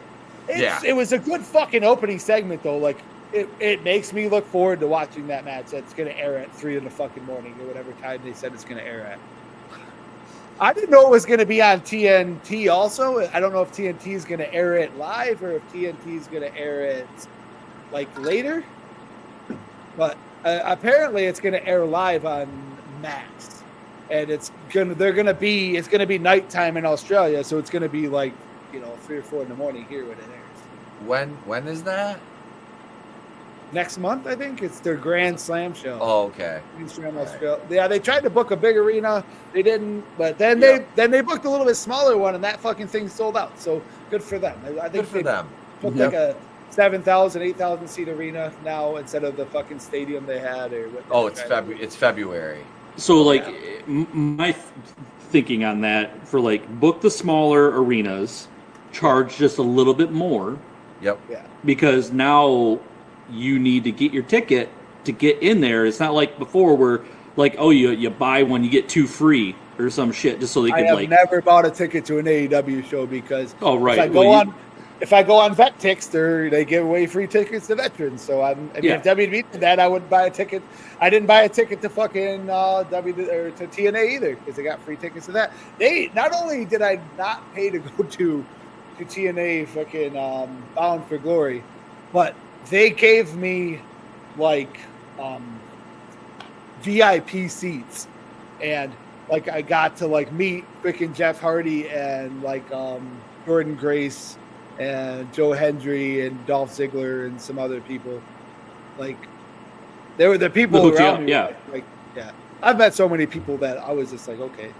It was a good fucking opening segment, though. Like, it makes me look forward to watching that match. That's gonna air at 3 in the fucking morning or whatever time they said it's gonna air at. I didn't know it was going to be on TNT also. I don't know if TNT is going to air it live or if TNT is going to air it like later. But apparently it's going to air live on Max. And it's going to be nighttime in Australia, so it's going to be like, 3 or 4 in the morning here when it airs. When is that? Next month, I think it's their Grand Slam show. Oh, okay. Yeah, they tried to book a big arena, they didn't. But then they booked a little bit smaller one, and that fucking thing sold out. So good for them. I think Good for them. Booked like a 7,000, 8,000 seat arena now instead of the fucking stadium they had. It's February. So like my thinking on that for like book the smaller arenas, charge just a little bit more. Yep. Yeah. Because now you need to get your ticket to get in there. It's not like before where like, oh, you buy one, you get 2 free or some shit just so they could I have never bought a ticket to an AEW show because if I go on VetTix, they give away free tickets to veterans. So if WWE did that, I wouldn't buy a ticket. I didn't buy a ticket to fucking to TNA either because they got free tickets to that. They not only did I not pay to go to TNA fucking Bound for Glory, but they gave me like VIP seats, and like I got to like meet freaking Jeff Hardy and like Jordan Grace and Joe Hendry and Dolph Ziggler and some other people. Like they were the people around me. Yeah. I've met so many people that I was just like, okay,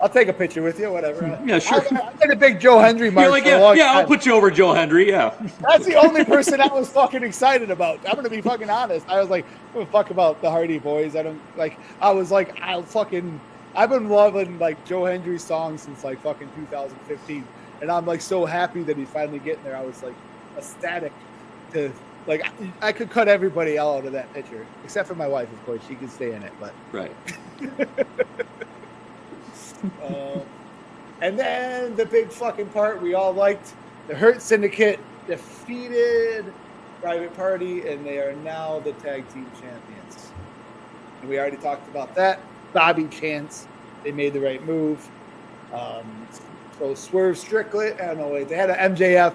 I'll take a picture with you, whatever. Yeah, sure. I did a big Joe Hendry march. You're like, I'll put you over Joe Hendry. Yeah. That's the only person I was fucking excited about. I'm gonna be fucking honest. I was like, I don't fuck about the Hardy Boys. I've been loving like Joe Hendry's songs since like fucking 2015, and I'm like so happy that he's finally getting there. I was like ecstatic to. Like, I could cut everybody out of that picture, except for my wife, of course. She can stay in it, but... Right. And then the big fucking part we all liked. The Hurt Syndicate defeated Private Party, and they are now the tag team champions. And we already talked about that. Bobby Chance, they made the right move. So Swerve Strickland... they had an MJF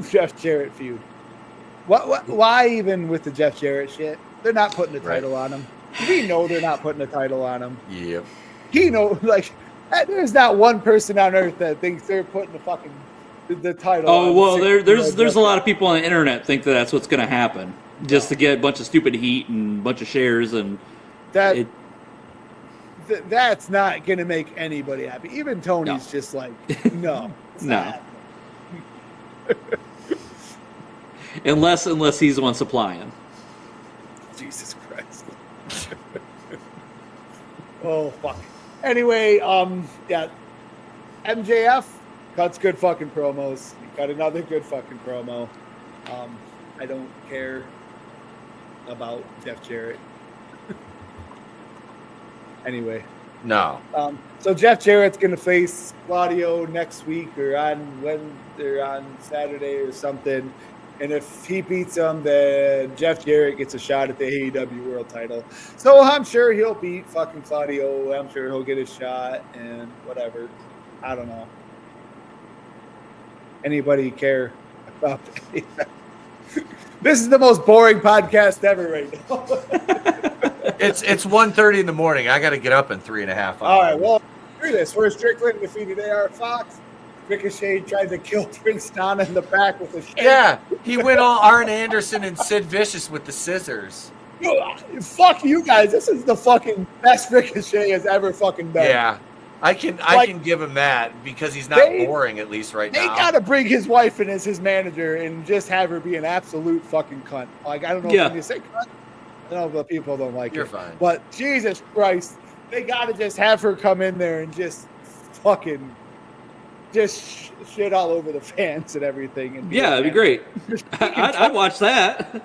Jeff Jarrett feud. Why even with the Jeff Jarrett shit? They're not putting the title on him. We know they're not putting the title on him. Yep. There's not one person on earth that thinks they're putting the title. Oh well, there's a lot of people on the internet think that that's what's going to happen, just to get a bunch of stupid heat and a bunch of shares, and that's not going to make anybody happy. Even Tony's just like, no, no. Unless he's the one supplying. Jesus Christ. Oh fuck. Anyway, MJF cuts good fucking promos. He cut another good fucking promo. I don't care about Jeff Jarrett. Anyway. No. So Jeff Jarrett's gonna face Claudio next week or on Saturday or something. And if he beats him, then Jeff Jarrett gets a shot at the AEW World Title. So I'm sure he'll beat fucking Claudio. I'm sure he'll get a shot and whatever. I don't know. Anybody care about that? This is the most boring podcast ever right now. It's 1:30 in the morning. I got to get up in 3.5 hours. All right, well, hear this. Where Strickland defeated AR Fox. Ricochet tried to kill Prince Nana in the back with a shake. Yeah, he went all Arn Anderson and Sid Vicious with the scissors. Fuck you guys. This is the fucking best Ricochet has ever fucking done. Yeah, I can give him that because he's not boring, at least right now. They got to bring his wife in as his manager and just have her be an absolute fucking cunt. Like, I don't know if you say cunt. I don't know, but people don't like You're it. fine. But Jesus Christ, they got to just have her come in there and just fucking just shit all over the fans and everything. And it'd be great. I'd watch that.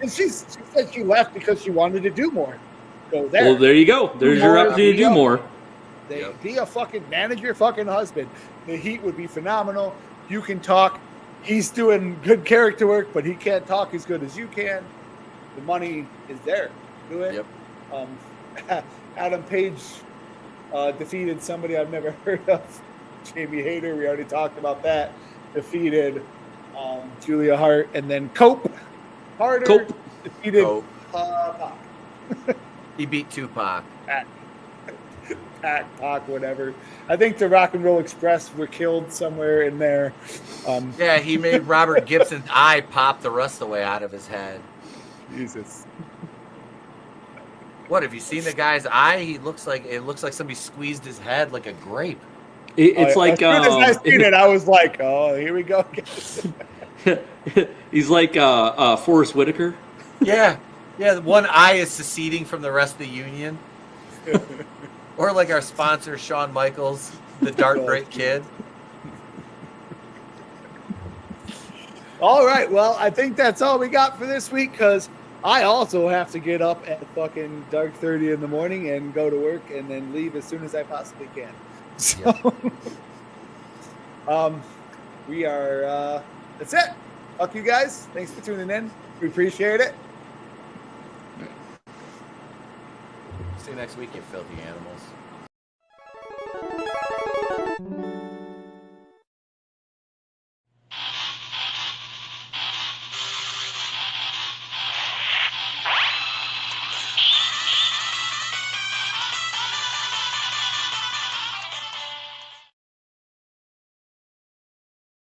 And she said she left because she wanted to do more. So well, there you go. There's your opportunity to do more. Be a fucking manager, fucking husband. The heat would be phenomenal. You can talk. He's doing good character work, but he can't talk as good as you can. The money is there. Do it. Yep. Adam Page defeated somebody I've never heard of, Jamie Hayter. We already talked about that. Defeated Julia Hart, and then Cope Harder Cope. defeated Cope. Pac. He beat Tupac. Pac, whatever. I think the Rock and Roll Express were killed somewhere in there. Yeah, he made Robert Gibson's eye pop the rest of the way out of his head. Jesus. What, have you seen the guy's eye? It looks like somebody squeezed his head like a grape. It's like as soon as I seen it, I was like, "Oh, here we go." he's like Forrest Whitaker. Yeah. One eye is seceding from the rest of the union. Or like our sponsor, Shawn Michaels, the Dart Break Kid. All right, well, I think that's all we got for this week because I also have to get up at fucking dark 30 in the morning and go to work and then leave as soon as I possibly can. So, we are. That's it. Fuck you guys. Thanks for tuning in. We appreciate it. See you next week, you filthy animals.